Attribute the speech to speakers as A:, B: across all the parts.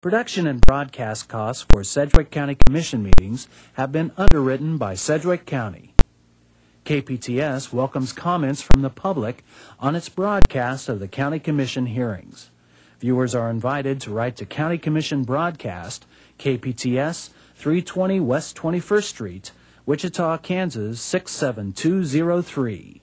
A: Production and broadcast costs for Sedgwick County Commission meetings have been underwritten by Sedgwick County. KPTS welcomes comments from the public on its broadcast of the County Commission hearings. Viewers are invited to write to County Commission Broadcast, KPTS, 320 West 21st Street, Wichita, Kansas, 67203.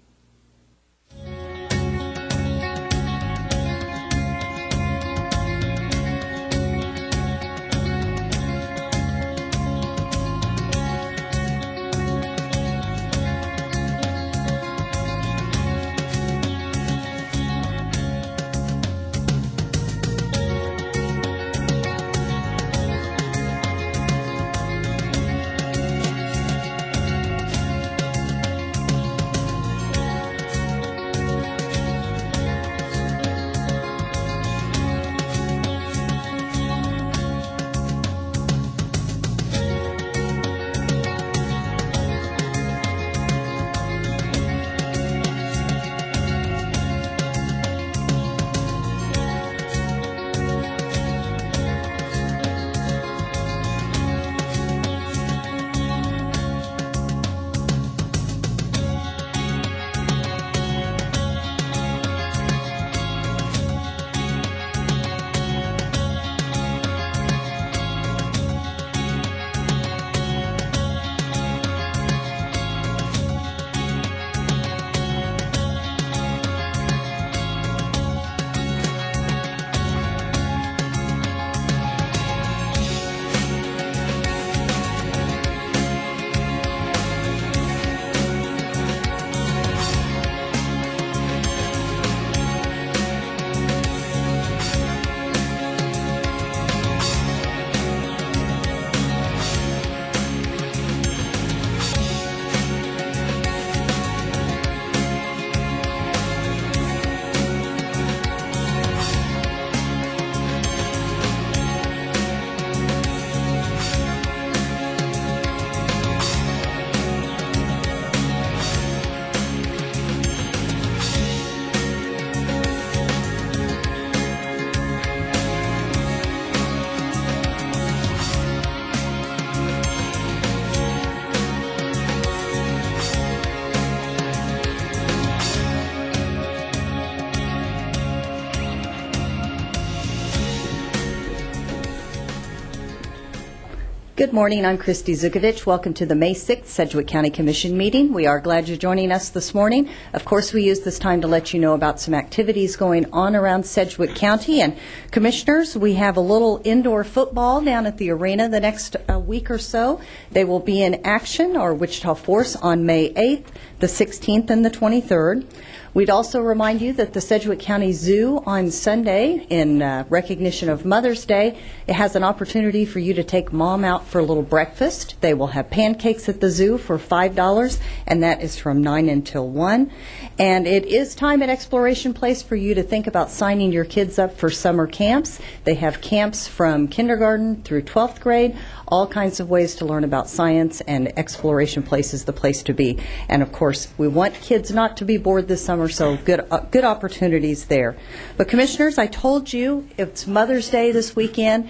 B: Good morning. I'm Christy Zukovich. Welcome to the May 6th Sedgwick County Commission meeting. We are glad you're joining us this morning. Of course, we use this time to let you know about some activities going on around Sedgwick County. And commissioners, we have a little indoor football down at the arena the next week or so. They will be in action, or Wichita Force, on May 8th, the 16th, and the 23rd. We'd also remind you that the Sedgwick County Zoo on Sunday, in recognition of Mother's Day, it has an opportunity for you to take Mom out for a little breakfast. They will have pancakes at the zoo for $5, and that is from 9 until 1. And it is time at Exploration Place for you to think about signing your kids up for summer camps. They have camps from kindergarten through 12th grade, all kinds of ways to learn about science, and Exploration Place is the place to be. And of course, we want kids not to be bored this summer, so good opportunities there. But commissioners, I told you it's Mother's Day this weekend,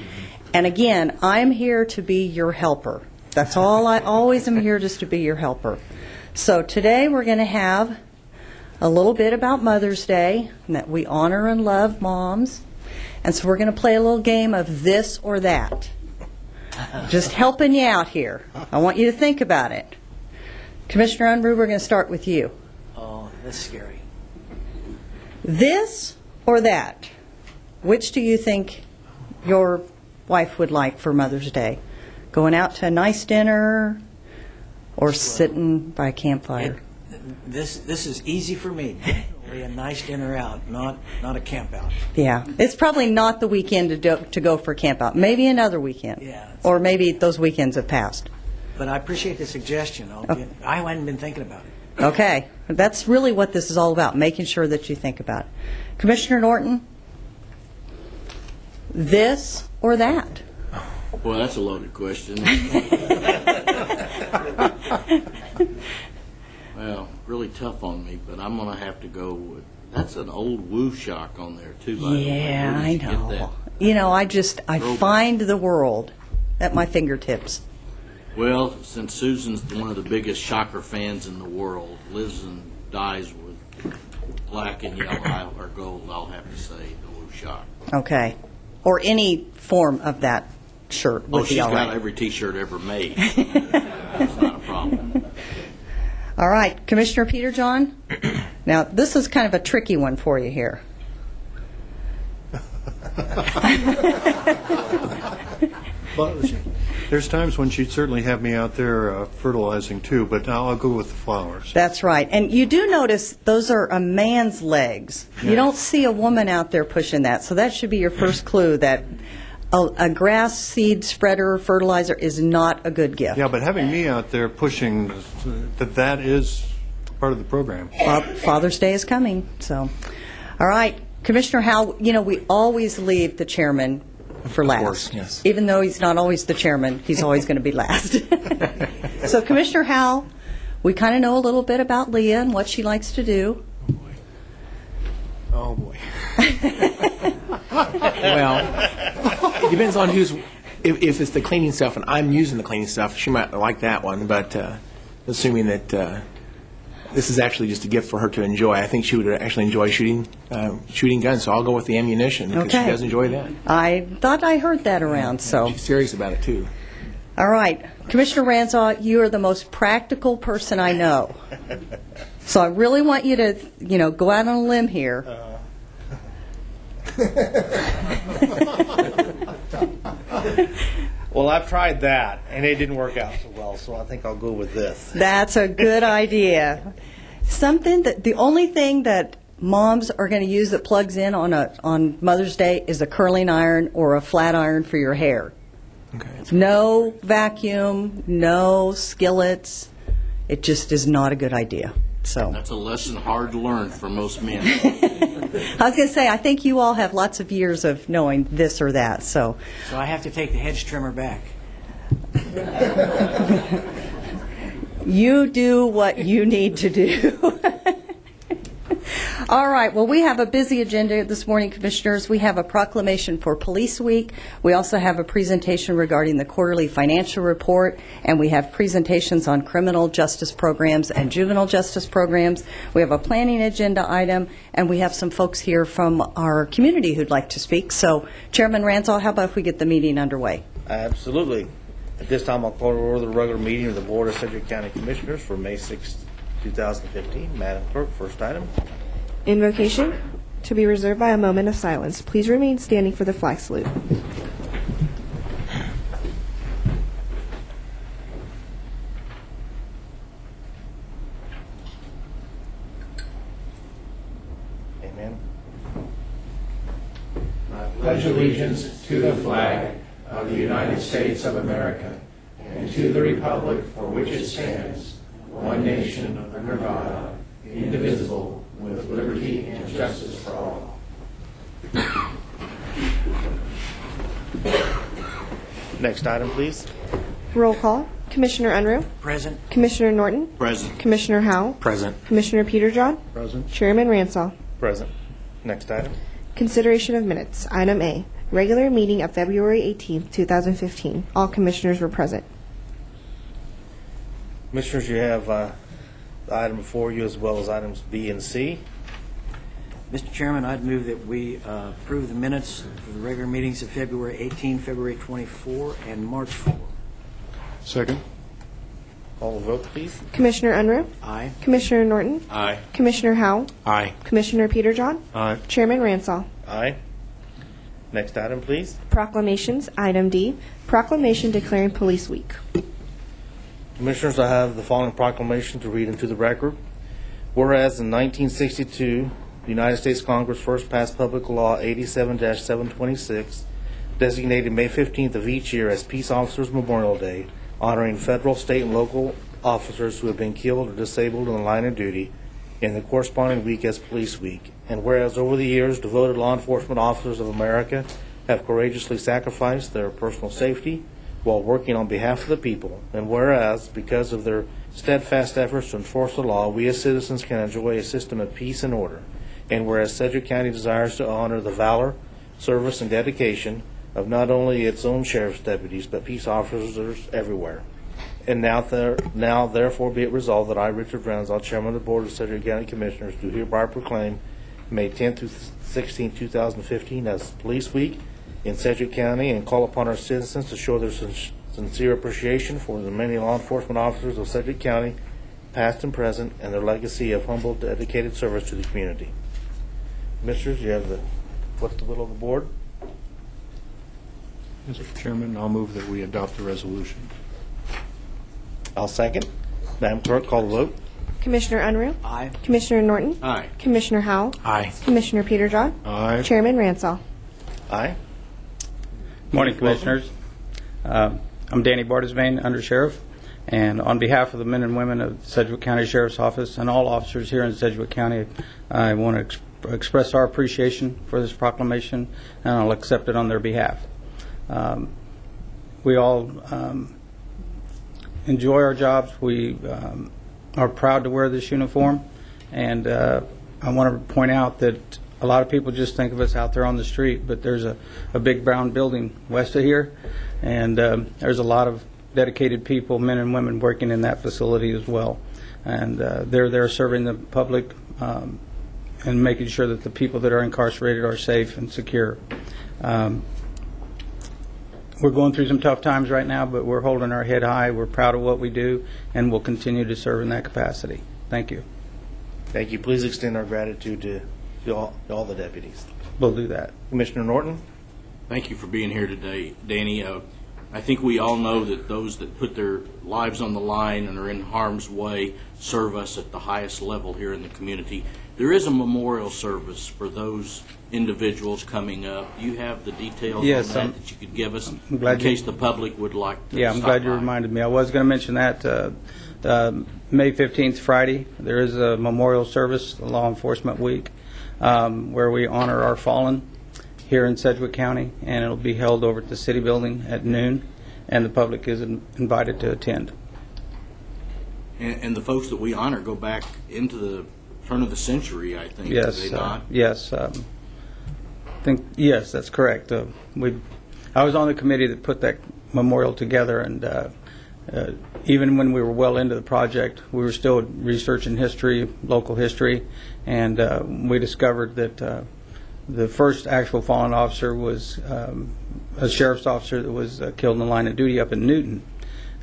B: and again, I'm here to be your helper. That's all. I always am here, just to be your helper. So today we're going to have a little bit about Mother's Day, and that we honor and love moms. And so we're going to play a little game of this or that. Just helping you out here. I want you to think about it. Commissioner Unruh, we're going to start with you.
C: Oh, that's scary.
B: This or that? Which do you think your wife would like for Mother's Day? Going out to a nice dinner or sitting by a campfire?
C: This is easy for me. Definitely a nice dinner out, not a camp out.
B: Yeah, it's probably not the weekend to go for a camp out. Maybe another weekend.
C: Yeah.
B: Or maybe those weekends have passed.
C: But I appreciate the suggestion. I hadn't been thinking about it.
B: Okay. That's really what this is all about, making sure that you think about it. Commissioner Norton, this or that?
D: Well, that's a loaded question. Well, really tough on me, but I'm going to have to go with That's an old woo shock on there, too, by the way.
B: Yeah,
D: Where
B: I
D: did you get
B: know.
D: that?
B: You know, I find the world at my fingertips.
D: Well, since Susan's one of the biggest shocker fans in the world, lives and dies with black and yellow or gold, I'll have to say, the woo shock.
B: Okay. Or any form of that shirt would
D: Oh,
B: be
D: she's
B: all
D: got
B: right.
D: every T-shirt ever made. That's not a problem.
B: All right, Commissioner Peter John. Now, this is kind of a tricky one for you here.
E: Well, there's times when she'd certainly have me out there fertilizing too, but I'll go with the flowers.
B: That's right. And you do notice those are a man's legs. You
E: Yes.
B: don't see a woman out there pushing that. So that should be your first clue that a grass seed spreader fertilizer is not a good gift.
E: Yeah, but having me out there pushing, that is part of the program.
B: Father's Day is coming. So, all right, Commissioner Howell, you know, we always leave the chairman for last.
F: course, yes.
B: Even though he's not always the chairman, he's always going to be last. So, Commissioner Howell, we kind of know a little bit about Leah and what she likes to do.
F: Oh, boy. Well, it depends on who's, if it's the cleaning stuff and I'm using the cleaning stuff, she might like that one, but assuming that this is actually just a gift for her to enjoy, I think she would actually enjoy shooting guns, so I'll go with the ammunition because
B: Okay.
F: she does enjoy that.
B: I thought I heard that around, so.
F: She's serious about it, too.
B: All right. Commissioner Ransaw, you are the most practical person I know. So I really want you to, you know, go out on a limb here.
G: Well, I've tried that, and it didn't work out so well, so I think I'll go with this.
B: That's a good idea. Something that the only thing that moms are going to use that plugs in on Mother's Day is a curling iron or a flat iron for your hair.
F: Okay.
B: No vacuum, no skillets. It just is not a good idea. So
D: That's a lesson hard to learn for most men.
B: I was going to say, I think you all have lots of years of knowing this or that. So
C: So I have to take the hedge trimmer back.
B: you do what you need to do. All right. Well, we have a busy agenda this morning, Commissioners. We have a proclamation for Police Week. We also have a presentation regarding the quarterly financial report, and we have presentations on criminal justice programs and juvenile justice programs. We have a planning agenda item, and we have some folks here from our community who'd like to speak. So, Chairman Ransaw, how about if we get the meeting underway?
G: Absolutely. At this time, I'll call to order the regular meeting of the Board of Sedgwick County Commissioners for May 6, 2015. Madam Clerk, first item.
H: Invocation to be reserved by a moment of silence. Please remain standing for the flag salute.
G: Amen.
I: Pledge allegiance to the flag of the United States of America and to the republic for which it stands, one nation under God, indivisible, with liberty and justice for all.
G: Next item, please.
H: Roll call. Commissioner Unruh.
C: Present.
H: Commissioner Norton.
D: Present.
H: Commissioner Howell.
F: Present.
H: Commissioner Peterjohn.
E: Present.
H: Chairman Ransaw.
G: Present. Next item.
H: Consideration of minutes. Item A. Regular meeting of February 18th, 2015. All commissioners were present.
G: Commissioners, you have the item before you as well as items B and C.
C: Mr. Chairman, I'd move that we approve the minutes for the regular meetings of February 18, February 24, and March 4.
E: Second.
G: Call the vote, please.
H: Commissioner Unruh.
C: Aye.
H: Commissioner Norton.
D: Aye.
H: Commissioner Howell.
F: Aye.
H: Commissioner Peterjohn.
E: Aye.
H: Chairman Ransaw.
G: Aye. Next item, please.
H: Proclamations. Item D. Proclamation declaring Police Week.
G: Commissioners, I have the following proclamation to read into the record. Whereas in 1962, the United States Congress first passed Public Law 87-726, designated May 15th of each year as Peace Officers Memorial Day, honoring federal, state, and local officers who have been killed or disabled in the line of duty, in the corresponding week as Police Week. And whereas over the years, devoted law enforcement officers of America have courageously sacrificed their personal safety while working on behalf of the people, and whereas, because of their steadfast efforts to enforce the law, we as citizens can enjoy a system of peace and order. And whereas Sedgwick County desires to honor the valor, service, and dedication of not only its own sheriff's deputies, but peace officers everywhere. And now therefore be it resolved that I, Richard Renzel, Chairman of the Board of Sedgwick County Commissioners, do hereby proclaim May 10th through 16th, 2015 as Police Week in Sedgwick County, and call upon our citizens to show their sincere appreciation for the many law enforcement officers of Sedgwick County, past and present, and their legacy of humble, dedicated service to the community. Commissioners, you have what's the will of the board?
E: Mr. Chairman, I'll move that we adopt the resolution.
G: I'll second. Madam Clerk, call the vote.
H: Commissioner Unruh.
C: Aye.
H: Commissioner Norton.
D: Aye.
H: Commissioner Howell.
F: Aye.
H: Commissioner Peterjohn.
E: Aye.
H: Chairman Ransall.
G: Aye.
J: Morning,
G: Chief, welcome.
J: Commissioners. I'm Danny Bartisvane, Undersheriff, and on behalf of the men and women of the Sedgwick County Sheriff's Office and all officers here in Sedgwick County, I want to express our appreciation for this proclamation, and I'll accept it on their behalf. We all enjoy our jobs. We are proud to wear this uniform, and I want to point out that a lot of people just think of us out there on the street, but there's a big brown building west of here, and there's a lot of dedicated people, men and women, working in that facility as well. And they're there serving the public and making sure that the people that are incarcerated are safe and secure. We're going through some tough times right now, but we're holding our head high. We're proud of what we do, and we'll continue to serve in that capacity. Thank you.
G: Thank you. Please extend our gratitude to all the deputies.
J: We'll do that.
G: Commissioner Norton?
D: Thank you for being here today, Danny. I think we all know that those that put their lives on the line and are in harm's way serve us at the highest level here in the community. There is a memorial service for those individuals coming up. Do you have the details
J: Yes,
D: on that you could give us in
J: glad
D: case the public would like to
J: Yeah, I'm
D: stop
J: glad you
D: by?
J: reminded me. I was going to mention that. May 15th, Friday, there is a memorial service, Law Enforcement Week, where we honor our fallen here in Sedgwick County, and it'll be held over at the City Building at noon, and the public is invited to attend.
D: And the folks that we honor go back into the turn of the century, I think.
J: Yes,
D: do they not?
J: yes. Yes, that's correct. I was on the committee that put that memorial together, and even when we were well into the project, we were still researching history, local history, and we discovered that the first actual fallen officer was a sheriff's officer that was killed in the line of duty up in Newton.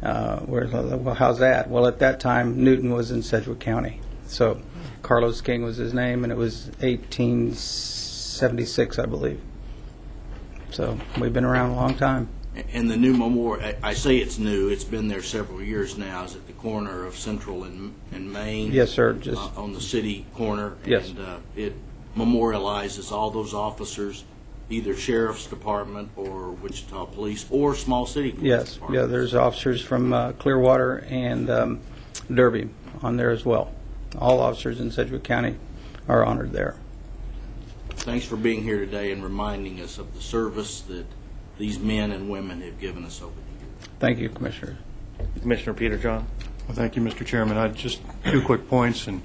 J: Well, how's that? Well, at that time, Newton was in Sedgwick County. So Carlos King was his name, and it was 1876, I believe. So we've been around a long time.
D: And the new memorial, I say it's new, it's been there several years now, is at the corner of Central and Main.
J: Yes, sir.
D: On the city corner.
J: Yes.
D: And it memorializes all those officers, either Sheriff's Department or Wichita Police or small city police
J: Yes,
D: departments.
J: yeah, there's officers from Clearwater and Derby on there as well. All officers in Sedgwick County are honored there.
D: Thanks for being here today and reminding us of the service that these men and women have given us over the years.
J: Thank you, Commissioner.
G: Commissioner Peterjohn?
E: Well, thank you, Mr. Chairman. I just 2 quick points, and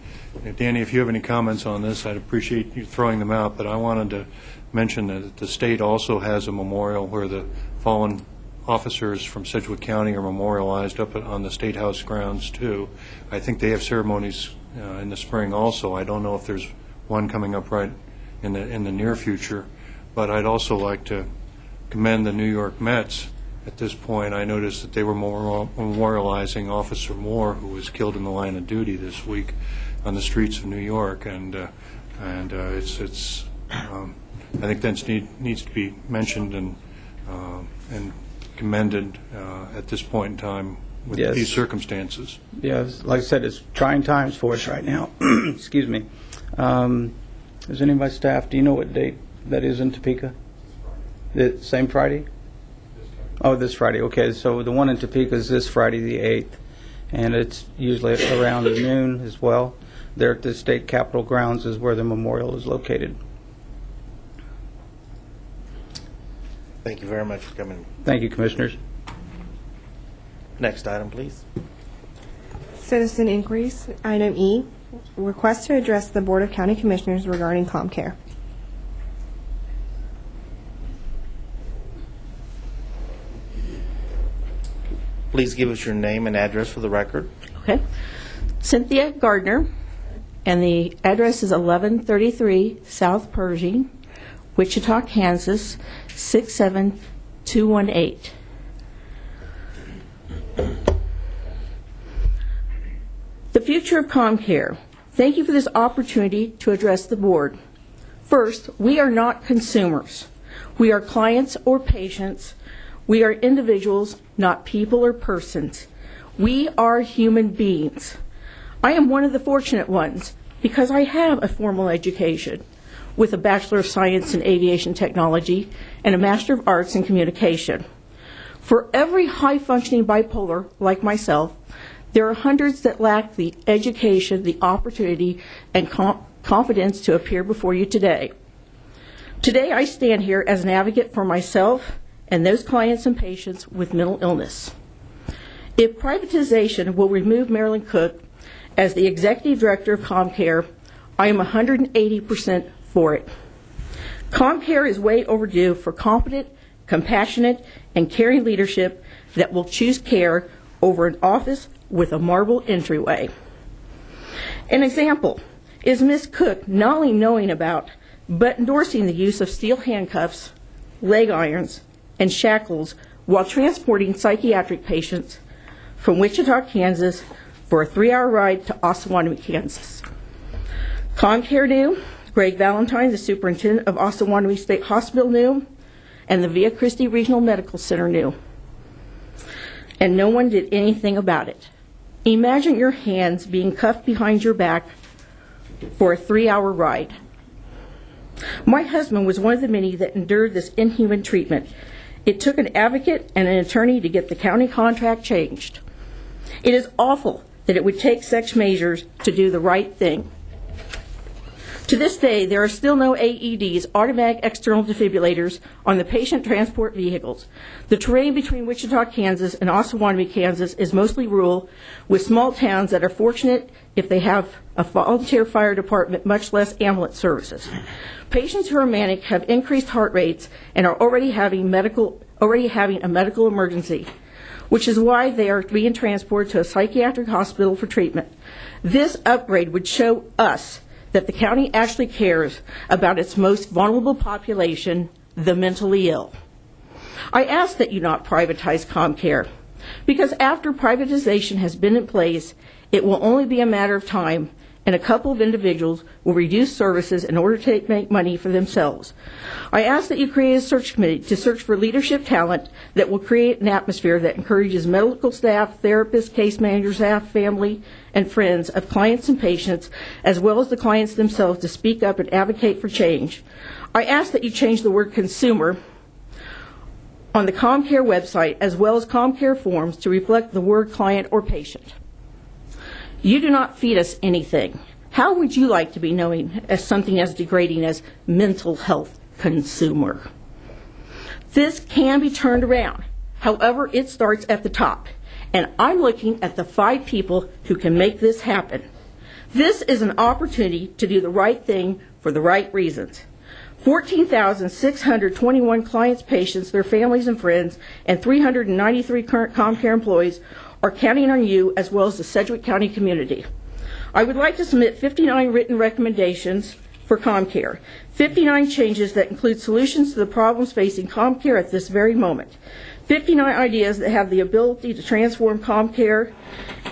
E: Danny, if you have any comments on this, I'd appreciate you throwing them out. But I wanted to mention that the state also has a memorial where the fallen officers from Sedgwick County are memorialized up on the State House grounds too. I think they have ceremonies in the spring also. I don't know if there's one coming up right in the near future, but I'd also like to commend the New York Mets. At this point, I noticed that they were memorializing Officer Moore, who was killed in the line of duty this week on the streets of New York, and it's I think that needs to be mentioned and commended at this point in time with
J: Yes.
E: these circumstances.
J: Yes, like I said, it's trying times for us right now. Excuse me. Does any of my staff, do you know what date that is in Topeka? The same Friday? Oh, this Friday. Okay, so the one in Topeka is this Friday, the 8th, and it's usually around noon as well. There at the state capitol grounds is where the memorial is located.
G: Thank you very much for coming.
J: Thank you, Commissioners.
G: Next item, please.
H: Citizen inquiries. Item E, Request to address the Board of County Commissioners regarding ComCare.
G: Please give us your name and address for the record.
K: Okay. Cynthia Gardner, and the address is 1133 South Pershing, Wichita, Kansas, 67218. The future of ComCare. Thank you for this opportunity to address the board. First, we are not consumers. We are clients or patients. We are individuals, not people or persons. We are human beings. I am one of the fortunate ones because I have a formal education with a Bachelor of Science in Aviation Technology and a Master of Arts in Communication. For every high-functioning bipolar like myself, there are hundreds that lack the education, the opportunity, and confidence to appear before you today. Today, I stand here as an advocate for myself and those clients and patients with mental illness. If privatization will remove Marilyn Cook as the Executive Director of ComCare, I am 180% for it. ComCare is way overdue for competent, compassionate, and caring leadership that will choose care over an office with a marble entryway. An example is Ms. Cook not only knowing about, but endorsing the use of steel handcuffs, leg irons, and shackles while transporting psychiatric patients from Wichita, Kansas for a 3-hour ride to Osawatomie, Kansas. ComCare knew, Greg Valentine, the superintendent of Osawatomie State Hospital, knew, and the Via Christi Regional Medical Center knew. And no one did anything about it. Imagine your hands being cuffed behind your back for a 3-hour ride. My husband was one of the many that endured this inhuman treatment. It took an advocate and an attorney to get the county contract changed. It is awful that it would take such measures to do the right thing. To this day, there are still no AEDs, automatic external defibrillators, on the patient transport vehicles. The terrain between Wichita, Kansas and Osawatomie, Kansas is mostly rural, with small towns that are fortunate if they have a volunteer fire department, much less ambulance services. Patients who are manic have increased heart rates and are already having a medical emergency, which is why they are being transported to a psychiatric hospital for treatment. This upgrade would show us that the county actually cares about its most vulnerable population, the mentally ill. I ask that you not privatize ComCare, because after privatization has been in place, it will only be a matter of time, and a couple of individuals will reduce services in order to make money for themselves. I ask that you create a search committee to search for leadership talent that will create an atmosphere that encourages medical staff, therapists, case managers, staff, family, and friends of clients and patients, as well as the clients themselves, to speak up and advocate for change. I ask that you change the word consumer on the ComCare website, as well as ComCare forms, to reflect the word client or patient. You do not feed us anything. How would you like to be known as something as degrading as mental health consumer? This can be turned around. However, it starts at the top. And I'm looking at the 5 people who can make this happen. This is an opportunity to do the right thing for the right reasons. 14,621 clients, patients, their families and friends, and 393 current ComCare employees are counting on you, as well as the Sedgwick County community. I would like to submit 59 written recommendations for ComCare, 59 changes that include solutions to the problems facing ComCare at this very moment, 59 ideas that have the ability to transform ComCare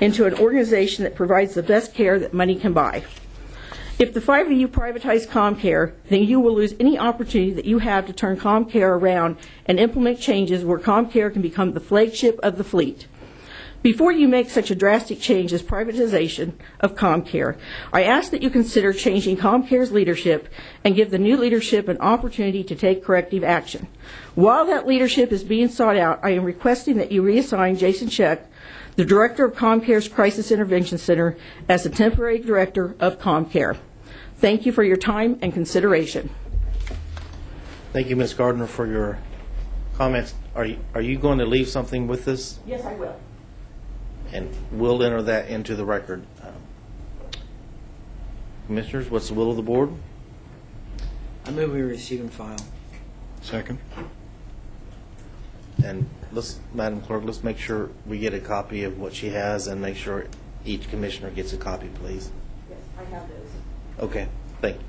K: into an organization that provides the best care that money can buy. If the 5 of you privatize ComCare, then you will lose any opportunity that you have to turn ComCare around and implement changes where ComCare can become the flagship of the fleet. Before you make such a drastic change as privatization of ComCare, I ask that you consider changing ComCare's leadership and give the new leadership an opportunity to take corrective action. While that leadership is being sought out, I am requesting that you reassign Jason Sheck, the director of ComCare's Crisis Intervention Center, as the temporary director of ComCare. Thank you for your time and consideration.
G: Thank you, Ms. Gardner, for your comments. Are you going to leave something with us?
K: Yes, I will.
G: And we'll enter that into the record. Commissioners, what's the will of the board?
C: I move we receive and file.
E: Second.
G: And Madam Clerk, let's make sure we get a copy of what she has and make sure each commissioner gets a copy, please.
K: Yes, I have those.
G: Okay, thank you.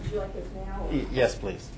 K: Would you like those now?
G: Yes, please.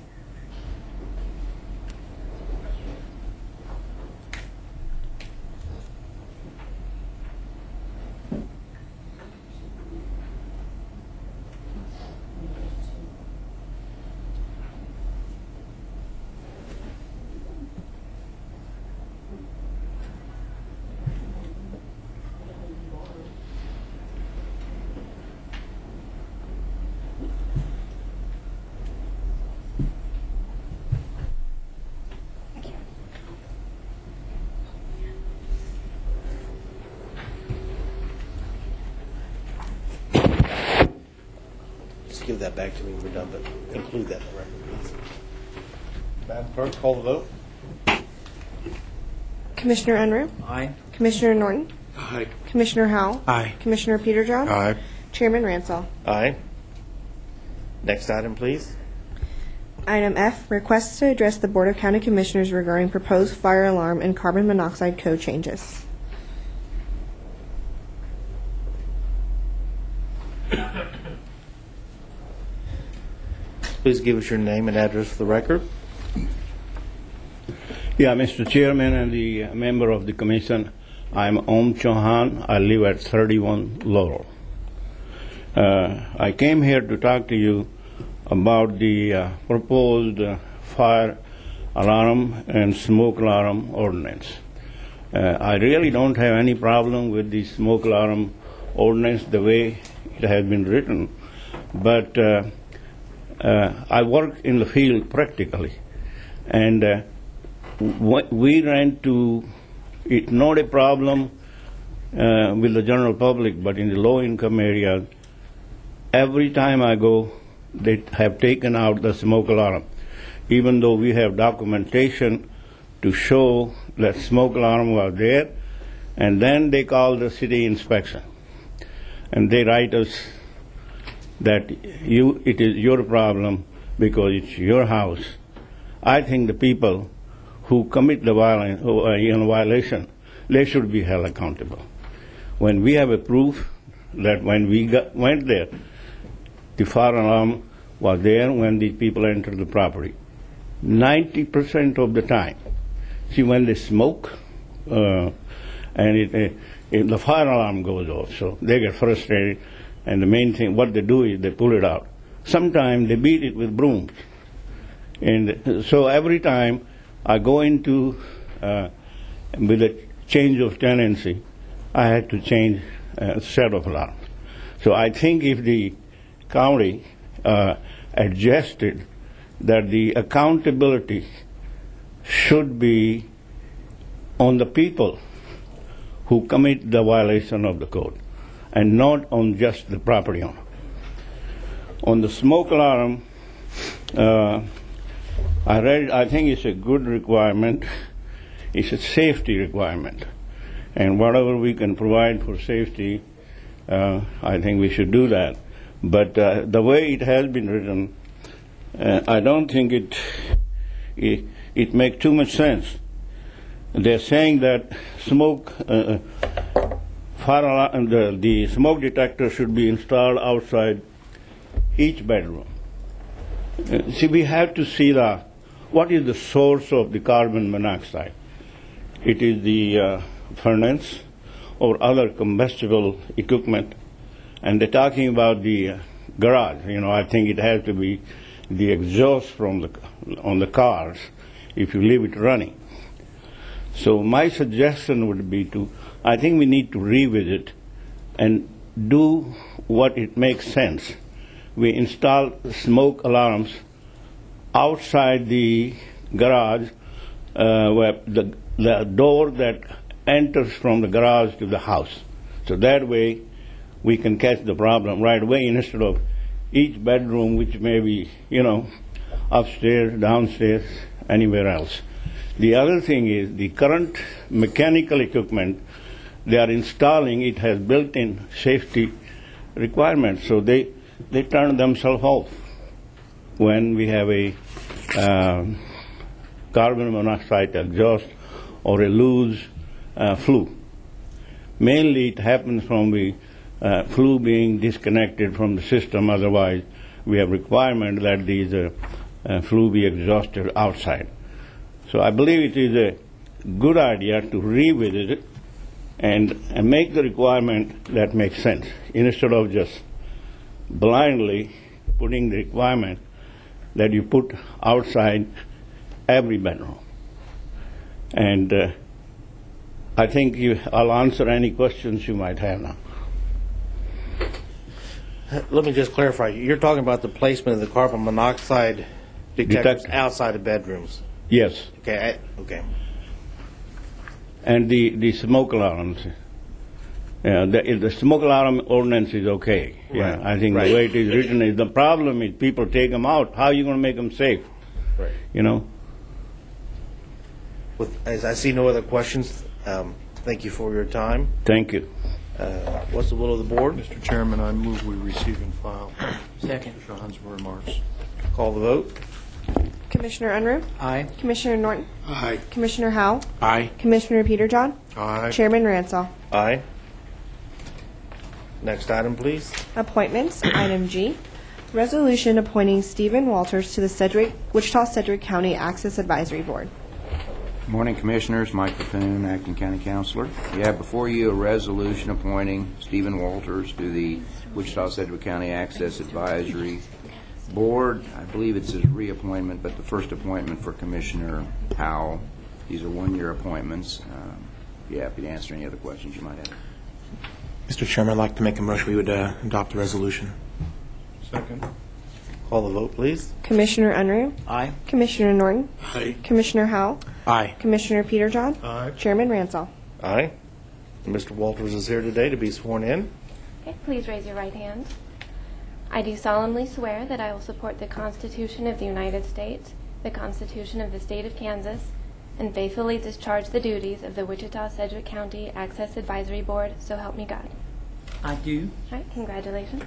G: Give that back to me when we're done, but include that in the record, please. Madam Clerk, call the vote.
H: Commissioner Unruh.
C: Aye.
H: Commissioner Norton.
F: Aye.
H: Commissioner Howell.
F: Aye.
H: Commissioner Peterjohn.
E: Aye.
H: Chairman Ransall.
G: Aye. Next item, please.
H: Item F, requests to address the Board of County Commissioners regarding proposed fire alarm and carbon monoxide code changes.
G: Please give us your name and address for the record.
L: Yeah, Mr. Chairman and the member of the commission, I'm Om Chauhan. I live at 31 Laurel. I came here to talk to you about the proposed fire alarm and smoke alarm ordinance. I really don't have any problem with the smoke alarm ordinance the way it has been written, but I work in the field practically, and we ran to, it's not a problem with the general public, but in the low-income areas, every time I go, they have taken out the smoke alarm, even though we have documentation to show that smoke alarm was there, and then they call the city inspection, and they write us that it is your problem because it's your house. I think the people who commit the violation, they should be held accountable. When we have a proof that when we went there, the fire alarm was there when the people entered the property. 90% of the time, see, when they smoke, and the fire alarm goes off, so they get frustrated. And the main thing, what they do is they pull it out. Sometimes they beat it with brooms. And so every time I go into, with a change of tenancy, I had to change a set of alarms. So I think if the county adjusted that the accountability should be on the people who commit the violation of the code, and not on just the property owner. On the smoke alarm, I think it's a good requirement. It's a safety requirement. And whatever we can provide for safety, I think we should do that. But the way it has been written, I don't think it makes too much sense. They're saying that smoke fire alarm, the smoke detector should be installed outside each bedroom. See, we have to see what is the source of the carbon monoxide. It is the furnace or other combustible equipment, and they're talking about the garage. I think it has to be the exhaust from on the cars if you leave it running. So my suggestion would be I think we need to revisit and do what it makes sense. We install smoke alarms outside the garage, where the door that enters from the garage to the house. So that way we can catch the problem right away instead of each bedroom, which may be, upstairs, downstairs, anywhere else. The other thing is the current mechanical equipment they are installing, it has built-in safety requirements. So they they turn themselves off when we have a carbon monoxide exhaust or a loose flue. Mainly it happens from the flue being disconnected from the system. Otherwise, we have requirement that these flue be exhausted outside. So I believe it is a good idea to revisit it and make the requirement that makes sense, instead of just blindly putting the requirement that you put outside every bedroom. And I think I'll answer any questions you might have now.
G: Let me just clarify. You're talking about the placement of the carbon monoxide detectors outside of bedrooms.
L: Yes.
G: Okay. Okay.
L: And the smoke alarms. The smoke alarm ordinance is okay. Yeah,
G: Right.
L: I think the way it is written is the problem is people take them out. How are you going to make them safe?
G: Right.
L: You know?
G: As I see no other questions, thank you for your time.
L: Thank you.
G: What's the will of the board?
E: Mr. Chairman, I move we receive and file
C: Second.
E: Mr. Shahan's remarks.
G: Call the vote.
H: Commissioner Unruh.
C: Aye.
H: Commissioner Norton.
D: Aye.
H: Commissioner Howell.
F: Aye.
H: Commissioner Peterjohn.
E: Aye.
H: Chairman Ransall.
G: Aye. Next item, please.
H: Appointments, item G. Resolution appointing Stephen Walters to the Wichita-Sedgwick County Access Advisory Board.
M: Good morning, Commissioners. Mike Bethune, Acting County Councilor. We have before you a resolution appointing Stephen Walters to the Wichita-Sedgwick County Access Advisory Board. I believe it's his reappointment, but the first appointment for Commissioner Howell. These are one-year appointments. Be happy to answer any other questions you might have.
F: Mr. Chairman, I'd like to make a motion we would adopt the resolution.
E: Second.
G: Call the vote, please.
H: Commissioner Unruh.
C: Aye.
H: Commissioner Norton.
D: Aye.
H: Commissioner Howell.
F: Aye.
H: Commissioner Peterjohn.
E: Aye.
H: Chairman Ransall.
G: Aye. Mr. Walters is here today to be sworn in.
N: Okay, please raise your right hand. I do solemnly swear that I will support the Constitution of the United States, the Constitution of the State of Kansas, and faithfully discharge the duties of the Wichita-Sedgwick County Access Advisory Board, so help me God.
O: I do.
N: All right, congratulations.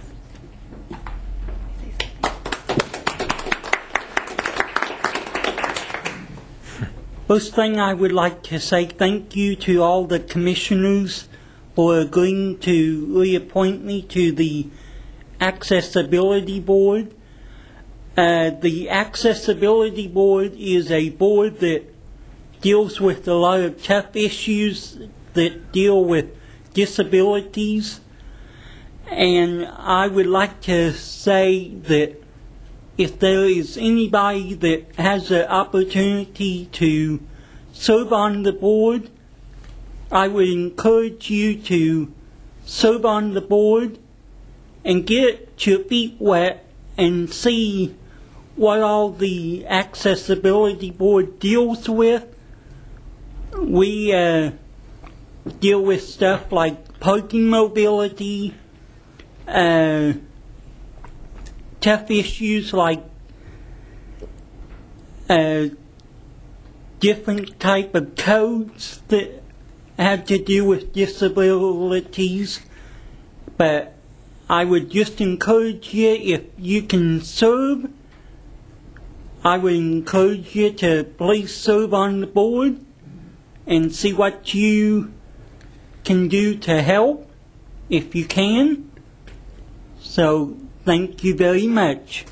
O: First thing I would like to say thank you to all the commissioners for agreeing to reappoint me to the Accessibility Board. The Accessibility Board is a board that deals with a lot of tough issues that deal with disabilities. And I would like to say that if there is anybody that has the opportunity to serve on the board, I would encourage you to serve on the board and get your feet wet and see what all the Accessibility Board deals with. We deal with stuff like parking mobility, tough issues like different type of codes that have to do with disabilities. But I would just encourage you, if you can serve, I would encourage you to please serve on the board and see what you can do to help, if you can. So, thank you very much.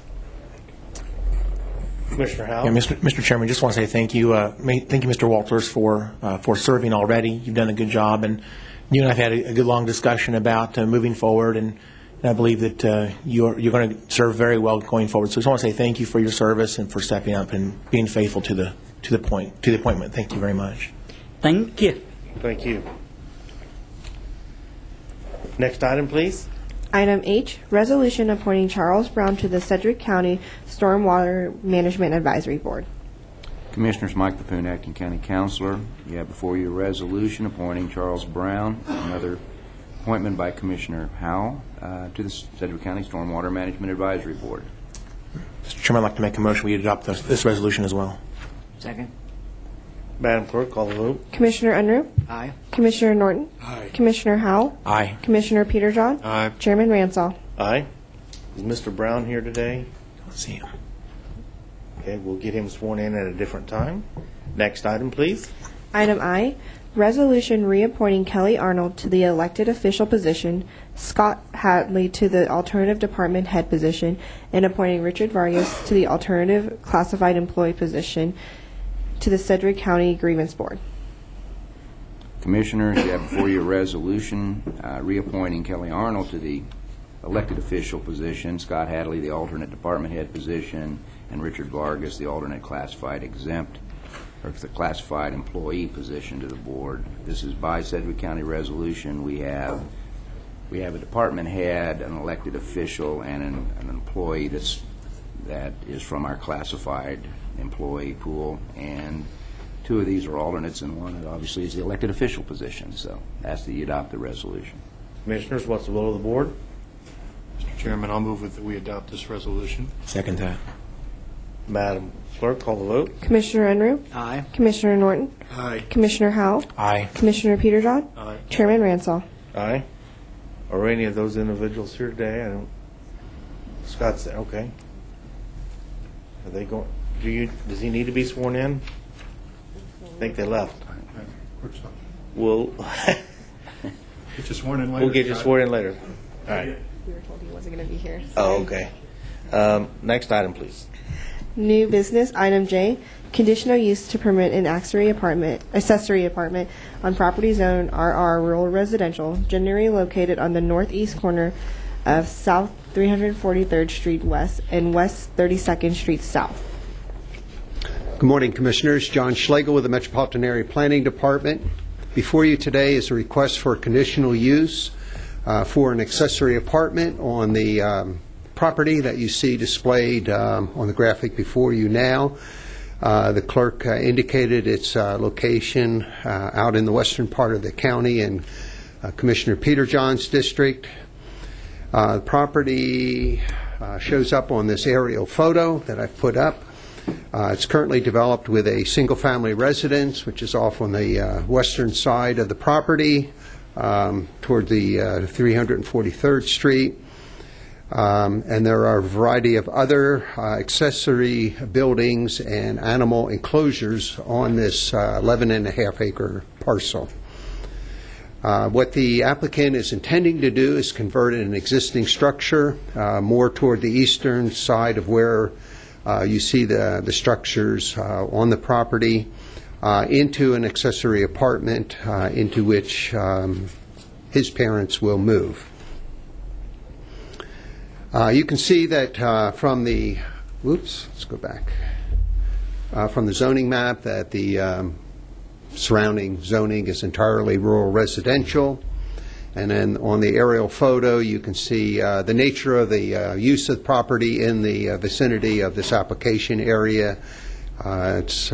G: Commissioner Howell.
F: Yeah, Mr. Chairman, just want to say thank you. Thank you, Mr. Walters, for serving already. You've done a good job, and you and I have had a good long discussion about moving forward, and I believe that you're going to serve very well going forward. So I just want to say thank you for your service and for stepping up and being faithful to the appointment. Thank you very much.
O: Thank you.
G: Thank you. Next item, please.
H: Item H, resolution appointing Charles Brown to the Sedgwick County Stormwater Management Advisory Board.
M: Commissioners, Mike Bethune, Acting County Councilor. You have before you a resolution appointing Charles Brown, another appointment by Commissioner Howell, to the Sedgwick County Stormwater Management Advisory Board.
F: Mr. Chairman, I'd like to make a motion we adopt this resolution as well.
C: Second.
G: Madam Clerk, call the vote.
H: Commissioner Unruh.
C: Aye.
H: Commissioner Norton.
D: Aye.
H: Commissioner Howell.
F: Aye.
H: Commissioner Peterjohn.
E: Aye.
H: Chairman Ransall.
G: Aye. Is Mr. Brown here today?
F: Don't see him.
G: Okay, we'll get him sworn in at a different time. Next item, please.
H: Item I, resolution reappointing Kelly Arnold to the elected official position, Scott Hadley to the alternative department head position, and appointing Richard Vargas to the alternative classified employee position to the Sedgwick County Grievance Board.
M: Commissioners, you have before you a resolution reappointing Kelly Arnold to the elected official position, Scott Hadley, the alternate department head position, and Richard Vargas, the alternate classified exempt or the classified employee position to the board. This is by Sedgwick County resolution. We have a department head, an elected official, and an employee that is from our classified employee pool, and two of these are alternates, and one obviously is the elected official position. So ask that you adopt the resolution.
G: Commissioners, what's the will of the board?
E: Mr. Chairman, I'll move that we adopt this resolution.
F: Second that.
G: Madam Clerk, call the vote.
H: Commissioner Unruh.
C: Aye.
H: Commissioner Norton.
E: Aye.
H: Commissioner Howell.
F: Aye.
H: Commissioner Peterjohn.
E: Aye.
H: Chairman Ransall.
G: Aye. Are any of those individuals here today? I don't. Scott's there. Okay. Are they going? Does he need to be sworn in? I think they left. We'll
E: Get you sworn in later.
G: we'll get you sworn in later. All right.
H: We were told he wasn't going to be here.
G: Oh, okay. Next item, please.
H: New business, item J, conditional use to permit an accessory apartment on property zone RR rural residential, generally located on the northeast corner of South 343rd Street West and West 32nd Street South.
P: Good morning, Commissioners. John Schlegel with the Metropolitan Area Planning Department. Before you today is a request for conditional use for an accessory apartment on the property that you see displayed on the graphic before you now. The clerk indicated its location out in the western part of the county in Commissioner Peterjohn's district. The property shows up on this aerial photo that I've put up. It's currently developed with a single-family residence, which is off on the western side of the property toward the 343rd Street. And there are a variety of other accessory buildings and animal enclosures on this 11.5-acre parcel. What the applicant is intending to do is convert an existing structure more toward the eastern side of where you see the structures on the property into an accessory apartment into which his parents will move. You can see that from the, let's go back, from the zoning map that the surrounding zoning is entirely rural residential. And then on the aerial photo, you can see the nature of the use of the property in the vicinity of this application area. It's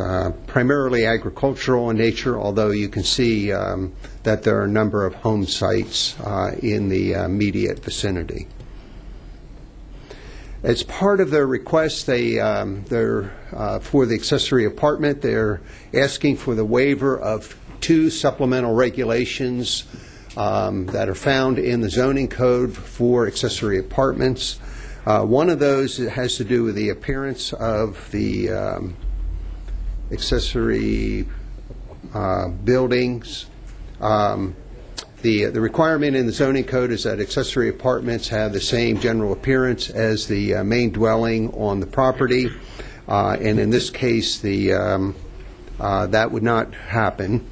P: primarily agricultural in nature, although you can see that there are a number of home sites in the immediate vicinity. As part of their request, they're for the accessory apartment, they're asking for the waiver of two supplemental regulations that are found in the zoning code for accessory apartments. One of those has to do with the appearance of the accessory buildings. The requirement in the zoning code is that accessory apartments have the same general appearance as the main dwelling on the property, and in this case, that would not happen.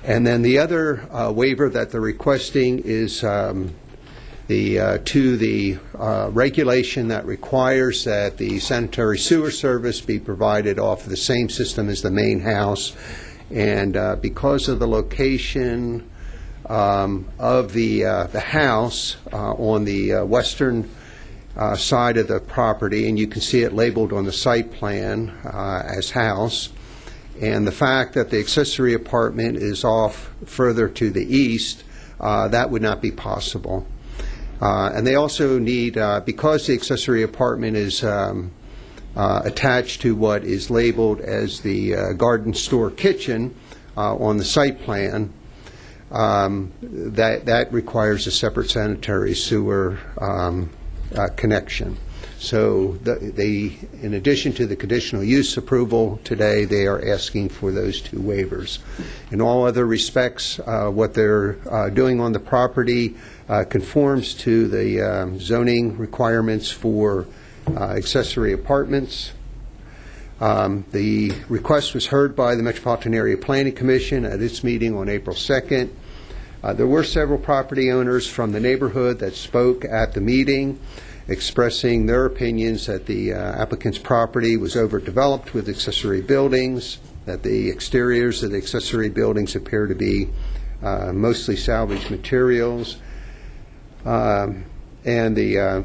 P: And then the other waiver that they're requesting is to the regulation that requires that the sanitary sewer service be provided off of the same system as the main house. And because of the location of the house on the western side of the property, and you can see it labeled on the site plan as house, and the fact that the accessory apartment is off further to the east, that would not be possible. And they also need, because the accessory apartment is attached to what is labeled as the garden store kitchen on the site plan, that requires a separate sanitary sewer connection. So in addition to the conditional use approval today, they are asking for those two waivers. In all other respects, what they're doing on the property conforms to the zoning requirements for accessory apartments. The request was heard by the Metropolitan Area Planning Commission at its meeting on April 2nd. There were several property owners from the neighborhood that spoke at the meeting, expressing their opinions that the applicant's property was overdeveloped with accessory buildings, that the exteriors of the accessory buildings appear to be mostly salvaged materials, and the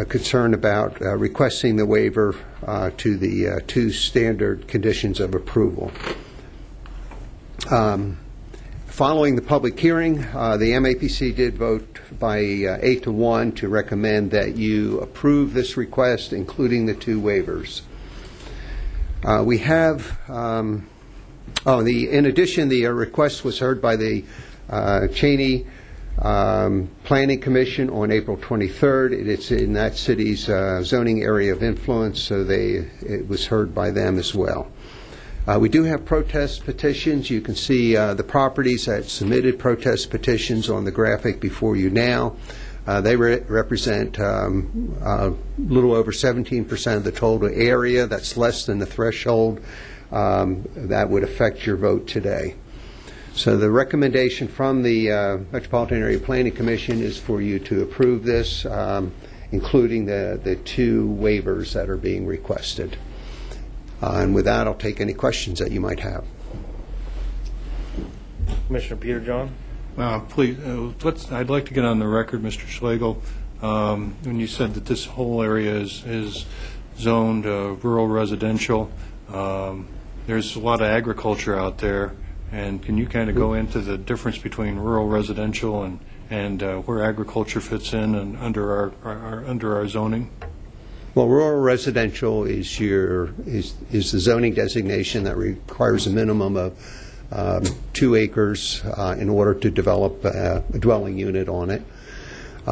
P: concern about requesting the waiver to the two standard conditions of approval. Following the public hearing, the MAPC did vote by 8-1 to recommend that you approve this request, including the two waivers. We have, in addition, the request was heard by the Cheney Planning Commission on April 23rd. It's in that city's zoning area of influence, so it was heard by them as well. We do have protest petitions. You can see the properties that submitted protest petitions on the graphic before you now. They represent a little over 17% of the total area. That's less than the threshold that would affect your vote today. So the recommendation from the Metropolitan Area Planning Commission is for you to approve this, including the two waivers that are being requested. And with that, I'll take any questions that you might have.
G: Commissioner Peter John?
E: Please, I'd like to get on the record, Mr. Schlegel, when you said that this whole area is zoned rural residential. There's a lot of agriculture out there, and can you kind of go into the difference between rural residential and where agriculture fits in and under our zoning?
P: Well, rural residential is the zoning designation that requires a minimum of 2 acres in order to develop a dwelling unit on it.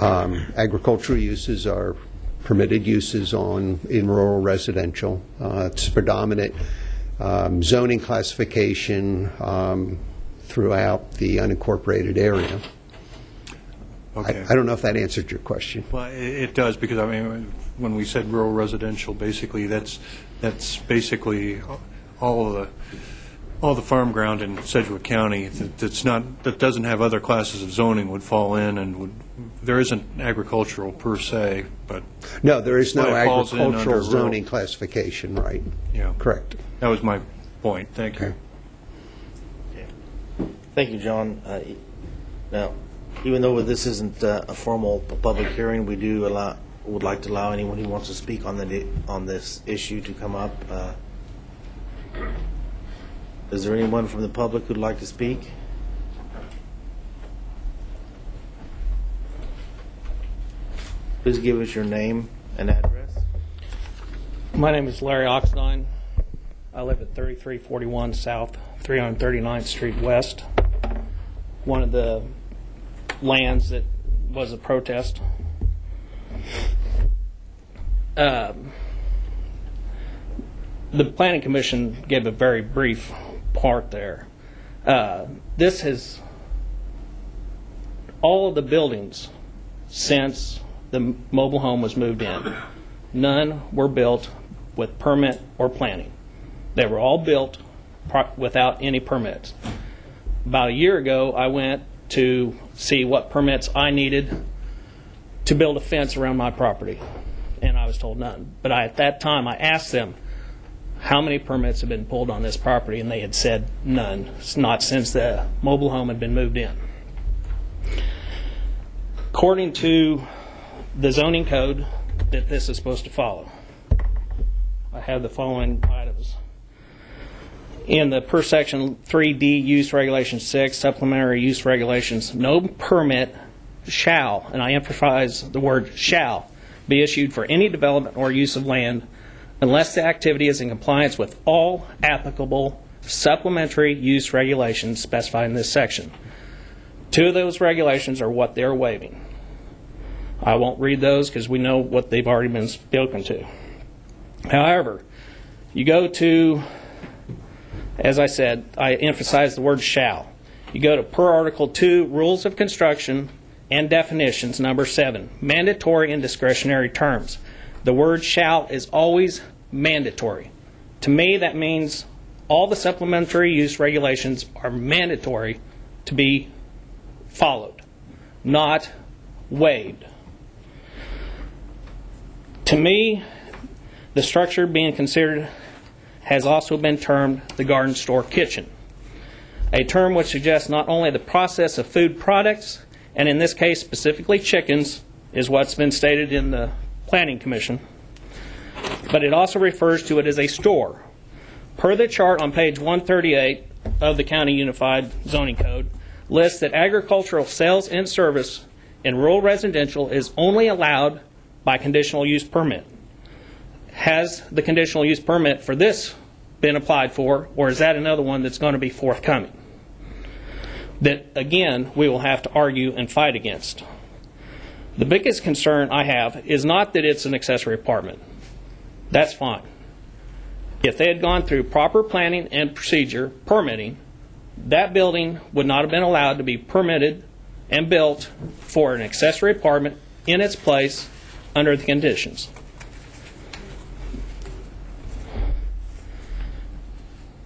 P: Agricultural uses are permitted uses in rural residential. It's predominant zoning classification throughout the unincorporated area.
E: Okay.
P: I don't know if that answered your question.
E: Well, it does, because I mean, when we said rural residential, basically that's basically all the farm ground in Sedgwick County that doesn't have other classes of zoning would fall in, and there isn't agricultural per se, but
P: no, there is no agricultural zoning
E: rural
P: classification, right?
E: Yeah,
P: correct.
E: That was my point. Thank you.
G: Okay. Thank you, John. Now, even though this isn't a formal public hearing, we would like to allow anyone who wants to speak on this issue to come up. Is there anyone from the public who'd like to speak? Please give us your name and address.
Q: My name is Larry Oxnine. I live at 3341 South 339th Street West. One of the lands that was a protest. The Planning Commission gave a very brief part there. This has all of the buildings since the mobile home was moved in. None were built with permit or planning. They were all built without any permits. About a year ago, I went to see what permits I needed to build a fence around my property, and I was told none. But at that time, I asked them how many permits have been pulled on this property, and they had said none. It's not since the mobile home had been moved in. According to the zoning code that this is supposed to follow, I have the following items. In the per section 3D use regulation 6, supplementary use regulations, no permit shall, and I emphasize the word shall, be issued for any development or use of land unless the activity is in compliance with all applicable supplementary use regulations specified in this section. 2 of those regulations are what they're waiving. I won't read those because we know what they've already been spoken to. However, you go to, as I said, I emphasize the word shall. You go to per Article 2, Rules of Construction and Definitions, number 7, mandatory and discretionary terms. The word shall is always mandatory. To me, that means all the supplementary use regulations are mandatory to be followed, not waived. To me, the structure being considered has also been termed the garden store kitchen, a term which suggests not only the process of food products, and in this case specifically chickens, is what's been stated in the Planning Commission, but it also refers to it as a store. Per the chart on page 138 of the County Unified Zoning Code, lists that agricultural sales and service in rural residential is only allowed by conditional use permit. Has the conditional use permit for this been applied for, or is that another one that's going to be forthcoming? That, again, we will have to argue and fight against. The biggest concern I have is not that it's an accessory apartment. That's fine. If they had gone through proper planning and procedure, permitting, that building would not have been allowed to be permitted and built for an accessory apartment in its place under the conditions.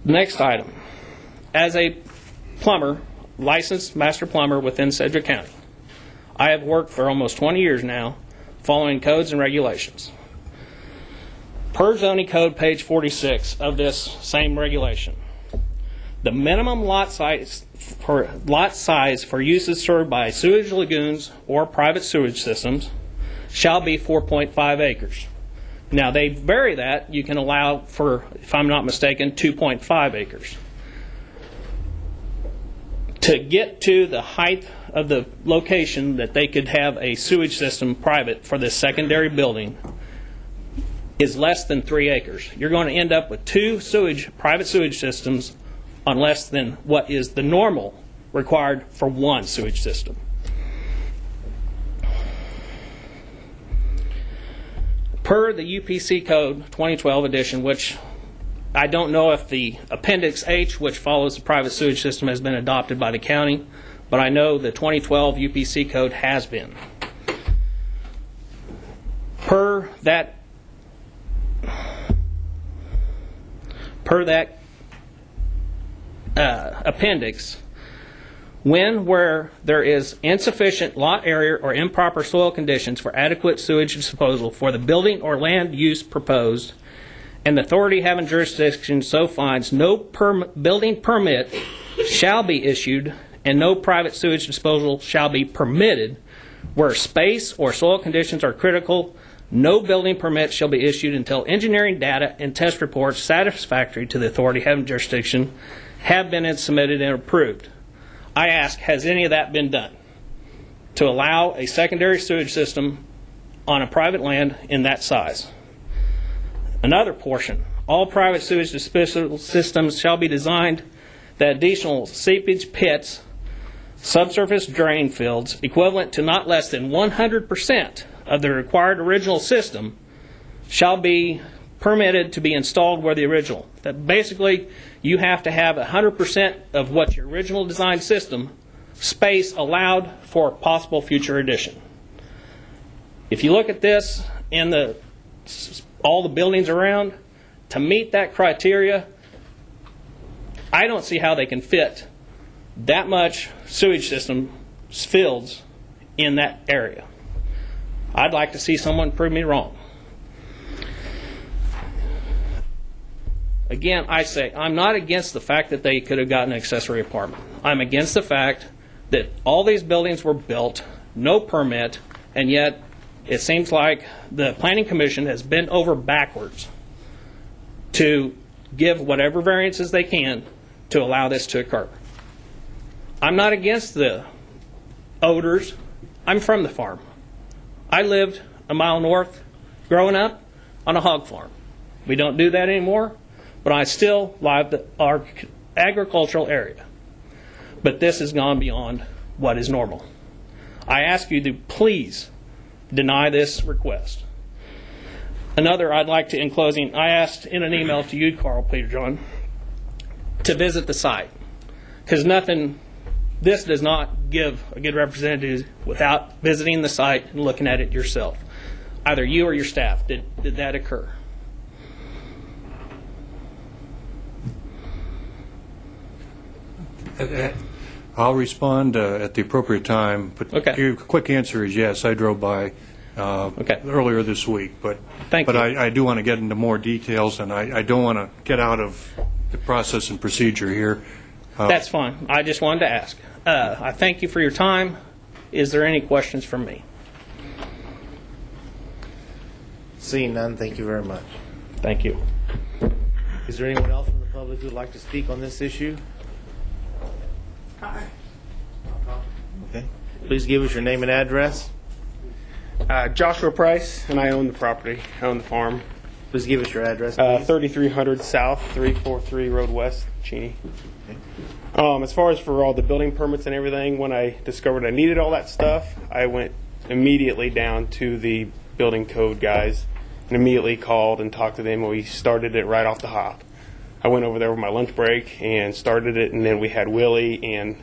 Q: Next item. As a plumber, licensed master plumber within Sedgwick County, I have worked for almost 20 years now following codes and regulations. Per zoning code, page 46 of this same regulation, the minimum lot size for uses served by sewage lagoons or private sewage systems shall be 4.5 acres. Now, they vary that. You can allow for, if I'm not mistaken, 2.5 acres. To get to the height of the location that they could have a sewage system private for this secondary building is less than 3 acres. You're going to end up with 2 private sewage systems on less than what is the normal required for 1 sewage system. Per the UPC Code 2012 edition, which I don't know if the Appendix H, which follows the private sewage system, has been adopted by the county, but I know the 2012 UPC Code has been. Per that appendix, where there is insufficient lot area or improper soil conditions for adequate sewage disposal for the building or land use proposed, and the authority having jurisdiction so finds, no building permit shall be issued and no private sewage disposal shall be permitted. Where space or soil conditions are critical, no building permit shall be issued until engineering data and test reports satisfactory to the authority having jurisdiction have been submitted and approved. I ask, has any of that been done to allow a secondary sewage system on a private land in that size? Another portion, all private sewage disposal systems shall be designed that additional seepage pits, subsurface drain fields, equivalent to not less than 100% of the required original system, shall be permitted to be installed where the original. That basically, you have to have 100% of what your original design system space allowed for possible future addition. If you look at this and all the buildings around, to meet that criteria, I don't see how they can fit that much sewage system fields in that area. I'd like to see someone prove me wrong. Again, I say, I'm not against the fact that they could have gotten an accessory apartment. I'm against the fact that all these buildings were built, no permit, and yet it seems like the Planning Commission has bent over backwards to give whatever variances they can to allow this to occur. I'm not against the odors. I'm from the farm. I lived a mile north growing up on a hog farm. We don't do that anymore, but I still live our agricultural area. But this has gone beyond what is normal. I ask you to please deny this request. Another, I'd like to, in closing, I asked in an email to you, Carl, Peter John, to visit the site, because this does not give a good representative without visiting the site and looking at it yourself. Either you or your staff, did that occur?
E: I'll respond at the appropriate time, but your quick answer is yes. I drove by earlier this week, but I do want to get into more details, and I don't want to get out of the process and procedure here.
Q: That's fine. I just wanted to ask. I thank you for your time. Is there any questions from me?
G: Seeing none, thank you very much.
Q: Thank you.
G: Is there anyone else from the public who would like to speak on this issue?
R: Hi.
G: Okay. Please give us your name and address.
R: Joshua Price, and I own the property. I own the farm.
G: Please give us your address, please.
R: 3300 South, 343 Road West, Cheney. Okay. As far as for all the building permits and everything, when I discovered I needed all that stuff, I went immediately down to the building code guys and immediately called and talked to them, and we started it right off the hop. I went over there with my lunch break and started it, and then we had Willie and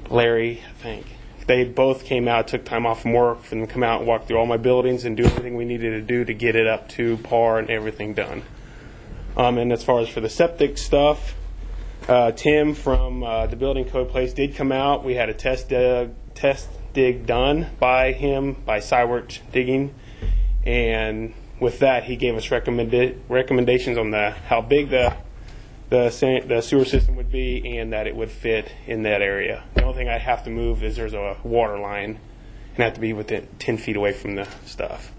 R: Larry, I think. They both came out, took time off from work for them to come out and walk through all my buildings and do everything we needed to do to get it up to par and everything done. And as far as for the septic stuff, Tim from the building code place did come out. We had a test dig done by him, by Cywert Digging, and with that he gave us recommendations on how big the sewer system would be and that it would fit in that area. The only thing I have to move is there's a water line and I have to be within 10 feet away from the stuff.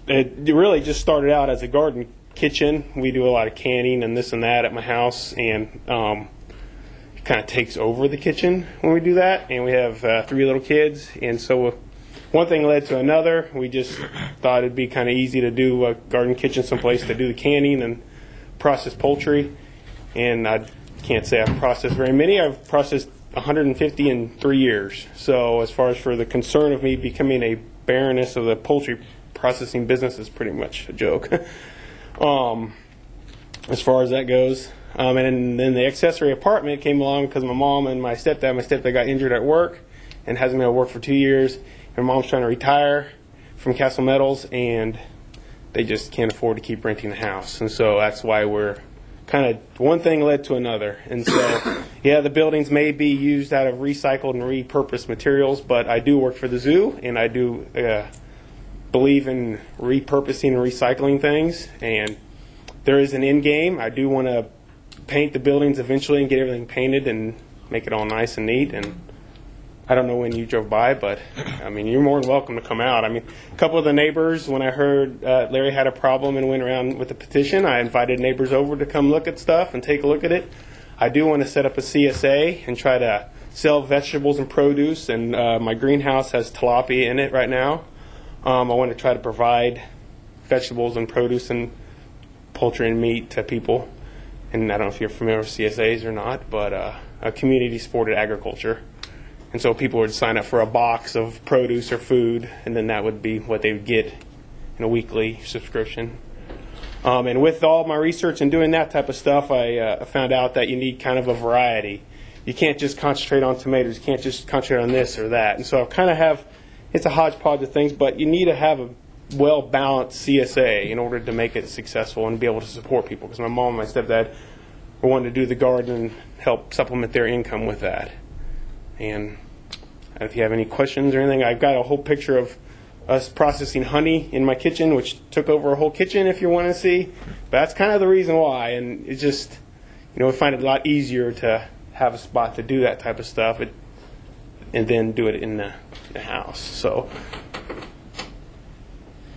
R: It really just started out as a garden kitchen. We do a lot of canning and this and that at my house, and it kind of takes over the kitchen when we do that, and we have 3 little kids, and so one thing led to another. We just thought it'd be kind of easy to do a garden kitchen someplace to do the canning and process poultry, and I can't say I've processed very many. I've processed 150 in 3 years. So as far as for the concern of me becoming a baroness of the poultry processing business is pretty much a joke. As far as that goes. And then the accessory apartment came along because my mom and my stepdad got injured at work and hasn't been able to work for 2 years. And mom's trying to retire from Castle Metals, and they just can't afford to keep renting the house. And so that's why we're kind of, one thing led to another. And so, yeah, the buildings may be used out of recycled and repurposed materials, but I do work for the zoo, and I do believe in repurposing and recycling things. And there is an end game. I do want to paint the buildings eventually and get everything painted and make it all nice and neat. And I don't know when you drove by, but I mean, you're more than welcome to come out. I mean, a couple of the neighbors, when I heard Larry had a problem and went around with the petition, I invited neighbors over to come look at stuff and take a look at it. I do want to set up a CSA and try to sell vegetables and produce, and my greenhouse has tilapia in it right now. I want to try to provide vegetables and produce and poultry and meat to people. And I don't know if you're familiar with CSAs or not, but a community-supported agriculture. And so people would sign up for a box of produce or food, and then that would be what they would get in a weekly subscription. And with all my research and doing that type of stuff, I found out that you need kind of a variety. You can't just concentrate on tomatoes. You can't just concentrate on this or that. And so I kind of have, it's a hodgepodge of things, but you need to have a well-balanced CSA in order to make it successful and be able to support people. Because my mom and my stepdad were wanting to do the garden and help supplement their income with that. And if you have any questions or anything, I've got a whole picture of us processing honey in my kitchen, which took over a whole kitchen if you want to see. But that's kind of the reason why. And it's just, you know, we find it a lot easier to have a spot to do that type of stuff and then do it in the house. So,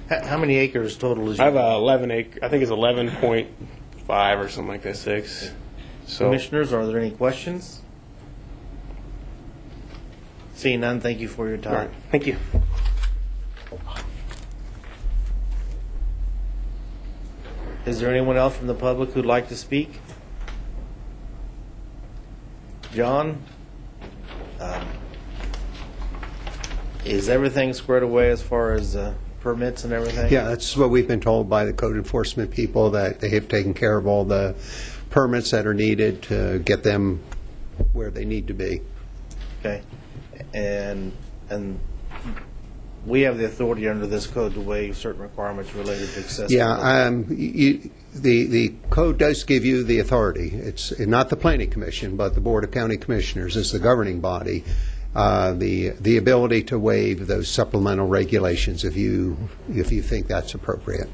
G: how many acres total is
R: I have 11 acres. I think it's 11.5 or something like that, 6. So,
G: Commissioners, are there any questions? Seeing none, thank you for your time.
R: All right. Thank you.
G: Is there anyone else from the public who'd like to speak? John? Is everything squared away as far as permits and everything?
P: Yeah, that's what we've been told by the code enforcement people, that they have taken care of all the permits that are needed to get them where they need to be.
G: Okay. And we have the authority under this code to waive certain requirements related to accessibility.
P: Yeah, the code does give you the authority. It's not the Planning Commission, but the Board of County Commissioners is the governing body. The ability to waive those supplemental regulations if you think that's appropriate.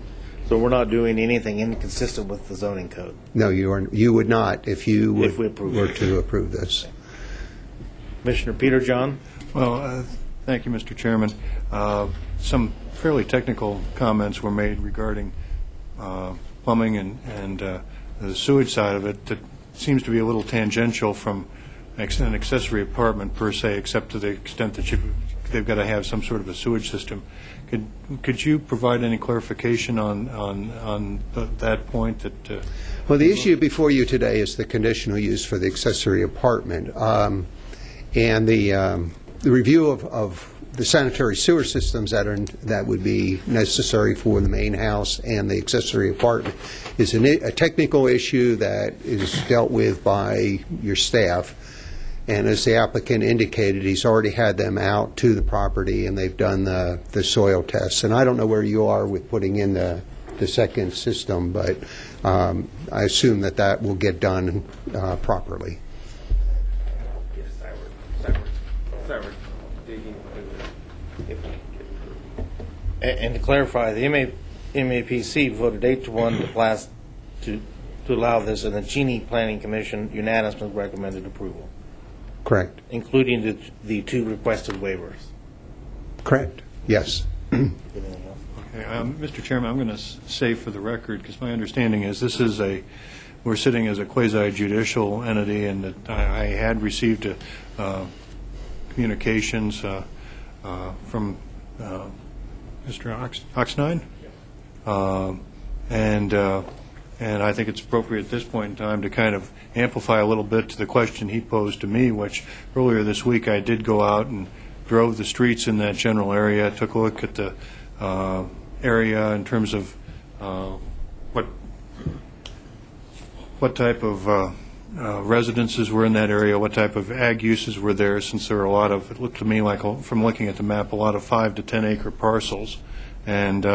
G: So we're not doing anything inconsistent with the zoning code?
P: No, you would not if you were to approve this.
G: Commissioner Peter John?
E: Well, thank you, Mr. Chairman. Some fairly technical comments were made regarding plumbing and the sewage side of it that seems to be a little tangential from an accessory apartment per se, except to the extent that they've got to have some sort of a sewage system. Could you provide any clarification on that point?
P: Well, the issue before you today is the conditional use for the accessory apartment, and the review of the sanitary sewer systems that would be necessary for the main house and the accessory apartment is a technical issue that is dealt with by your staff. And as the applicant indicated, he's already had them out to the property and they've done the soil tests. And I don't know where you are with putting in the second system, but I assume that will get done properly.
G: And to clarify, the MAPC voted 8-1 to allow this, and the Cheney Planning Commission unanimously recommended approval.
P: Correct.
G: Including the 2 requested waivers.
P: Correct. Yes.
E: Okay, Mr. Chairman, I'm going to say for the record, because my understanding is we're sitting as a quasi-judicial entity, and that I had received communications from Mr. Oxnine, and I think it's appropriate at this point in time to kind of amplify a little bit to the question he posed to me, which earlier this week I did go out and drove the streets in that general area, took a look at the area in terms of what type of residences were in that area, what type of ag uses were there, since there were a lot of, it looked to me like, from looking at the map, a lot of 5 to 10 acre parcels, and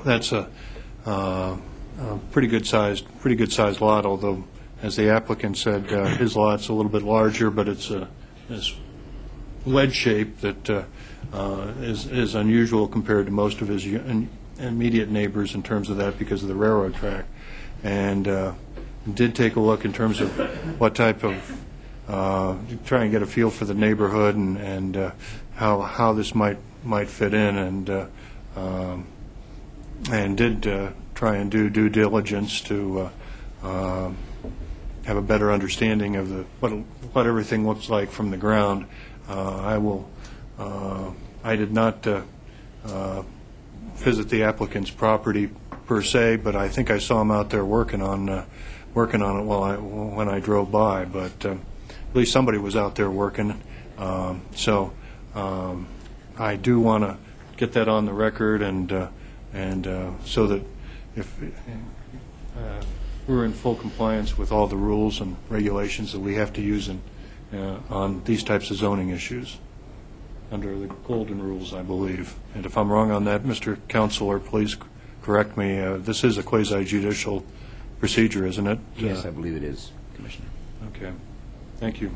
E: that's a pretty good sized lot, although as the applicant said, his lot's a little bit larger, but it's this wedge shape that is unusual compared to most of his immediate neighbors in terms of that, because of the railroad track. And did take a look in terms of what type of try and get a feel for the neighborhood and how this might fit in, and did try and do due diligence to have a better understanding of what everything looks like from the ground. I did not visit the applicant's property per se, but I think I saw him out there working on it when I drove by. But at least somebody was out there working. So I do want to get that on the record, and so that if we're in full compliance with all the rules and regulations that we have to use on these types of zoning issues under the golden rules, I believe. And if I'm wrong on that, Mr. Counselor, please correct me. This is a quasi-judicial procedure, isn't it?
M: Yes, I believe it is, Commissioner.
E: Okay. Thank you.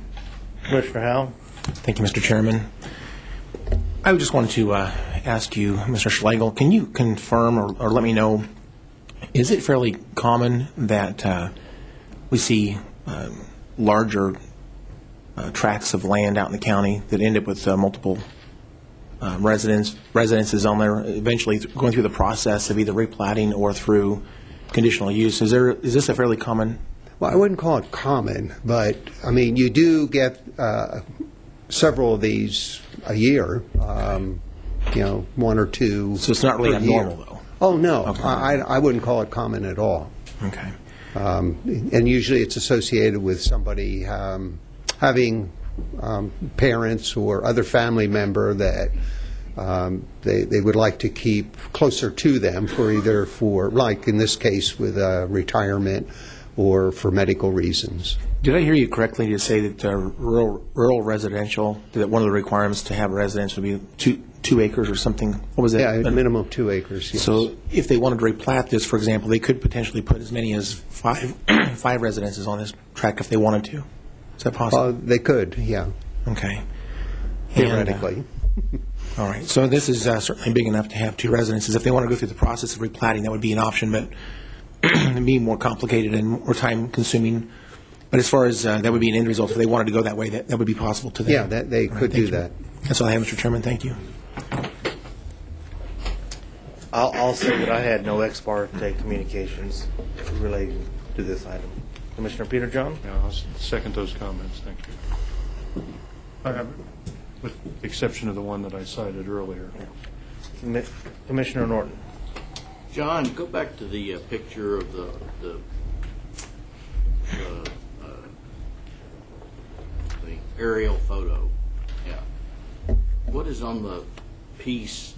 G: Commissioner Howell?
F: Thank you, Mr. Chairman. I just wanted to ask you, Mr. Schlegel, can you confirm or let me know, is it fairly common that we see larger tracts of land out in the county that end up with multiple residences on there, eventually going through the process of either replatting or through conditional use? Is this a fairly common?
P: Well, I wouldn't call it common, but I mean, you do get several of these a year, 1 or 2.
F: So it's not really abnormal, though?
P: Oh, no.
F: Okay.
P: I wouldn't call it common at all.
F: Okay.
P: And usually it's associated with somebody having parents or other family member that they would like to keep closer to them for like in this case with retirement or for medical reasons.
F: Did I hear you correctly to say that rural residential, that one of the requirements to have a residence would be two acres or something? What was that?
P: Yeah, a minimum 2 acres, yes.
F: So if they wanted to replat this, for example, they could potentially put as many as five residences on this tract if they wanted to. Is that possible?
P: They could, yeah.
F: Okay.
P: Theoretically.
F: All right. So this is certainly big enough to have 2 residences. If they want to go through the process of replatting, that would be an option, but it'd be more complicated and more time-consuming. But as far as that would be an end result, if they wanted to go that way, that would be possible to them.
P: Yeah, they could do that.
F: That's all I have, Mr. Chairman. Thank you.
G: I'll say that I had no ex parte communications relating to this item. Commissioner Peter John?
E: Yeah, I'll second those comments. Thank you. With the exception of the one that I cited earlier.
G: Commissioner Norton?
D: John, go back to the picture of the aerial photo. Yeah. What is on the piece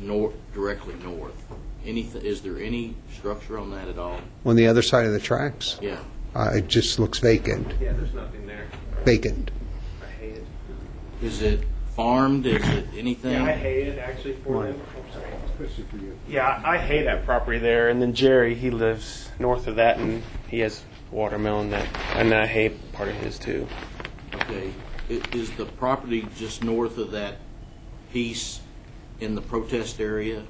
D: directly north? Is there any structure on that at all?
P: On the other side of the tracks?
D: Yeah.
P: It just looks vacant.
Q: Yeah, there's nothing there.
P: Vacant.
Q: I hate it.
D: Is it farmed? Is it anything?
Q: Yeah, I hate it actually for them. I'm sorry.
E: Especially for you.
Q: Yeah, I hate that property there. And then Jerry, he lives north of that, and he has watermelon that, and I hate part of his too.
D: Okay. Is the property just north of that piece in the protest area,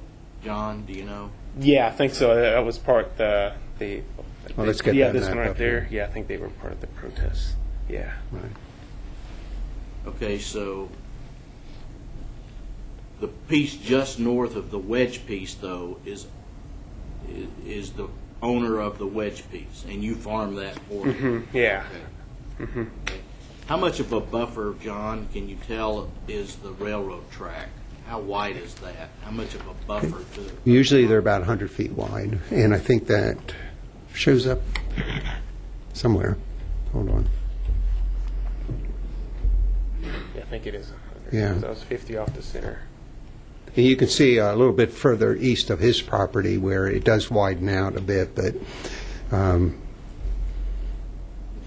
D: John? Do you know?
Q: Yeah, I think so. That was part the.
P: Well, let's get
Q: yeah,
P: that
Q: this
P: map
Q: one right
P: up
Q: there.
P: here.
Q: Yeah, I think they were part of the protest. Yeah.
P: Right.
D: Okay, so the piece just north of the wedge piece, though, is the owner of the wedge piece, and you farm that for him.
Q: Yeah.
D: Okay. Okay. How much of a buffer, John, can you tell is the railroad track? How wide is that? How much of a buffer to?
P: Usually they're about 100 feet wide, and I think that shows up somewhere. Hold on.
Q: Yeah, I think it is.
P: Yeah.
Q: That was 50 off the center.
P: And you can see a little bit further east of his property where it does widen out a bit, but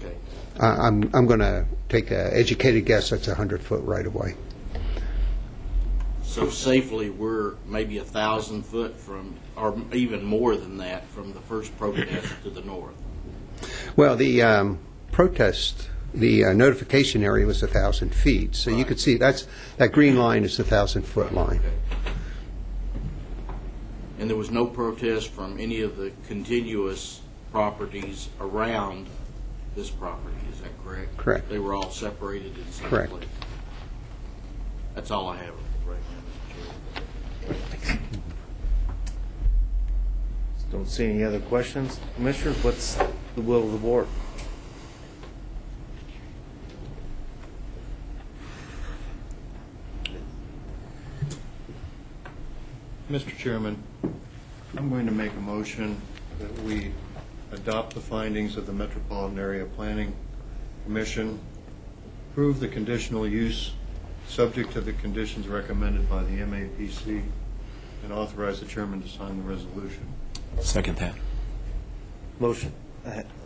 D: Okay.
P: I'm going to take an educated guess that's 100-foot right away.
D: So safely, we're maybe 1,000 foot from, or even more than that, from the first protest to the north.
P: Well, the protest, the notification area was 1,000 feet, so you could see that green line is the 1,000-foot line.
D: Okay. And there was no protest from any of the contiguous properties around this property, is that correct?
P: Correct.
D: They were all separated in some
P: Correct.
D: place. That's all I have right now, Mr. Chair.
G: Don't see any other questions. Commissioners, what's the will of the board?
E: Mr. Chairman, I'm going to make a motion that we adopt the findings of the Metropolitan Area Planning Commission, approve the conditional use subject to the conditions recommended by the MAPC, and authorize the chairman to sign the resolution.
F: Second that.
G: Motion.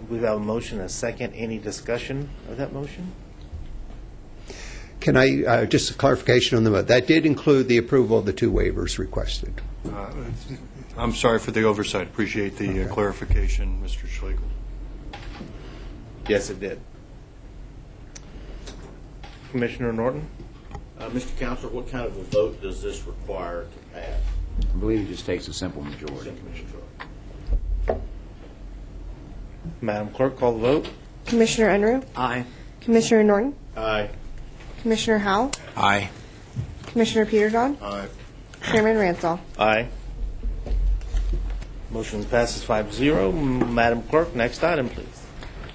G: We have a motion, a second. Any discussion of that motion?
P: Can I, just a clarification on the vote, that did include the approval of the 2 waivers requested?
E: I'm sorry for the oversight. Appreciate the clarification, Mr. Schlegel.
G: Yes, it did. Commissioner Norton?
D: Mr. Counselor, what kind of a vote does this require to pass?
M: I believe it just takes a simple majority.
G: Madam Clerk, call the vote.
H: Commissioner Unruh?
F: Aye.
H: Commissioner Norton?
D: Aye.
H: Commissioner Howell?
F: Aye.
H: Commissioner Peterson?
E: Aye.
H: Chairman Ransall?
G: Aye. Motion passes 5-0. Madam Clerk, next item, please.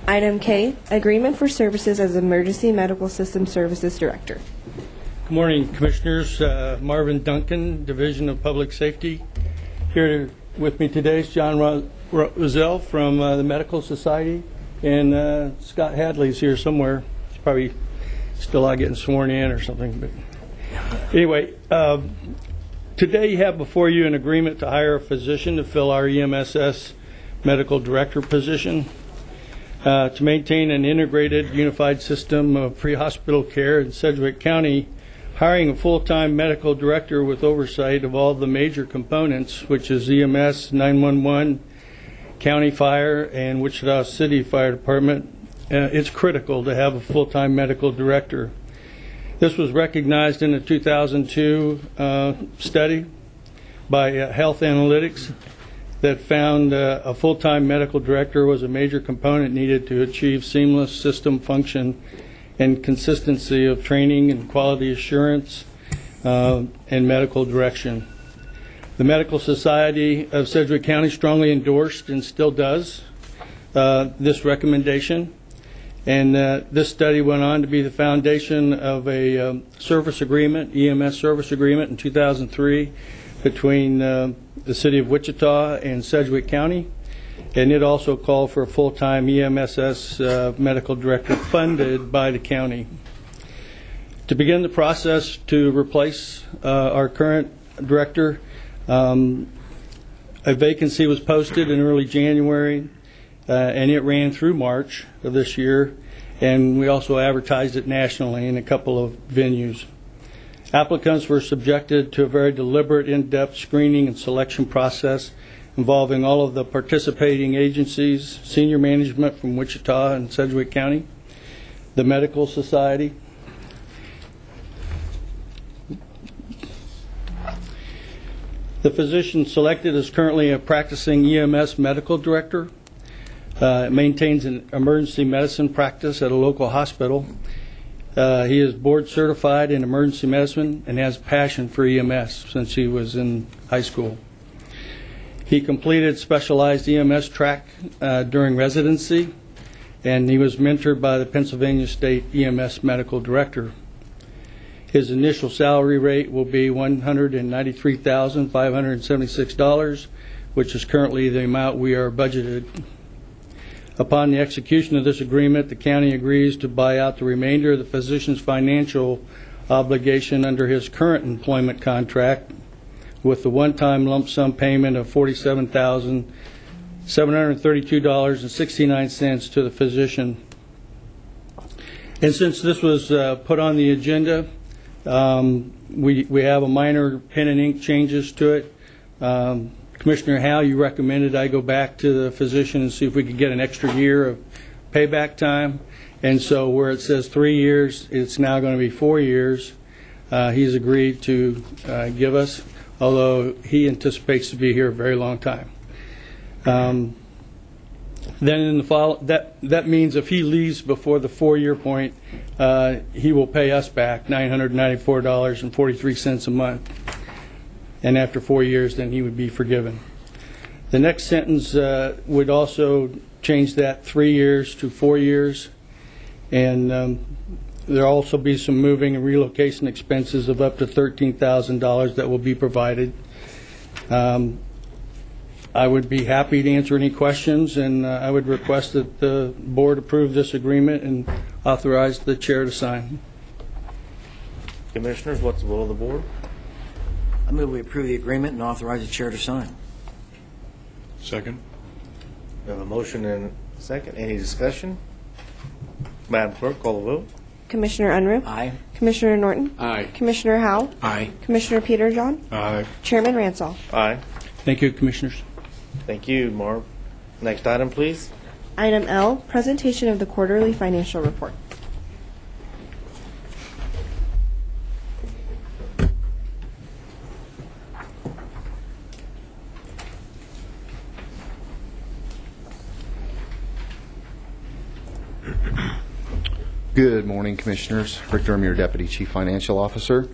H: Item K, Agreement for Services as Emergency Medical System Services Director.
O: Good morning, Commissioners. Marvin Duncan, Division of Public Safety. Here with me today is John Roselle from the Medical Society, and Scott Hadley's here somewhere. He's probably
J: still out getting sworn in or something. But anyway, today you have before you an agreement to hire a physician to fill our EMSS medical director position. To maintain an integrated, unified system of pre-hospital care in Sedgwick County, hiring a full-time medical director with oversight of all the major components, which is EMS, 911, County Fire, and Wichita City Fire Department. It's critical to have a full-time medical director. This was recognized in a 2002 study by Health Analytics that found a full-time medical director was a major component needed to achieve seamless system function and consistency of training and quality assurance and medical direction. The Medical Society of Sedgwick County strongly endorsed and still does this recommendation. And this study went on to be the foundation of a service agreement, EMS service agreement in 2003 between the City of Wichita and Sedgwick County. And it also called for a full-time EMSS medical director funded by the county. To begin the process to replace our current director, a vacancy was posted in early January, and it ran through March of this year, and we also advertised it nationally in a couple of venues. Applicants were subjected to a very deliberate, in-depth screening and selection process involving all of the participating agencies, senior management from Wichita and Sedgwick County, the Medical Society, the physician selected is currently a practicing EMS medical director. Maintains an emergency medicine practice at a local hospital. He is board certified in emergency medicine and has passion for EMS since he was in high school. He completed specialized EMS track during residency, and he was mentored by the Pennsylvania State EMS medical director. His initial salary rate will be $193,576, which is currently the amount we are budgeted. Upon the execution of this agreement, the county agrees to buy out the remainder of the physician's financial obligation under his current employment contract with the one-time lump sum payment of $47,732.69 to the physician. And since this was put on the agenda, we have a minor pen and ink changes to it. Commissioner Howe, you recommended I go back to the physician and see if we could get an extra year of payback time. And so where it says 3 years, it's now going to be 4 years. He's agreed to give us, although he anticipates to be here a very long time. Then in the fall, that means if he leaves before the 4-year point, he will pay us back $994.43 a month. And after 4 years, then he would be forgiven. The next sentence would also change that 3 years to 4 years. And there'll also be some moving and relocation expenses of up to $13,000 that will be provided. I would be happy to answer any questions, and I would request that the board approve this agreement and authorize the chair to sign.
G: Commissioners, what's the will of the board?
C: I move we approve the agreement and authorize the chair to sign.
E: Second.
G: We have a motion and a second. Any discussion? Madam Clerk, call the vote.
H: Commissioner Unruh.
C: Aye.
H: Commissioner Norton.
D: Aye.
H: Commissioner Howell.
D: Aye.
H: Commissioner Peterjohn.
E: Aye.
H: Chairman Ransall.
G: Aye.
J: Thank you, Commissioners.
G: Thank you, Marv. Next item, please.
H: Item L, presentation of the quarterly financial report.
S: Good morning, Commissioners. Rick Durham, your Deputy Chief Financial Officer.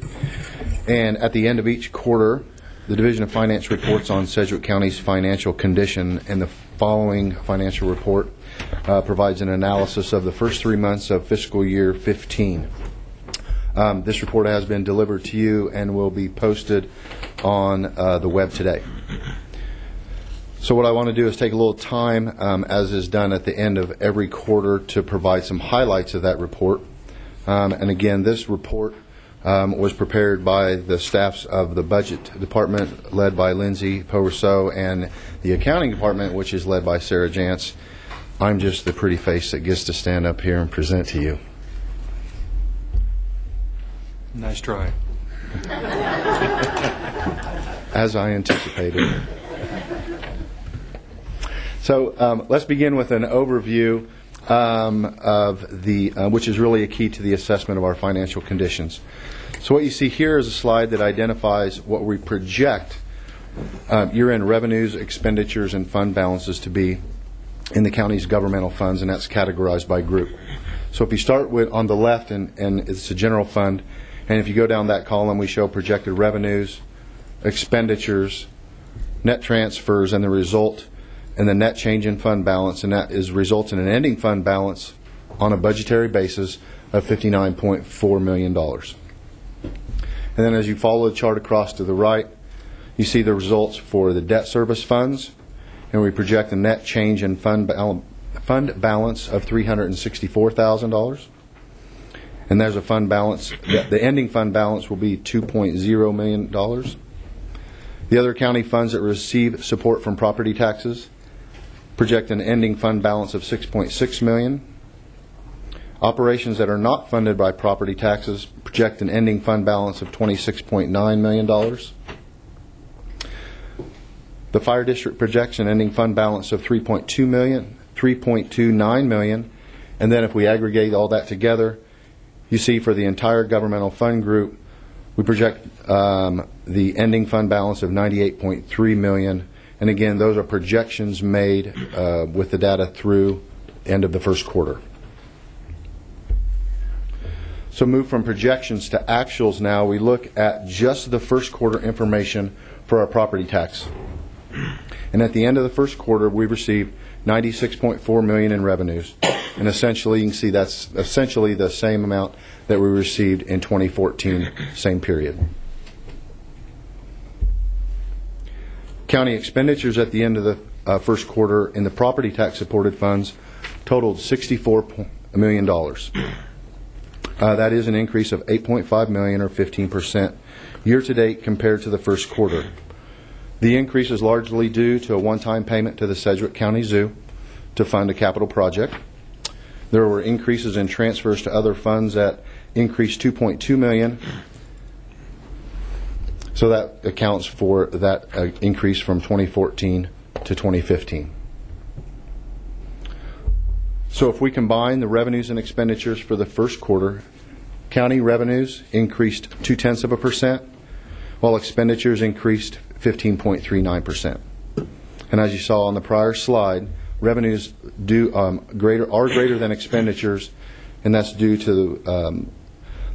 S: And at the end of each quarter, the Division of Finance reports on Sedgwick County's financial condition, and the following financial report provides an analysis of the first 3 months of fiscal year 15. This report has been delivered to you and will be posted on the web today. So what I want to do is take a little time, as is done at the end of every quarter, to provide some highlights of that report. And again, this report was prepared by the staffs of the budget department, led by Lindsay Poverso, and the accounting department, which is led by Sarah Jantz. I'm just the pretty face that gets to stand up here and present to you.
E: Nice try.
S: As I anticipated. So let's begin with an overview of the, which is really a key to the assessment of our financial conditions. So what you see here is a slide that identifies what we project year-end revenues, expenditures, and fund balances to be in the county's governmental funds, and that's categorized by group. So if you start with on the left, and it's a general fund, and if you go down that column, we show projected revenues, expenditures, net transfers, and the result, and the net change in fund balance, and that results in an ending fund balance on a budgetary basis of $59.4 million. And then as you follow the chart across to the right, you see the results for the debt service funds, and we project a net change in fund balance of $364,000. And there's a fund balance, the ending fund balance will be $2.0 million. The other county funds that receive support from property taxes project an ending fund balance of $6.6 million. Operations that are not funded by property taxes project an ending fund balance of $26.9 million. The fire district projects an ending fund balance of $3.29 million, and then if we aggregate all that together, you see for the entire governmental fund group, we project the ending fund balance of $98.3 million, and again, those are projections made with the data through end of the first quarter. So move from projections to actuals now. We look at just the first quarter information for our property tax. And at the end of the first quarter, we received $96.4 million in revenues. And essentially, you can see that's essentially the same amount that we received in 2014, same period. County expenditures at the end of the first quarter in the property tax supported funds totaled $64 million. That is an increase of $8.5 million or 15% year-to-date compared to the first quarter. The increase is largely due to a one-time payment to the Sedgwick County Zoo to fund a capital project. There were increases in transfers to other funds that increased $2.2 million. So that accounts for that increase from 2014 to 2015. So if we combine the revenues and expenditures for the first quarter, county revenues increased 0.2%, while expenditures increased 15.39%. And as you saw on the prior slide, revenues are greater than expenditures, and that's due to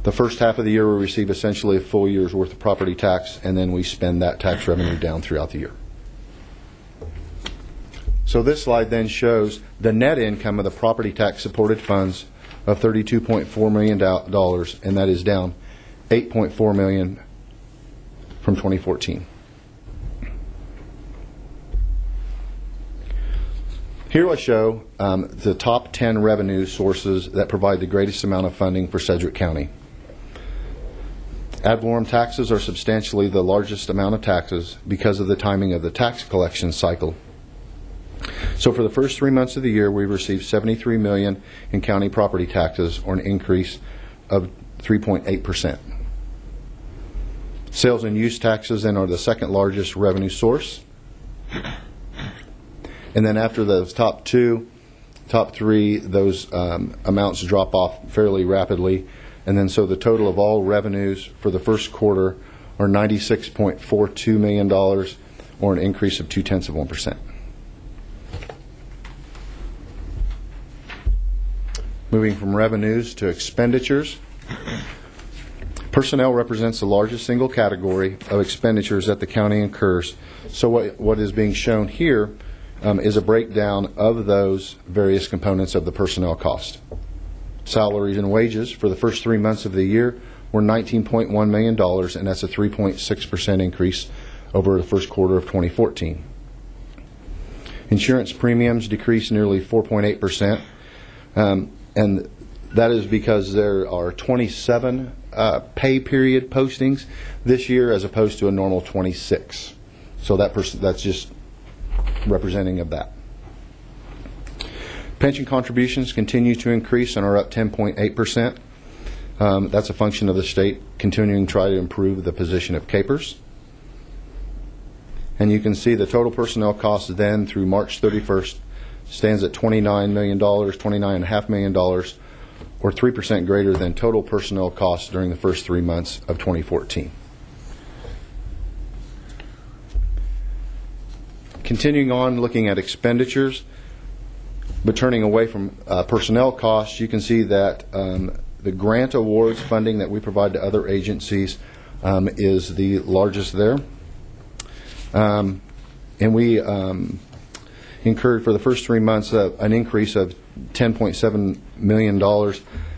S: the first half of the year we receive essentially a full year's worth of property tax, and then we spend that tax revenue down throughout the year. So this slide then shows the net income of the property tax supported funds of $32.4 million, and that is down $8.4 million from 2014. Here I show the top 10 revenue sources that provide the greatest amount of funding for Sedgwick County. Ad valorem taxes are substantially the largest amount of taxes because of the timing of the tax collection cycle. So for the first 3 months of the year, we received $73 million in county property taxes, or an increase of 3.8%. Sales and use taxes then are the second largest revenue source. And then after those top three, those amounts drop off fairly rapidly. And then so the total of all revenues for the first quarter are $96.42 million, or an increase of 0.2%. Moving from revenues to expenditures. Personnel represents the largest single category of expenditures that the county incurs. So what is being shown here is a breakdown of those various components of the personnel cost. Salaries and wages for the first 3 months of the year were $19.1 million, and that's a 3.6% increase over the first quarter of 2014. Insurance premiums decreased nearly 4.8%, and That is because there are 27 pay period postings this year as opposed to a normal 26. So that's just representing of that. Pension contributions continue to increase and are up 10.8%. That's a function of the state continuing to try to improve the position of KPERS. And you can see the total personnel cost then through March 31st stands at $29 million, $29.5 million, or 3% greater than total personnel costs during the first 3 months of 2014. Continuing on looking at expenditures, but turning away from personnel costs, you can see that the grant awards funding that we provide to other agencies is the largest there. And we incurred for the first 3 months an increase of $10.7 million,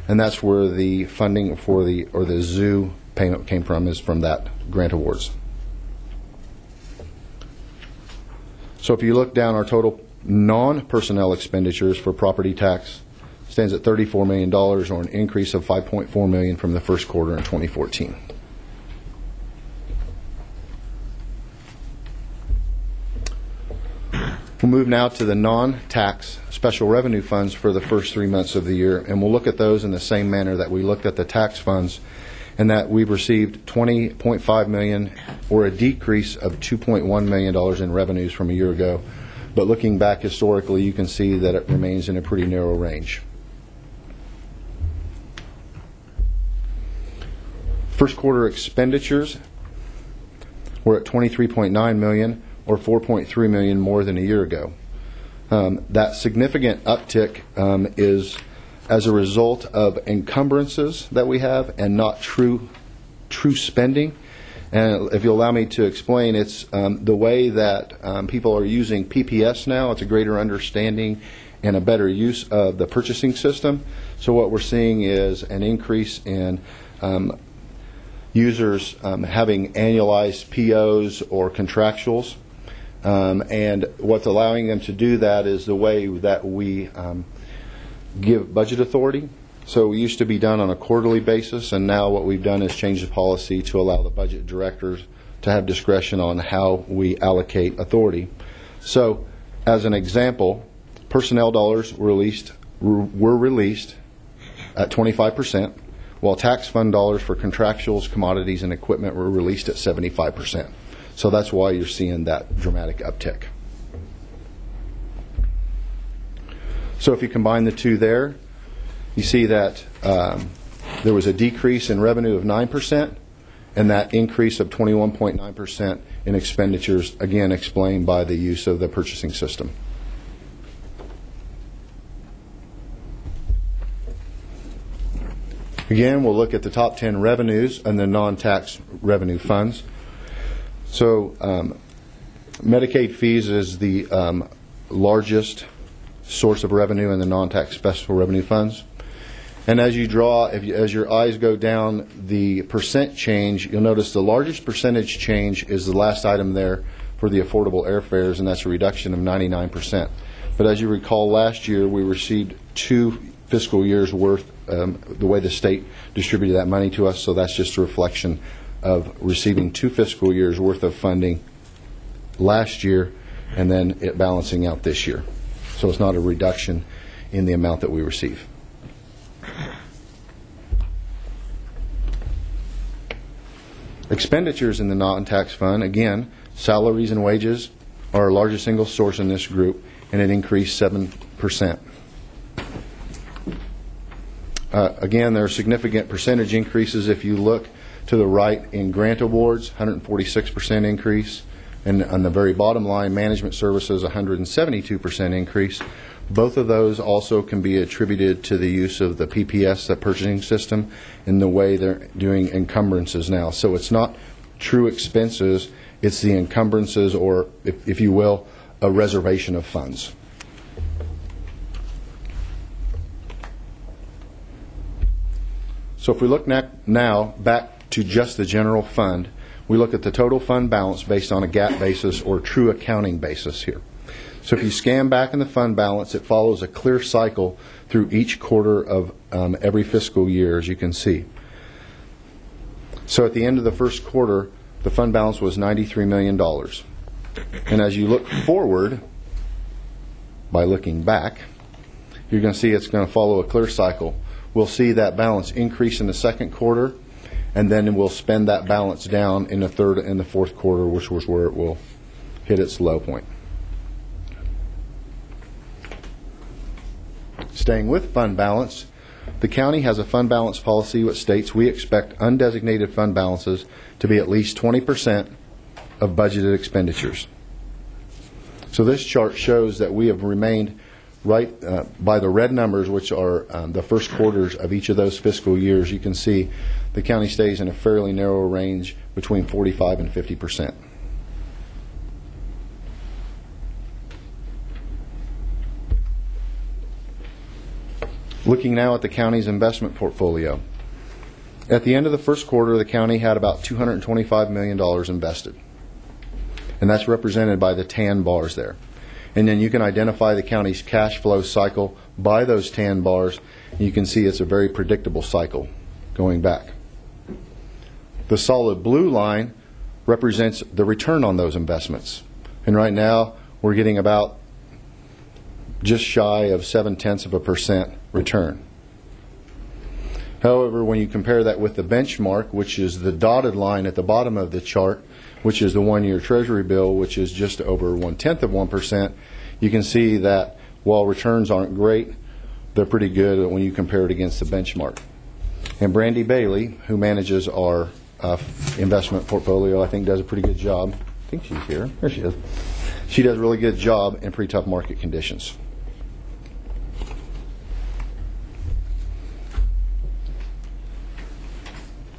S: and that's where the funding for the zoo payment came from, is from that grant awards. So if you look down, our total non-personnel expenditures for property tax stands at $34 million, or an increase of $5.4 million from the first quarter in 2014. We'll move now to the non-tax special revenue funds for the first 3 months of the year, and we'll look at those in the same manner that we looked at the tax funds, and that we've received $20.5 million, or a decrease of $2.1 million in revenues from a year ago. But looking back historically, you can see that it remains in a pretty narrow range. First quarter expenditures were at $23.9 million, or $4.3 million more than a year ago. That significant uptick is as a result of encumbrances that we have and not true spending. And if you'll allow me to explain, it's the way that people are using PPS now. It's a greater understanding and a better use of the purchasing system. So what we're seeing is an increase in users having annualized POs or contractuals. And what's allowing them to do that is the way that we give budget authority. So it used to be done on a quarterly basis, and now what we've done is change the policy to allow the budget directors to have discretion on how we allocate authority. So, as an example, personnel dollars were released at 25%, while tax fund dollars for contractuals, commodities, and equipment were released at 75%. So that's why you're seeing that dramatic uptick. So if you combine the two there, you see that there was a decrease in revenue of 9%, and that increase of 21.9% in expenditures, again, explained by the use of the purchasing system. Again, we'll look at the top 10 revenues and the non-tax revenue funds. So Medicaid fees is the largest source of revenue in the non-tax special revenue funds. And as you draw, as your eyes go down the percent change, you'll notice the largest percentage change is the last item there for the affordable airfares, and that's a reduction of 99%. But as you recall, last year we received 2 fiscal years worth, the way the state distributed that money to us, so that's just a reflection of receiving 2 fiscal years worth of funding last year and then it balancing out this year. So it's not a reduction in the amount that we receive. Expenditures in the non-tax fund, again, salaries and wages are our largest single source in this group, and it increased 7%. Again, there are significant percentage increases if you look to the right in grant awards, 146% increase, and on the very bottom line, management services, 172% increase. Both of those also can be attributed to the use of the PPS, the purchasing system, in the way they're doing encumbrances now. So it's not true expenses, it's the encumbrances, or, if you will, a reservation of funds. So if we look now back to just the general fund, we look at the total fund balance based on a GAAP basis or true accounting basis here. So if you scan back in the fund balance, it follows a clear cycle through each quarter of every fiscal year, as you can see. So at the end of the first quarter, the fund balance was $93 million. And as you look forward, by looking back, you're going to see it's going to follow a clear cycle. We'll see that balance increase in the second quarter, and then we'll spend that balance down in the third and the fourth quarter, which was where it will hit its low point. Staying with fund balance, the county has a fund balance policy which states we expect undesignated fund balances to be at least 20% of budgeted expenditures. So this chart shows that we have remained right by the red numbers, which are the first quarters of each of those fiscal years. You can see the county stays in a fairly narrow range between 45 and 50%. Looking now at the county's investment portfolio. At the end of the first quarter, the county had about $225 million invested. And that's represented by the tan bars there. And then you can identify the county's cash flow cycle by those tan bars. You can see it's a very predictable cycle going back. The solid blue line represents the return on those investments. And right now, we're getting about just shy of 0.7% return. However, when you compare that with the benchmark, which is the dotted line at the bottom of the chart, which is the one-year Treasury bill, which is just over 0.1%, you can see that while returns aren't great, they're pretty good when you compare it against the benchmark. And Brandy Bailey, who manages our investment portfolio, I think does a pretty good job. I think she's here. There she is. She does a really good job in pretty tough market conditions.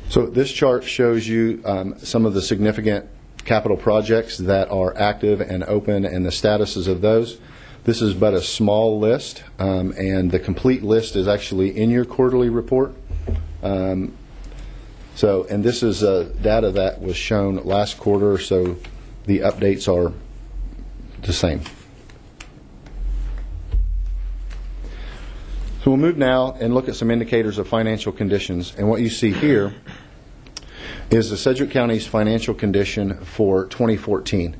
S: So this chart shows you some of the significant capital projects that are active and open and the statuses of those. This is but a small list, and the complete list is actually in your quarterly report. And this is data that was shown last quarter, so the updates are the same. So we'll move now and look at some indicators of financial conditions. And what you see here is the Sedgwick County's financial condition for 2014.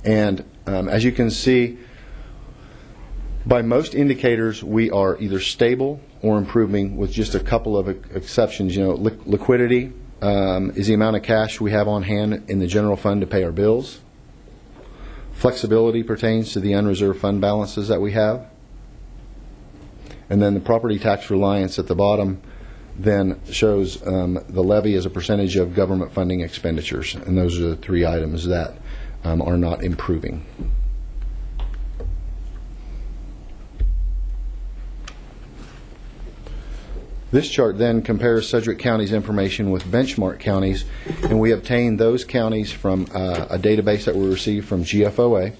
S: And as you can see, by most indicators, we are either stable or improving, with just a couple of exceptions. You know, liquidity is the amount of cash we have on hand in the general fund to pay our bills. Flexibility pertains to the unreserved fund balances that we have. And then the property tax reliance at the bottom then shows the levy as a percentage of government funding expenditures. And those are the three items that are not improving. This chart then compares Sedgwick County's information with benchmark counties, and we obtained those counties from a database that we received from GFOA.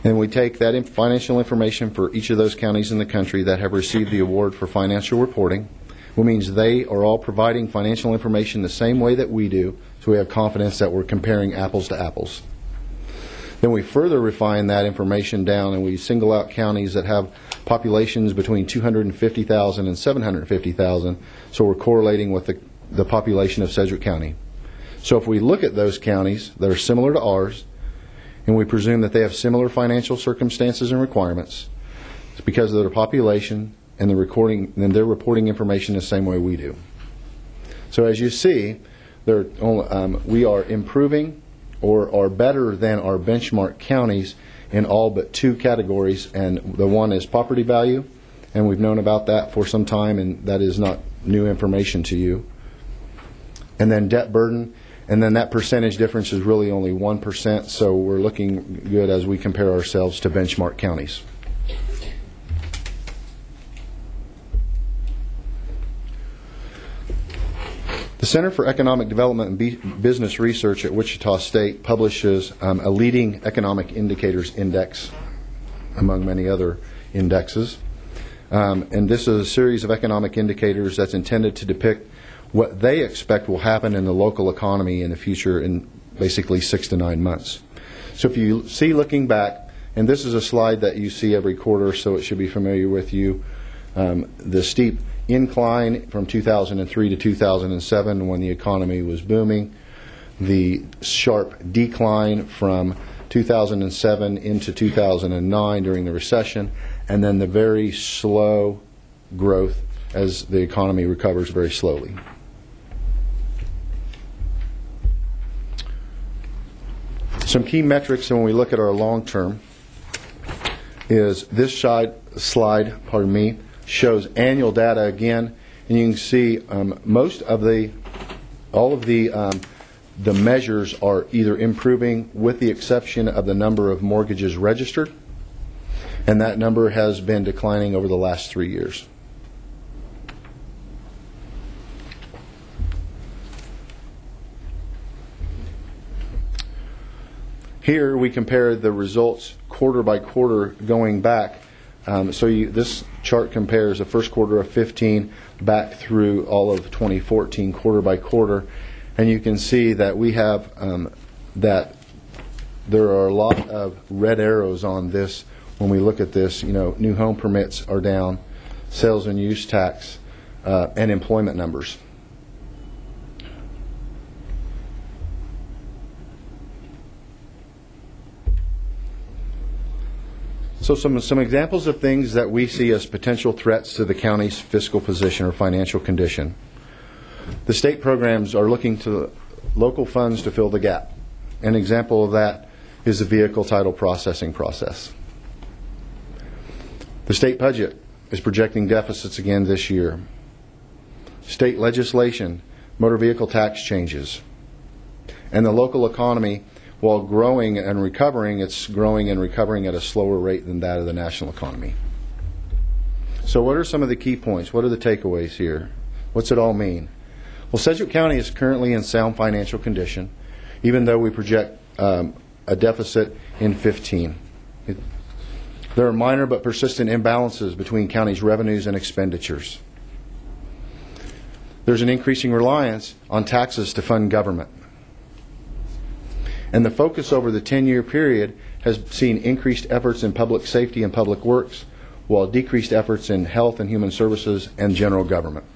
S: And we take that financial information for each of those counties in the country that have received the award for financial reporting, which means they are all providing financial information the same way that we do, so we have confidence that we're comparing apples to apples. Then we further refine that information down, and we single out counties that have populations between 250,000 and 750,000, so we're correlating with the population of Sedgwick County. So if we look at those counties that are similar to ours, and we presume that they have similar financial circumstances and requirements, it's because of their population and they're reporting information the same way we do. So as you see, we are improving or are better than our benchmark counties in all but two categories, and the one is property value, and we've known about that for some time, and that is not new information to you. And then debt burden. And then that percentage difference is really only 1%, so we're looking good as we compare ourselves to benchmark counties. The Center for Economic Development and Business Research at Wichita State publishes a leading economic indicators index, among many other indexes. And this is a series of economic indicators that's intended to depict what they expect will happen in the local economy in the future in basically 6 to 9 months. So if you see looking back, and this is a slide that you see every quarter, so it should be familiar with you, the steep incline from 2003 to 2007 when the economy was booming, the sharp decline from 2007 into 2009 during the recession, and then the very slow growth as the economy recovers very slowly. Some key metrics when we look at our long term is this slide, shows annual data again, and you can see all of the measures are either improving with the exception of the number of mortgages registered, and that number has been declining over the last 3 years. Here we compare the results quarter by quarter going back. This chart compares the first quarter of 15 back through all of 2014 quarter by quarter, and you can see that we have that there are a lot of red arrows on this when we look at this. New home permits are down, sales and use tax, and employment numbers. So some examples of things that we see as potential threats to the county's fiscal position or financial condition. The state programs are looking to local funds to fill the gap. An example of that is the vehicle title processing process. The state budget is projecting deficits again this year. State legislation, motor vehicle tax changes. And the local economy, while growing and recovering, it's growing and recovering at a slower rate than that of the national economy. So what are some of the key points? What are the takeaways here? What's it all mean? Well, Sedgwick County is currently in sound financial condition, even though we project a deficit in 15. There are minor but persistent imbalances between county's revenues and expenditures. There's an increasing reliance on taxes to fund government. And the focus over the 10-year period has seen increased efforts in public safety and public works, while decreased efforts in health and human services and general government.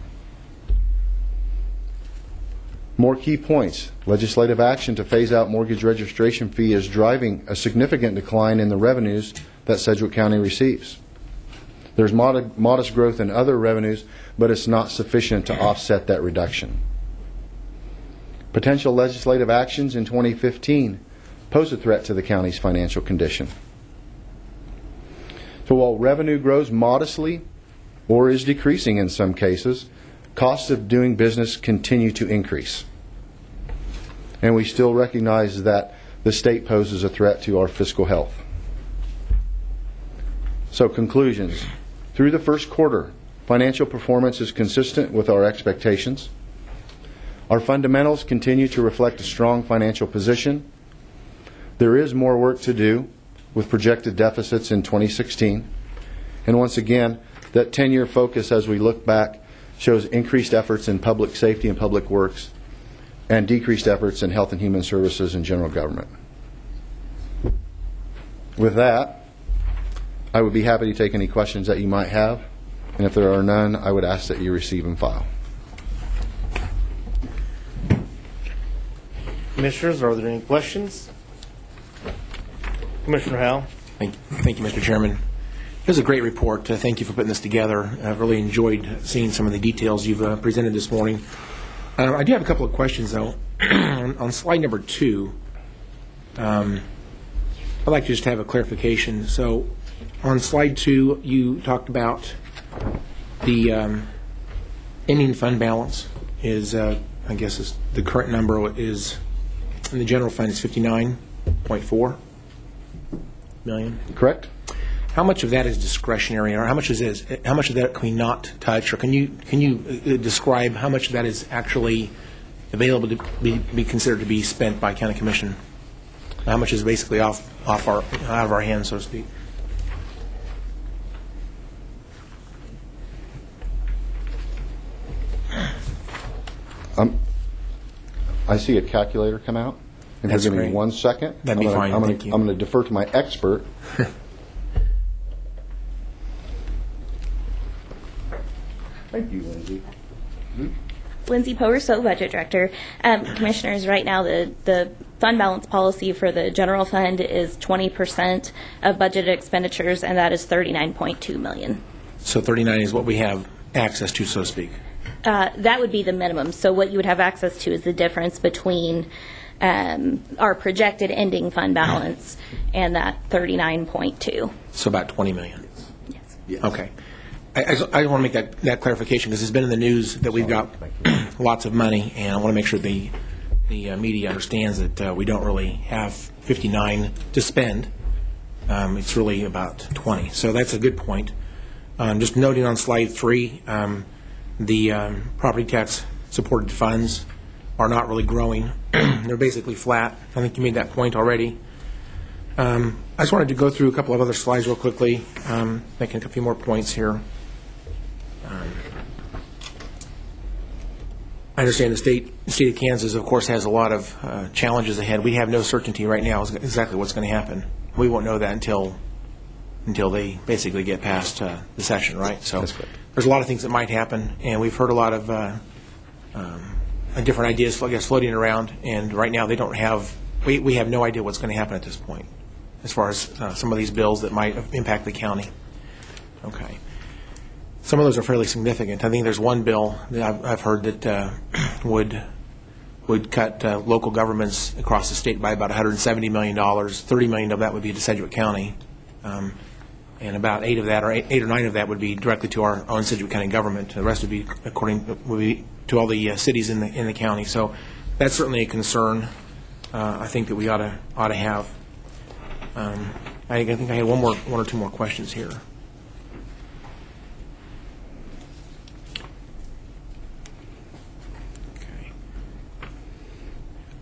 S: More key points. Legislative action to phase out mortgage registration fee is driving a significant decline in the revenues that Sedgwick County receives. There's modest growth in other revenues, but it's not sufficient to offset that reduction. Potential legislative actions in 2015 pose a threat to the county's financial condition. So while revenue grows modestly or is decreasing in some cases, costs of doing business continue to increase. And we still recognize that the state poses a threat to our fiscal health. So conclusions. Through the first quarter, financial performance is consistent with our expectations. Our fundamentals continue to reflect a strong financial position. There is more work to do with projected deficits in 2016. And once again, that 10-year focus as we look back shows increased efforts in public safety and public works and decreased efforts in health and human services and general government. With that, I would be happy to take any questions that you might have. And if there are none, I would ask that you receive and file.
G: Commissioners, are there any questions? Commissioner Howell.
F: Thank you, Mr. Chairman. It was a great report. Thank you for putting this together. I've really enjoyed seeing some of the details you've presented this morning. I do have a couple of questions, though. On slide number 2, I'd like to just have a clarification. So on slide 2, you talked about the ending fund balance is, I guess, is the current number is in the general fund is $59.4 million.
S: Correct.
F: How much of that is discretionary, or how much of that can we not touch, or can you describe how much of that is actually available to be considered to be spent by county commission? How much is basically out of our hands, so to speak?
S: I see a calculator come out. And
F: That's
S: give me
F: great.
S: 1 second.
F: That'd be fine. Thank you.
S: I'm going to defer to my expert. Thank you, Lindsay.
T: Lindsay Powerso, Budget Director. Commissioners, right now the fund balance policy for the general fund is 20% of budgeted expenditures, and that is $39.2 million.
F: So 39 is what we have access to, so to speak.
T: That would be the minimum. So what you would have access to is the difference between our projected ending fund balance and that 39.2.
F: So about 20 million.
T: Yes.
F: Okay. I want to make that clarification because it's been in the news that we've got lots of money, and I want to make sure the media understands that we don't really have 59 to spend. It's really about 20. So that's a good point. Just noting on slide 3, the property tax supported funds are not really growing. They're basically flat. I think you made that point already. I just wanted to go through a couple of other slides real quickly, making a few more points here. I understand the state of Kansas, of course, has a lot of challenges ahead. We have no certainty right now exactly what's going to happen. We won't know that until they basically get past the session, right? So there's a lot of things that might happen, and we've heard a lot of different ideas, I guess, floating around. And right now, they don't have. We have no idea what's going to happen at this point, as far as some of these bills that might impact the county. Okay. Some of those are fairly significant. I think there's one bill that I've heard that would cut local governments across the state by about $170 million. $30 million of that would be to Sedgwick County, and about 8 or 9 of that would be directly to our own Sedgwick County government. The rest would be to all the cities in the county. So that's certainly a concern. I think that we ought to have. I think I had one or two more questions here.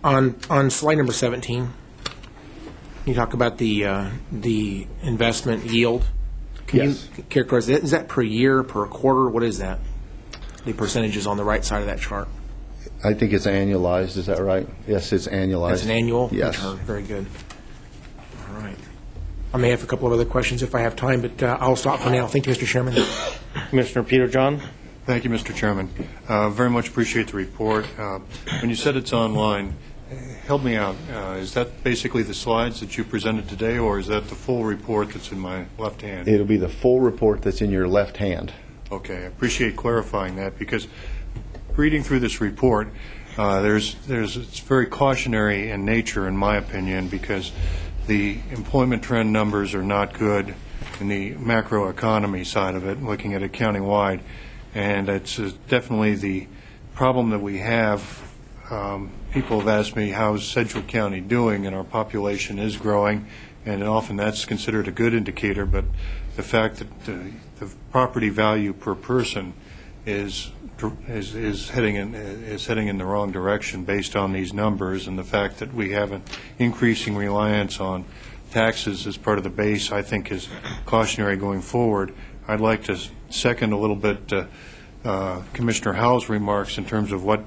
F: On slide number 17, you talk about the investment yield. Can you characterize that? Is that per year, per quarter? What is that? The percentages on the right side of that chart.
S: I think it's annualized. Is that right? Yes, it's annualized.
F: That's an annual
S: yes.
F: return. Very good. All right. I may have a couple of other questions if I have time, but I'll stop for now. Thank you, Mr. Chairman.
G: Commissioner Peter John.
E: Thank you, Mr. Chairman. Very much appreciate the report. When you said it's online, help me out. Is that basically the slides that you presented today, or is that the full report that's in my left hand?
S: It'll be the full report that's in your left hand.
E: Okay. I appreciate clarifying that, because reading through this report, it's very cautionary in nature, in my opinion, because the employment trend numbers are not good in the macroeconomy side of it, looking at it countywide. And it's definitely the problem that we have. People have asked me, how's Sedgwick County doing? And our population is growing, and often that's considered a good indicator. But the fact that the property value per person is heading in the wrong direction based on these numbers, and the fact that we have an increasing reliance on taxes as part of the base, I think, is cautionary going forward. I'd like to second a little bit Commissioner Howell's remarks in terms of what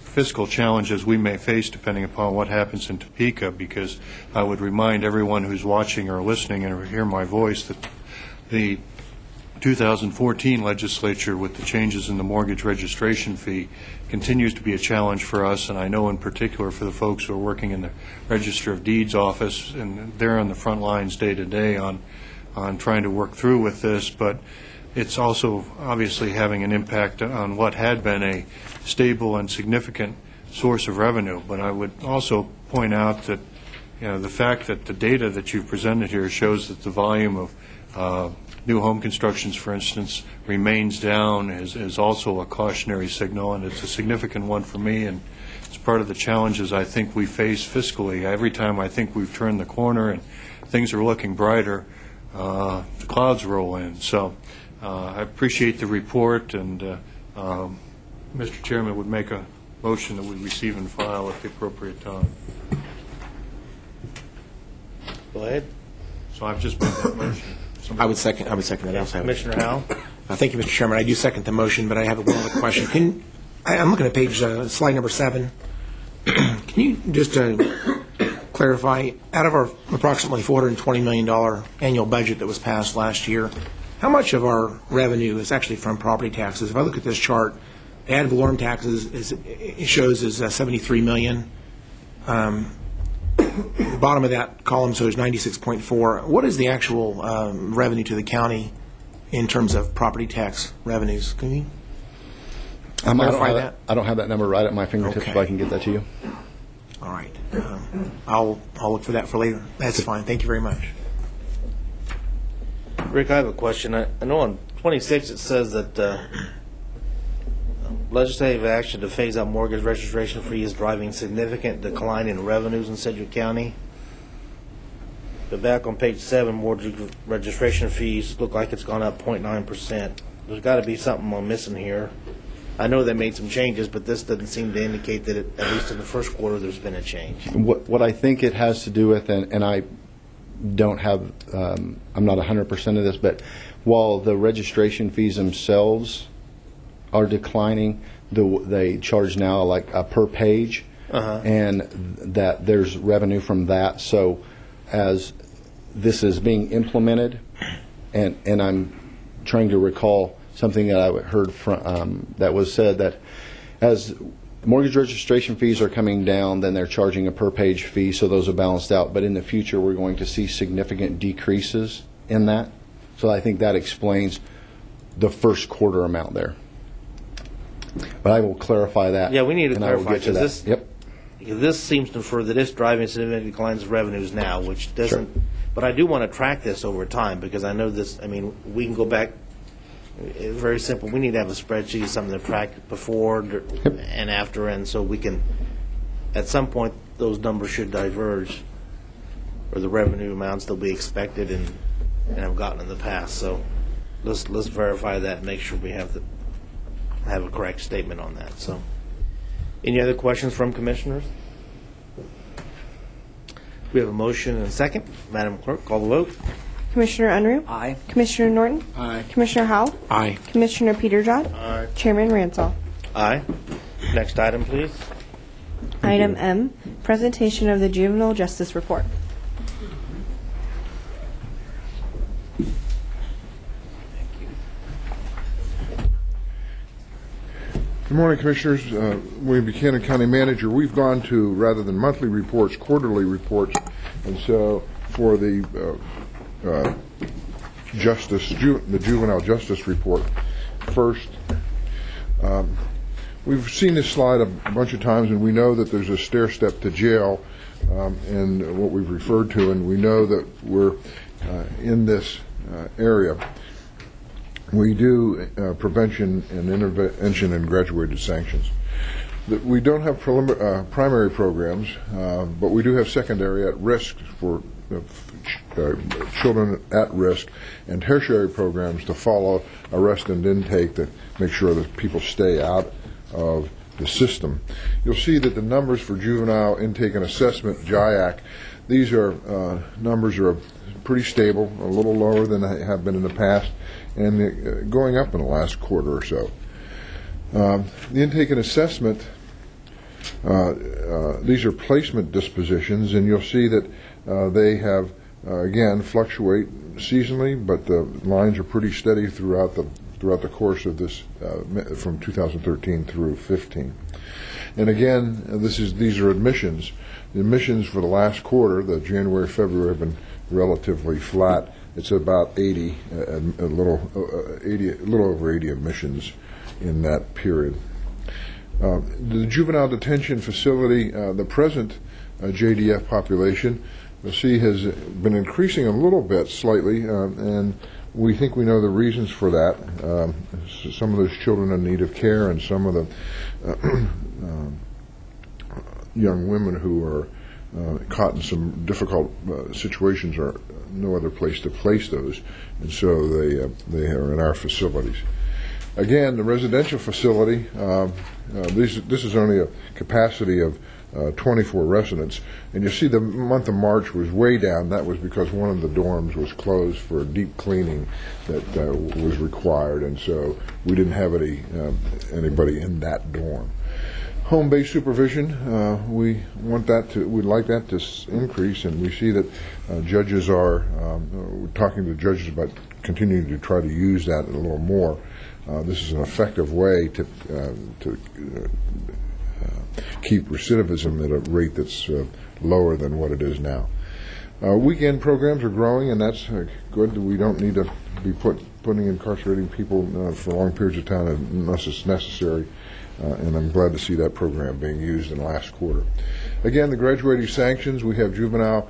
E: fiscal challenges we may face depending upon what happens in Topeka, because I would remind everyone who's watching or listening and hear my voice that the 2014 legislature, with the changes in the mortgage registration fee, continues to be a challenge for us, and I know in particular for the folks who are working in the Register of Deeds office, and they're on the front lines day to day on trying to work through with this. But it's also obviously having an impact on what had been a stable and significant source of revenue. But I would also point out that the fact that the data that you've presented here shows that the volume of new home constructions, for instance, remains down is also a cautionary signal, and it's a significant one for me, and it's part of the challenges I think we face fiscally. Every time I think we've turned the corner and things are looking brighter, the clouds roll in. So I appreciate the report, and Mr. Chairman would make a motion that we receive and file at the appropriate time.
G: Go ahead.
E: So I've just made that motion.
F: I would second that. Also
G: Commissioner Howell.
F: Thank you, Mr. Chairman. I do second the motion, but I have one other question. I'm looking at slide number 7. Can you just clarify, out of our approximately $420 million annual budget that was passed last year, how much of our revenue is actually from property taxes? If I look at this chart, ad valorem taxes it shows is $73 million. The bottom of that column shows 96.4. What is the actual revenue to the county in terms of property tax revenues? Can you clarify that?
S: I don't have that number right at my fingertips,
F: Okay.
S: but I can get that to you.
F: All right. I'll look for that for later. That's fine. Thank you very much.
G: Rick, I have a question. I know on 26 it says that legislative action to phase out mortgage registration fees is driving significant decline in revenues in Sedgwick County. But back on page 7, mortgage registration fees look like it's gone up 0.9%. There's got to be something I'm missing here. I know they made some changes, but this doesn't seem to indicate that, at least in the first quarter, there's been a change.
S: What I think it has to do with, and I don't have, I'm not 100% of this, but while the registration fees themselves are declining, they charge now like a per page, and that there's revenue from that. So as this is being implemented, and I'm trying to recall something that I heard from that was said that as mortgage registration fees are coming down, then they're charging a per page fee, so those are balanced out. But in the future, we're going to see significant decreases in that. So I think that explains the first quarter amount there. But I will clarify that.
G: Yeah, we need to
S: and I will
G: clarify,
S: get to that.
G: because this seems to infer that it's driving significant declines of revenues now, which doesn't.
S: Sure.
G: But I do want to track this over time, because I know this. I mean, we can go back. It's very simple. We need to have a spreadsheet, something to track before and after, and so we can, at some point, those numbers should diverge, or the revenue amounts that we expected and have gotten in the past. So let's verify that and make sure we have a correct statement on that. So, any other questions from commissioners? We have a motion and a second. Madam Clerk, call the vote.
H: Commissioner Unruh?
C: Aye.
H: Commissioner Norton?
C: Aye.
H: Commissioner Howell?
F: Aye.
H: Commissioner Peterjohn?
G: Aye.
H: Chairman Ransall?
G: Aye. Next item, please.
H: Item M, presentation of the Juvenile Justice Report.
U: Good morning, Commissioners. William Buchanan, County Manager. We've gone to, rather than monthly reports, quarterly reports. And so for the the Juvenile Justice Report, first, we've seen this slide a bunch of times, and we know that there's a stair step to jail and what we've referred to, and we know that we're in this area. We do prevention and intervention and graduated sanctions. We don't have primary programs, but we do have secondary at risk for children at risk, and tertiary programs to follow arrest and intake that make sure that people stay out of the system. You'll see that the numbers for juvenile intake and assessment, JIAC, these are numbers are pretty stable, a little lower than they have been in the past, and going up in the last quarter or so. The intake and assessment, these are placement dispositions, and you'll see that they have, again, fluctuate seasonally, but the lines are pretty steady throughout the course of this, from 2013 through 15. And again, these are admissions. The admissions for the last quarter, the January, February, have been relatively flat. It's about 80, a little over 80 admissions in that period. The juvenile detention facility, the present JDF population, you'll see has been increasing a little bit slightly, and we think we know the reasons for that. Some of those children in need of care, and some of the young women who are caught in some difficult situations are no other place to place those, and so they are in our facilities. Again, the residential facility, this is only a capacity of 24 residents, and you see the month of March was way down. That was because one of the dorms was closed for a deep cleaning that was required, and so we didn't have anybody in that dorm. Home-based supervision, we'd like that to increase, and we see that judges are we're talking to judges about continuing to try to use that a little more. This is an effective way to keep recidivism at a rate that's lower than what it is now. Weekend programs are growing, and that's good. We don't need to be putting incarcerating people for long periods of time unless it's necessary. And I'm glad to see that program being used in the last quarter. Again, the graduating sanctions, we have juvenile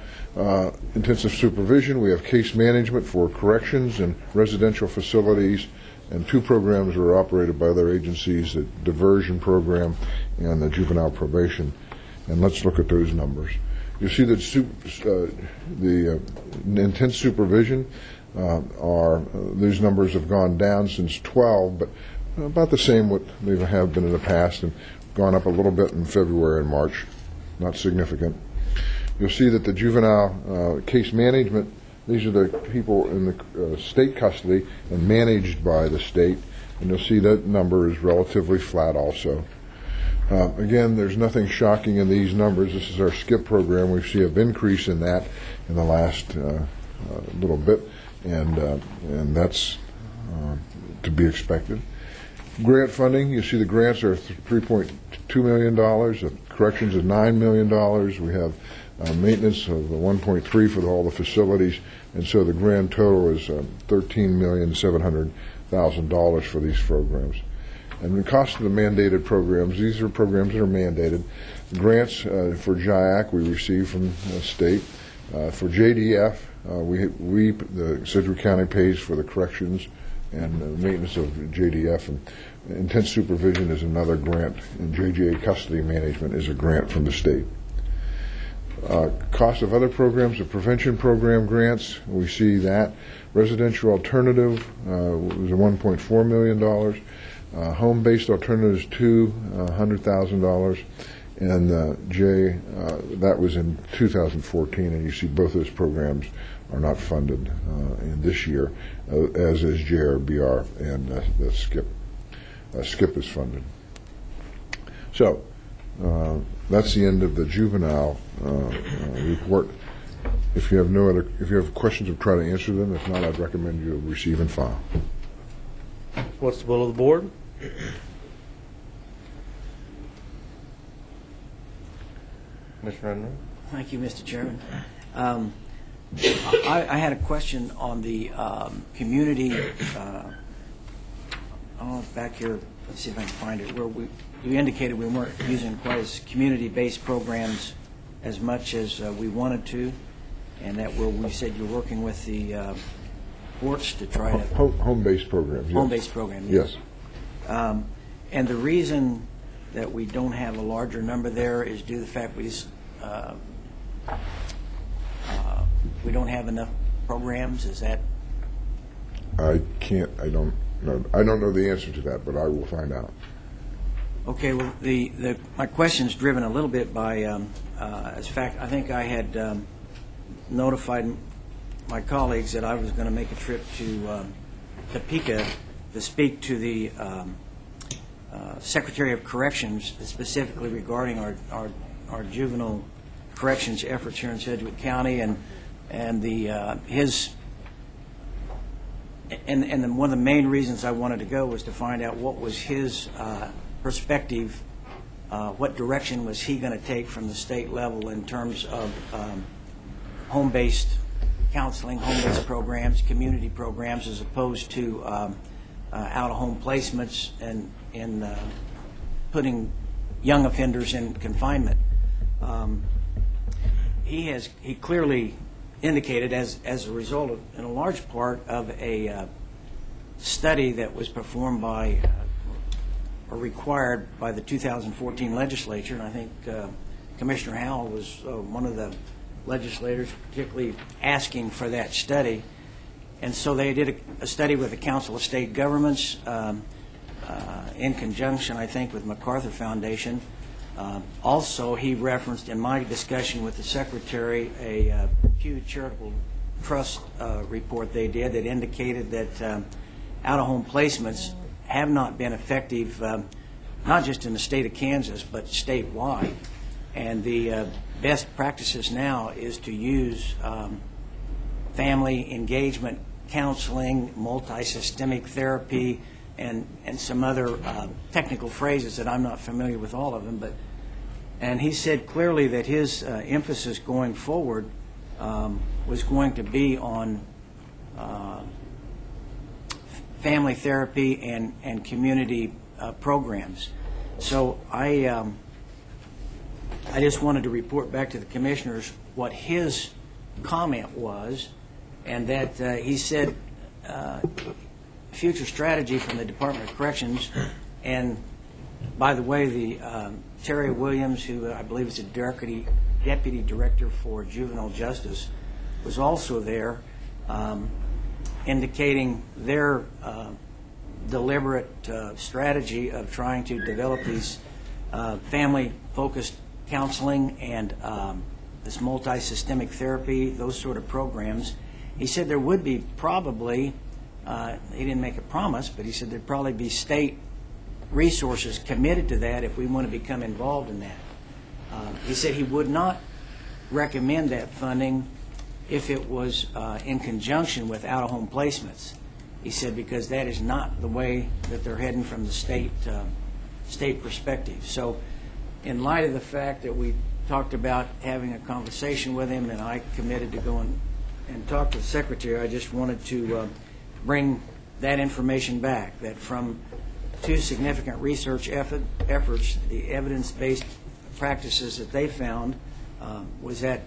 U: intensive supervision, we have case management for corrections and residential facilities, and 2 programs are operated by other agencies, the diversion program and the juvenile probation. And let's look at those numbers. You see that the intense supervision these numbers have gone down since 12, but about the same what they have been in the past, and gone up a little bit in February and March, not significant. You'll see that the juvenile case management, these are the people in the state custody and managed by the state, and you'll see that number is relatively flat also. Again, there's nothing shocking in these numbers. This is our SKIP program. We see an increase in that in the last little bit, and that's to be expected. Grant funding, you see the grants are $3.2 million, the corrections is $9 million. We have maintenance of $1.3 for all the facilities, and so the grand total is $13,700,000 for these programs. And the cost of the mandated programs, these are programs that are mandated. Grants for JIAC we receive from the state. For JDF, the Sedgwick County pays for the corrections and maintenance of JDF, and intense supervision is another grant, and JJA custody management is a grant from the state. Cost of other programs, the prevention program grants, we see that. Residential alternative was $1.4 million. Home-based alternatives, $200,000. And that was in 2014, and you see both those programs are not funded in this year, as is JRBR, and the SKIP. SKIP is funded. So that's the end of the juvenile report. If you have questions, I'll try to answer them. If not, I'd recommend you receive and file.
G: What's the will of the board? Commissioner Henry?
C: Thank you, Mr. Chairman. I had a question on the community, back here, let's see if I can find it, where you indicated we weren't using quite as community-based programs as much as we wanted to, and that where we said you're working with the courts to try to...
U: Home-based programs, yes.
C: Home-based programs,
U: yes.
C: And the reason that we don't have a larger number there is due to the fact we don't have enough programs. Is that?
U: I don't know the answer to that, but I will find out.
C: Okay. Well, my question is driven a little bit by as fact. I think I had notified my colleagues that I was going to make a trip to Topeka to speak to the Secretary of Corrections, specifically regarding our juvenile corrections efforts here in Sedgwick County, and one of the main reasons I wanted to go was to find out what was his perspective, what direction was he going to take from the state level in terms of home-based counseling, home-based programs, community programs, as opposed to out-of-home placements and putting young offenders in confinement. He clearly indicated, as a result of, in a large part, of a study that was performed by or required by the 2014 legislature, and I think Commissioner Howell was one of the legislators particularly asking for that study. And so they did a study with the Council of State Governments in conjunction, I think, with MacArthur Foundation. Also, he referenced in my discussion with the Secretary a Pew Charitable Trust report they did that indicated that out-of-home placements have not been effective not just in the state of Kansas, but statewide. And the best practices now is to use family engagement counseling, multi-systemic therapy, and some other technical phrases that I'm not familiar with all of them. And he said clearly that his emphasis going forward was going to be on family therapy and community programs. So I just wanted to report back to the commissioners what his comment was, and that he said future strategy from the Department of Corrections. And by the way, the Terry Williams, who I believe is the Deputy Director for Juvenile Justice, was also there, indicating their deliberate strategy of trying to develop these family-focused counseling and this multi-systemic therapy, those sort of programs. He said there would be probably, he didn't make a promise, but he said there'd probably be state resources committed to that if we want to become involved in that. He said he would not recommend that funding if it was in conjunction with out-of-home placements. He said because that is not the way that they're heading from the state perspective. So in light of the fact that we talked about having a conversation with him and I committed to go and talk to the Secretary, I just wanted to bring that information back, that from two significant research efforts, the evidence-based practices that they found was that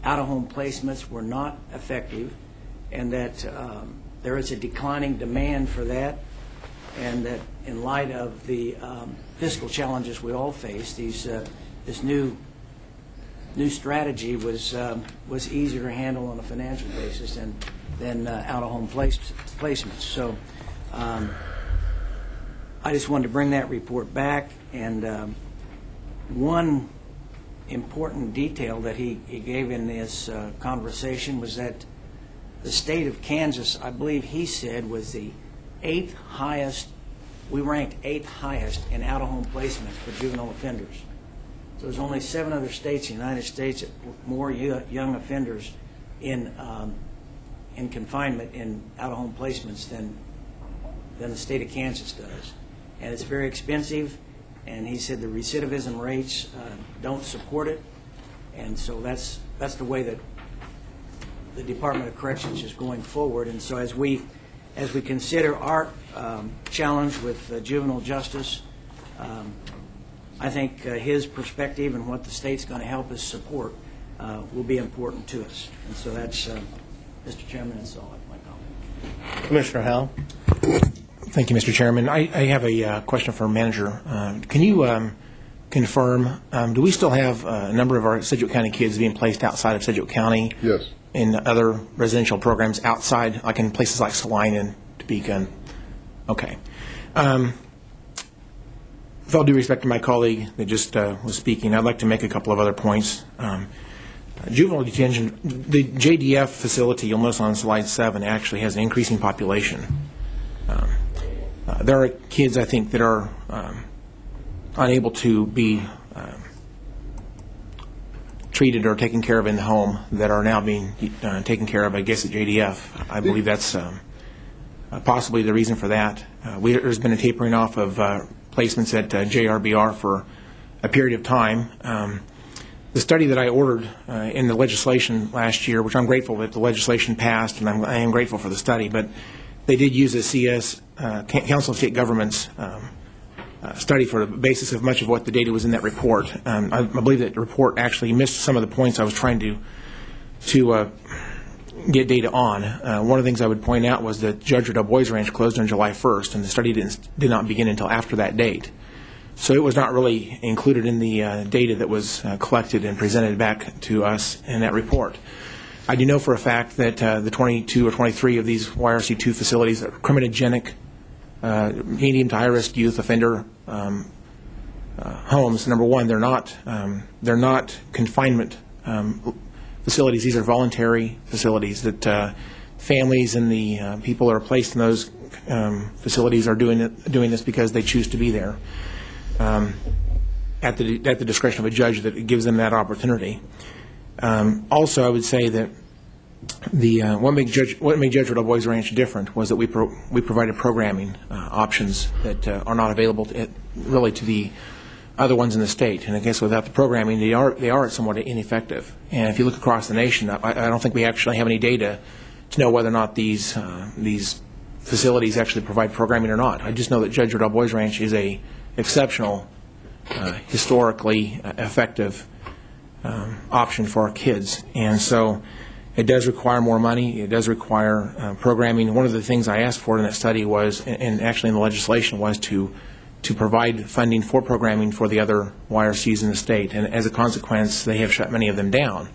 C: out-of-home placements were not effective, and that there is a declining demand for that, and that in light of the fiscal challenges we all face, this new strategy was easier to handle on a financial basis than out-of-home placements. So I just wanted to bring that report back. And one important detail that he gave in this conversation was that the state of Kansas, I believe he said, was the 8th highest. We ranked 8th highest in out-of-home placements for juvenile offenders. So there's only 7 other states in the United States that more young offenders in confinement in out-of-home placements than the state of Kansas does. And it's very expensive, and he said the recidivism rates don't support it, and so that's the way that the Department of Corrections is going forward. And so as we consider our challenge with juvenile justice, I think his perspective and what the state's going to help us support will be important to us. And so that's, Mr. Chairman, that's all my comment.
F: Commissioner Howell. Thank you, Mr. Chairman. I have a question for Manager. Can you confirm, do we still have a number of our Sedgwick County kids being placed outside of Sedgwick County?
U: Yes.
F: In other residential programs outside, like in places like Salina and Topeka? Okay. With all due respect to my colleague that just was speaking, I'd like to make a couple of other points. Juvenile detention, the JDF facility, you'll notice on slide 7, actually has an increasing population. There are kids, I think, that are unable to be treated or taken care of in the home that are now being taken care of, I guess, at JDF. I believe that's possibly the reason for that. There's been a tapering off of placements at JRBR for a period of time. The study that I ordered in the legislation last year, which I'm grateful that the legislation passed, and I am grateful for the study, but they did use a CS, Council of State Governments study for the basis of much of what the data was in that report. I believe that the report actually missed some of the points I was trying to get data on. One of the things I would point out was that Judge Du Bois Ranch closed on July 1st, and the study did not begin until after that date. So it was not really included in the data that was collected and presented back to us in that report. I do know for a fact that the 22 or 23 of these YRC2 facilities are criminogenic, medium to high-risk youth offender homes. Number one, they're not confinement facilities. These are voluntary facilities that families and the people that are placed in those facilities are doing this because they choose to be there at the discretion of a judge that gives them that opportunity. Also, I would say that what made Judge Boys Ranch different was that we provided programming options that are not available really to the other ones in the state. And I guess without the programming, they are somewhat ineffective. And if you look across the nation, I don't think we actually have any data to know whether or not these facilities actually provide programming or not. I just know that Judge Boys Ranch is a exceptional, historically effective option for our kids. And so it does require more money. It does require programming. One of the things I asked for in that study was, and actually in the legislation, was to provide funding for programming for the other YRCs in the state. And as a consequence, they have shut many of them down.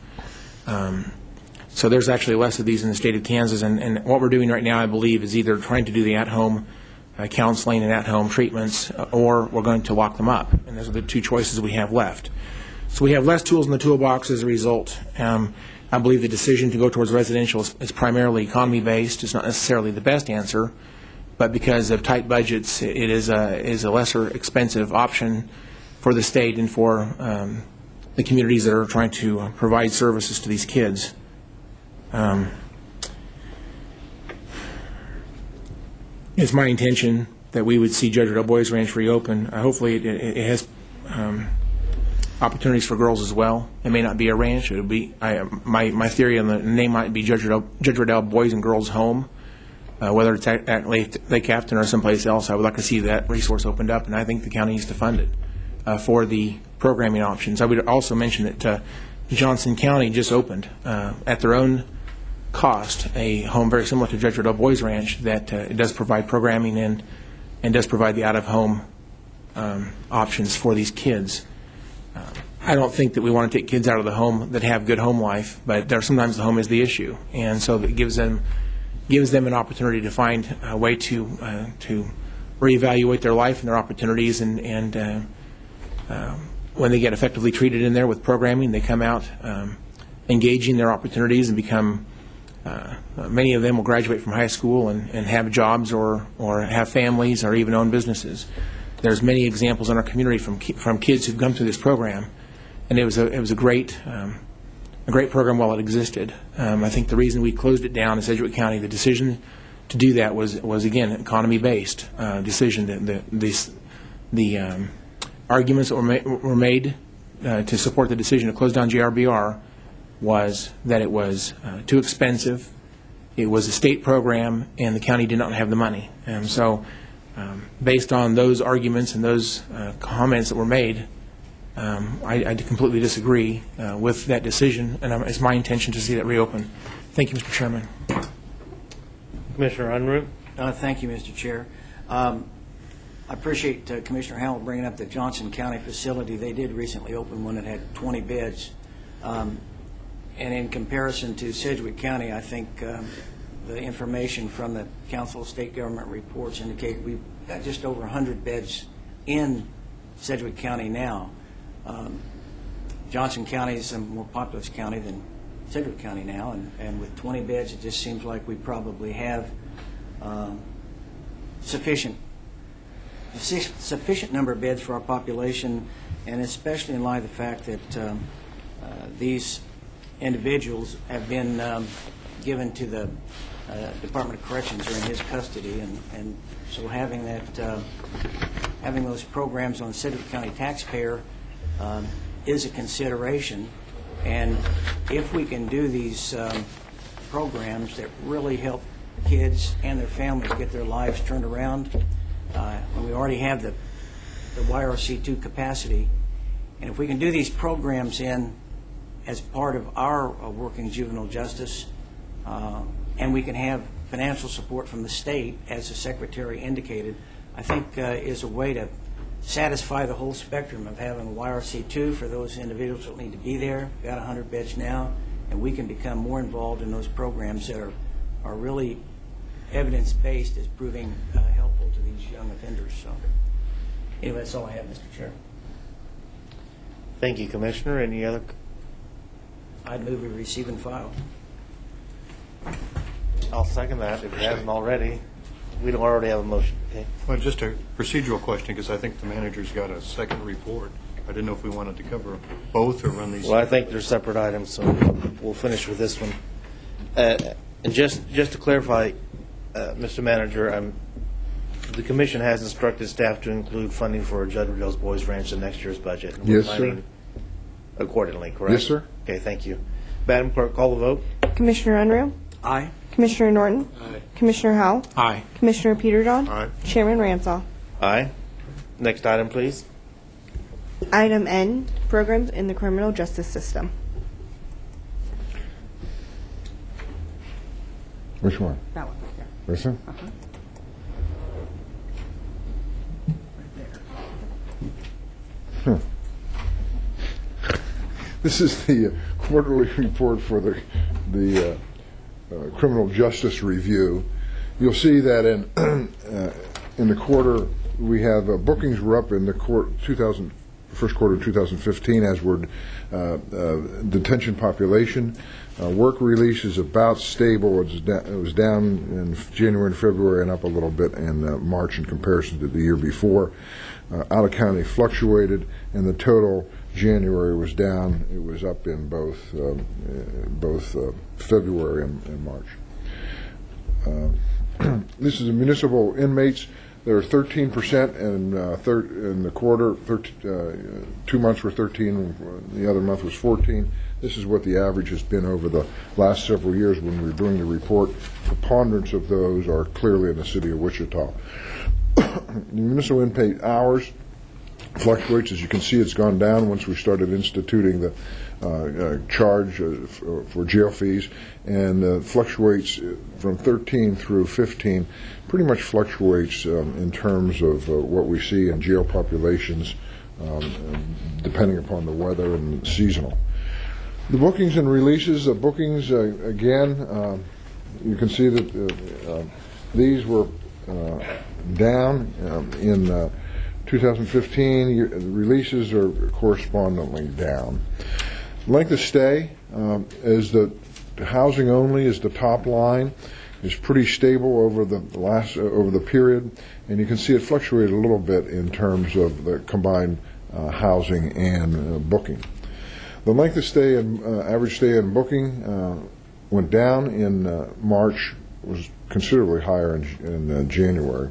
F: So there's actually less of these in the state of Kansas. And what we're doing right now, I believe, is either trying to do the at-home counseling and at-home treatments, or we're going to lock them up. And those are the two choices we have left. So we have less tools in the toolbox as a result. I believe the decision to go towards residential is primarily economy-based. It's not necessarily the best answer, but because of tight budgets, it is a lesser expensive option for the state and for the communities that are trying to provide services to these kids. It's my intention that we would see Judge Boys Ranch reopen. Hopefully it has opportunities for girls as well. It may not be a ranch. It'll be my theory on the name might be Judge Riddell Boys and Girls Home. Whether it's at Lake Afton or someplace else, I would like to see that resource opened up, and I think the county needs to fund it for the programming options. I would also mention that Johnson County just opened at their own cost a home very similar to Judge Riddell Boys Ranch that it does provide programming and does provide the out-of-home options for these kids. I don't think that we want to take kids out of the home that have good home life, but sometimes the home is the issue, and so it gives them an opportunity to find a way to reevaluate their life and their opportunities, and when they get effectively treated in there with programming, they come out engaging their opportunities and become many of them will graduate from high school and have jobs or have families or even own businesses. There's many examples in our community from kids who've come through this program, and it was a great program while it existed. I think the reason we closed it down in Sedgwick County, the decision to do that was again economy-based decision. The arguments that were made to support the decision to close down JRBR was that it was too expensive. It was a state program, and the county did not have the money. And so, based on those arguments and those comments that were made, I completely disagree with that decision, and it's my intention to see that reopen. Thank you, Mr. Chairman.
G: Commissioner Unruh.
C: Thank you, Mr. Chair. I appreciate Commissioner Howell bringing up the Johnson County facility. They did recently open one that had 20 beds. And in comparison to Sedgwick County, I think the information from the Council of State Government reports indicate we've got just over 100 beds in Sedgwick County now. Johnson County is a more populous county than Sedgwick County now, and with 20 beds, it just seems like we probably have sufficient number of beds for our population, and especially in light of the fact that these individuals have been given to the Department of Corrections or in his custody, and so having those programs on the Sedgwick County taxpayer is a consideration. And if we can do these programs that really help kids and their families get their lives turned around, when we already have the YRC2 capacity, and if we can do these programs as part of our working juvenile justice, and we can have financial support from the state, as the Secretary indicated, I think is a way to satisfy the whole spectrum of having a YRC2 for those individuals that need to be there. We've got 100 beds now, and we can become more involved in those programs that are really evidence-based as proving helpful to these young offenders. So anyway, that's all I have, Mr. Chair.
G: Thank you, Commissioner. Any other?
C: I'd move we receive and file.
G: I'll second that if it hasn't already. We don't already have a motion. Okay.
E: Well, just a procedural question, because I think the manager's got a second report. I didn't know if we wanted to cover both or run these.
G: Well, I think they're separate items, so we'll finish with this one. And just to clarify, Mr. Manager, the commission has instructed staff to include funding for Judd Riddle's Boys Ranch in next year's budget. And
U: Yes,
G: we're
U: sir.
G: planning accordingly, correct?
U: Yes, sir.
G: Okay, thank you. Madam Clerk, call the vote.
H: Commissioner Unruh.
C: Aye.
H: Commissioner Norton.
C: Aye.
H: Commissioner Howell.
C: Aye.
H: Commissioner Peterdahl.
U: Aye.
H: Chairman Ransall.
G: Aye. Next item, please.
H: Item N, programs in the criminal justice system.
U: Which one?
B: That one. Yeah.
U: This one? Huh. This is the quarterly report for the Criminal Justice Review. You'll see that in the quarter we have bookings were up in the first quarter of 2015, as were detention population. Work release is about stable. It was down in January and February and up a little bit in March in comparison to the year before. Out of county fluctuated, and the total January was down. It was up in both February and March. This is the municipal inmates. There are 13% in the quarter. 2 months were 13. The other month was 14. This is what the average has been over the last several years when we're doing the report. Preponderance of those are clearly in the city of Wichita. The municipal inmate hours fluctuates. As you can see, it's gone down once we started instituting the charge for jail fees, and fluctuates from 13 through 15, pretty much fluctuates in terms of what we see in jail populations, depending upon the weather and seasonal. The bookings and releases, bookings, again, you can see that these were down in 2015. Releases are correspondingly down. Length of stay is the housing only is the top line, is pretty stable over the period, and you can see it fluctuated a little bit in terms of the combined housing and booking. The length of stay and average stay and booking went down in March, was considerably higher in January,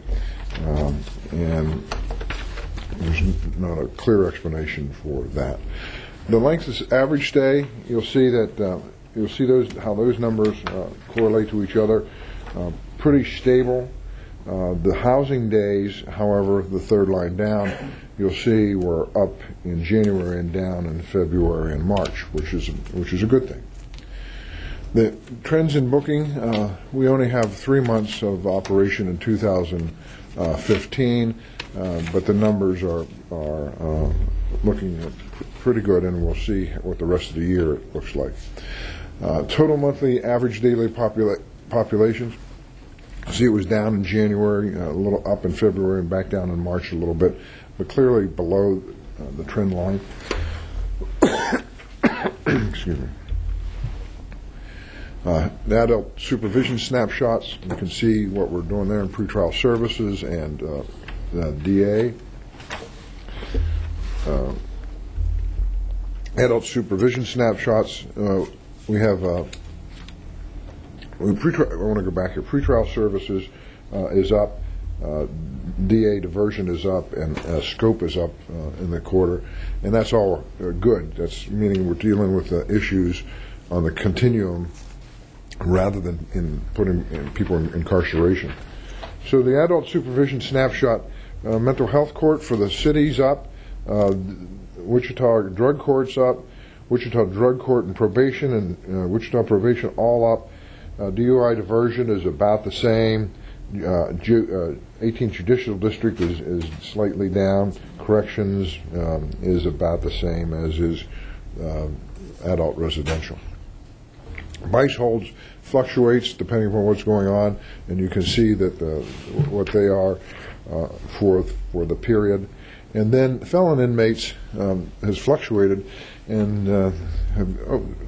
U: and there's not a clear explanation for that. The length of average stay, you'll see that how those numbers correlate to each other. Pretty stable. The housing days, however, the third line down, you'll see were up in January and down in February and March, which is a good thing. The trends in booking, we only have 3 months of operation in 2015, but the numbers are looking pretty good, and we'll see what the rest of the year looks like. Total monthly average daily populations, see it was down in January, a little up in February, and back down in March a little bit, but clearly below the trend line. Excuse me. The adult supervision snapshots, you can see what we're doing there in pretrial services and DA. Adult supervision snapshots, we have, I want to go back here, pretrial services is up, DA diversion is up, and scope is up in the quarter, and that's all good. That's meaning we're dealing with the issues on the continuum rather than in putting people in incarceration. So the adult supervision snapshot, mental health court for the city's up, Wichita drug court's up, Wichita drug court and probation and Wichita probation all up. DUI diversion is about the same. 18th Judicial District is slightly down. Corrections is about the same, as is adult residential. Vice holds fluctuates depending upon what's going on, and you can see that what they are for the period. And then felon inmates has fluctuated, and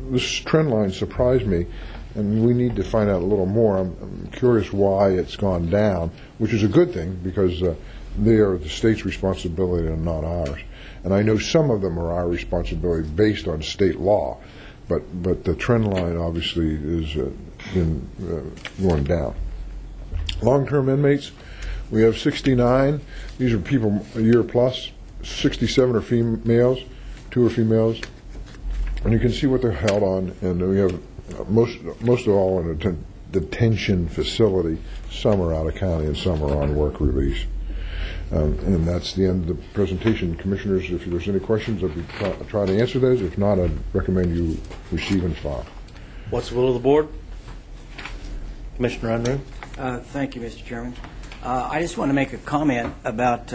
U: this trend line surprised me. and we need to find out a little more. I'm curious why it's gone down, which is a good thing because they are the state's responsibility and not ours. And I know some of them are our responsibility based on state law, but the trend line obviously is been going down. Long-term inmates, we have 69. These are people a year plus. 67 are females, 2 are females, and you can see what they're held on. And we have most of all in a detention facility. Some are out of county and some are on work release. And that's the end of the presentation. Commissioners, if there's any questions, I'll try to answer those. If not, I'd recommend you receive and file.
G: What's the will of the board? Commissioner Unruh.
C: Thank you, Mr. Chairman. I just want to make a comment about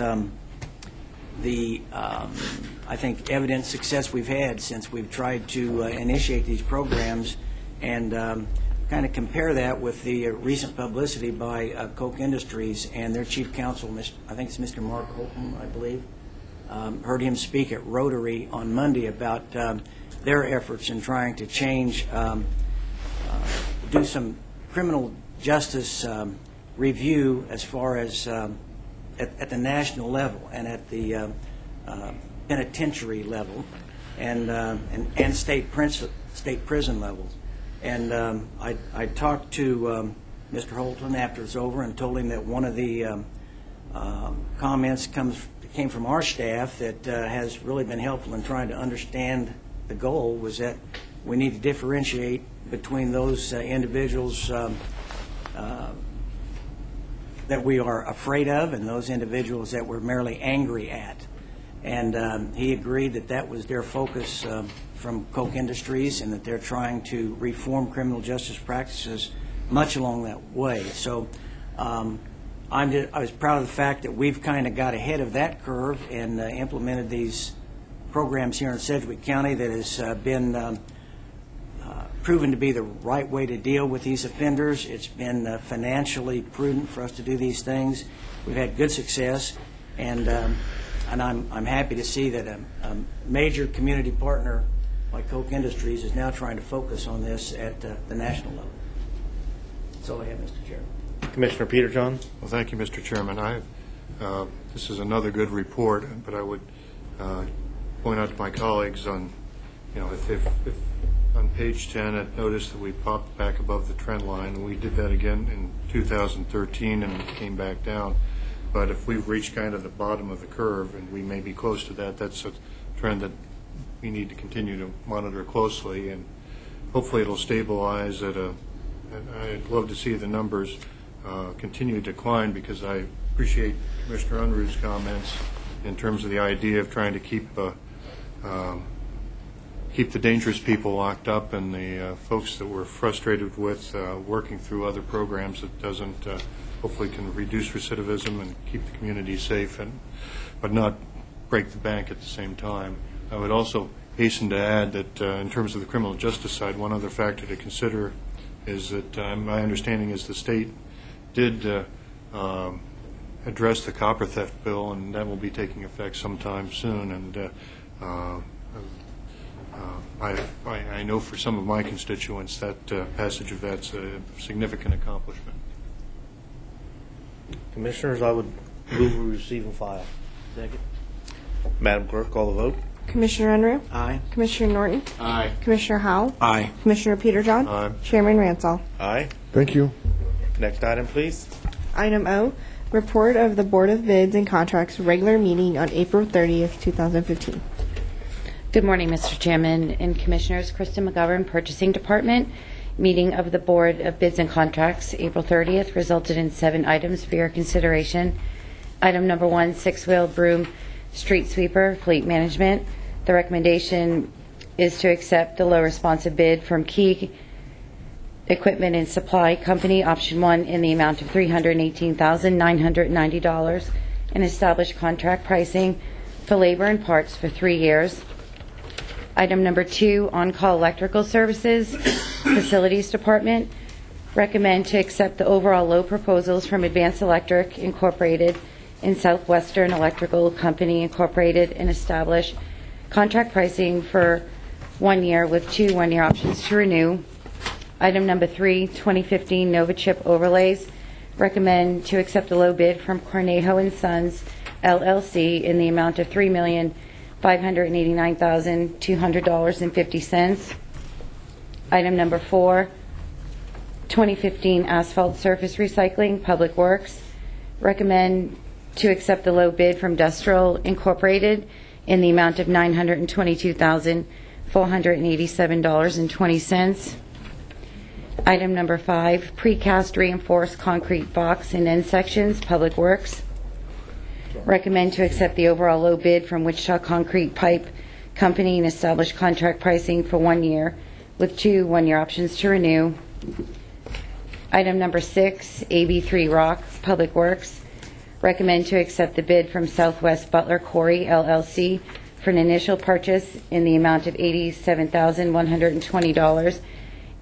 C: I think, evident success we've had since we've tried to initiate these programs, and kind of compare that with the recent publicity by Koch Industries and their chief counsel, I think it's Mr. Mark Holton, I believe. Heard him speak at Rotary on Monday about their efforts in trying to change, do some criminal justice review as far as at the national level and at the penitentiary level and state prison levels. And I talked to Mr. Holton after it's over and told him that one of the comments came from our staff that has really been helpful in trying to understand the goal was that we need to differentiate between those individuals that we are afraid of and those individuals that we're merely angry at. And he agreed that that was their focus from Koch Industries and that they're trying to reform criminal justice practices much along that way. So I was proud of the fact that we've kind of got ahead of that curve and implemented these programs here in Sedgwick County that has been proven to be the right way to deal with these offenders. It's been financially prudent for us to do these things. We've had good success, and I'm happy to see that a major community partner like Koch Industries is now trying to focus on this at the national level. That's all I have, Mr. Chairman.
G: Commissioner Peter John.
E: Well, thank you, Mr. Chairman. This is another good report, but I would point out to my colleagues on, if on page 10, I noticed that we popped back above the trend line, and we did that again in 2013 and it came back down. But if we've reached kind of the bottom of the curve, and we may be close to that, that's a trend that we need to continue to monitor closely, and hopefully it'll stabilize at and I'd love to see the numbers continue to decline, because I appreciate Commissioner Unruh's comments in terms of the idea of trying to keep the dangerous people locked up and the folks that we're frustrated with working through other programs that doesn't hopefully can reduce recidivism and keep the community safe, but not break the bank at the same time. I would also hasten to add that in terms of the criminal justice side, one other factor to consider is that my understanding is the state did address the copper theft bill, and that will be taking effect sometime soon. And I know for some of my constituents that passage of that's a significant accomplishment.
G: Commissioners, I would move we receive and file.
C: Second.
G: Madam Clerk, call the vote.
H: Commissioner Unruh.
C: Aye.
H: Commissioner Norton.
D: Aye.
H: Commissioner Howell.
C: Aye.
H: Commissioner Peter John.
E: Aye.
H: Chairman Ransall.
G: Aye.
U: Thank you.
G: Next item, please.
H: Item O, report of the Board of Bids and Contracts regular meeting on April 30th, 2015.
A: Good morning, Mr. Chairman and Commissioners. Kristen McGovern, Purchasing Department. Meeting of the Board of Bids and Contracts, April 30th, resulted in 7 items for your consideration. Item number 1, 6-wheel broom street sweeper, fleet management. The recommendation is to accept the low responsive bid from Key Equipment and Supply Company, option 1, in the amount of $318,990 and establish contract pricing for labor and parts for 3 years. Item number 2, on-call electrical services, Facilities Department. Recommend to accept the overall low proposals from Advanced Electric Incorporated and Southwestern Electrical Company Incorporated and establish contract pricing for 1 year with 2 one-year options to renew. Item number 3, 2015 Nova Chip overlays. Recommend to accept a low bid from Cornejo and Sons, LLC, in the amount of $3,589,200.50. Item number 4, 2015 Asphalt Surface Recycling, Public Works. Recommend to accept the low bid from Industrial Incorporated in the amount of $922,487.20. Item number 5, precast reinforced concrete box and end sections, Public Works. Recommend to accept the overall low bid from Wichita Concrete Pipe Company and establish contract pricing for 1 year with 2 one-year options to renew. Item number 6, AB3 Rock, Public Works. Recommend to accept the bid from Southwest Butler Quarry, LLC, for an initial purchase in the amount of $87,120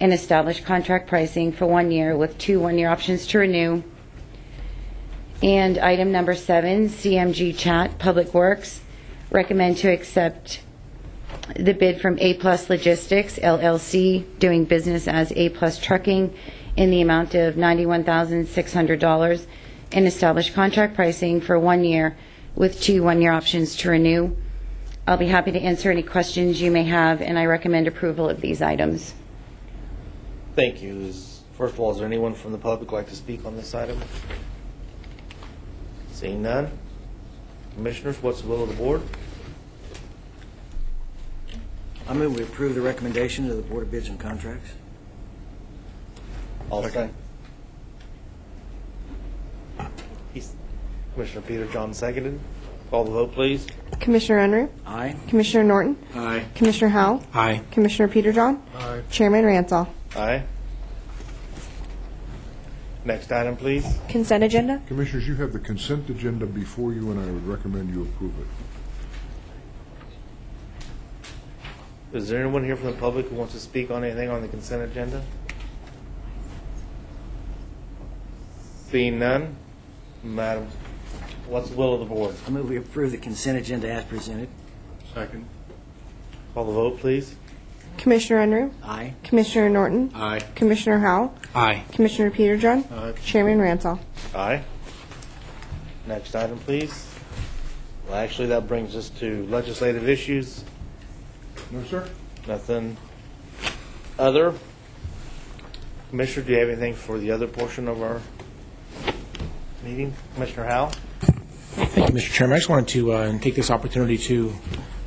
A: and establish contract pricing for 1 year with 2 one-year options to renew. And item number 7, CMG Chat, Public Works. Recommend to accept the bid from A Plus Logistics, LLC, doing business as A Plus Trucking, in the amount of $91,600 and establish contract pricing for 1 year with 2 one-year options to renew. I'll be happy to answer any questions you may have, and I recommend approval of these items.
G: Thank you. First of all, is there anyone from the public who'd like to speak on this item? Seeing none. Commissioners, what's the will of the board?
C: I move we approve the recommendation of the Board of Bids and Contracts.
G: All second. Commissioner Peter John seconded. Call the vote, please.
H: Commissioner Unruh.
C: Aye.
H: Commissioner Norton.
D: Aye.
H: Commissioner Howell.
C: Aye.
H: Commissioner Peterjohn.
G: Aye.
H: Chairman Ransall.
G: Aye. Next item, please.
H: Consent agenda.
U: Commissioners, you have the consent agenda before you, and I would recommend you approve it.
G: Is there anyone here from the public who wants to speak on anything on the consent agenda? Seeing none, Madam, what's the will of the board?
C: I move we approve the consent agenda as presented.
E: Second.
G: Call the vote, please.
H: Commissioner Unruh.
C: Aye.
H: Commissioner Norton.
D: Aye.
H: Commissioner Howell.
C: Aye.
H: Commissioner Peterjohn.
G: Aye.
H: Chairman Ransall.
G: Aye. Next item, please. Well, actually, that brings us to legislative issues.
U: No, sir?
G: Nothing other. Commissioner, do you have anything for the other portion of our meeting? Commissioner Howell?
F: Thank you, Mr. Chairman. I just wanted to take this opportunity to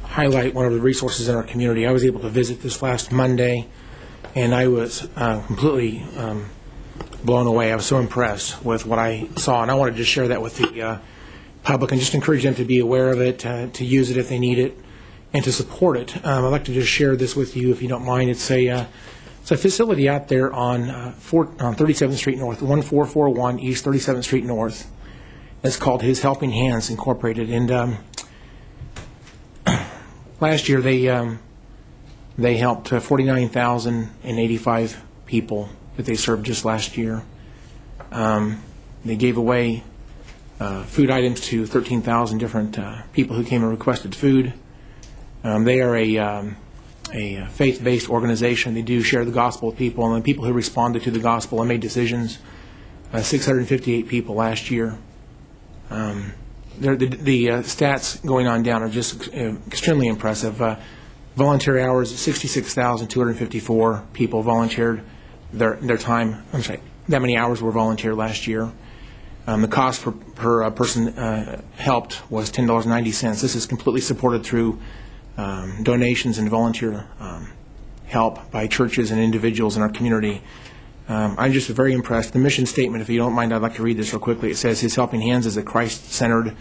F: highlight one of the resources in our community. I was able to visit this last Monday, and I was completely blown away. I was so impressed with what I saw, and I wanted to share that with the public and just encourage them to be aware of it, to use it if they need it, and to support it. I'd like to just share this with you, if you don't mind. It's a facility out there on 37th Street North, 1441 East 37th Street North. It's called His Helping Hands Incorporated, and last year they helped 49,085 people that they served just last year. They gave away food items to 13,000 different people who came and requested food. They are a faith-based organization. They do share the gospel with people, and the people who responded to the gospel and made decisions, 658 people last year. The stats going on down are just extremely impressive. Voluntary hours, 66,254 people volunteered their time. I'm sorry, that many hours were volunteered last year. The cost per person helped was $10.90. This is completely supported through donations and volunteer help by churches and individuals in our community. I'm just very impressed. The mission statement, if you don't mind, I'd like to read this real quickly. It says, His Helping Hands is a Christ-centered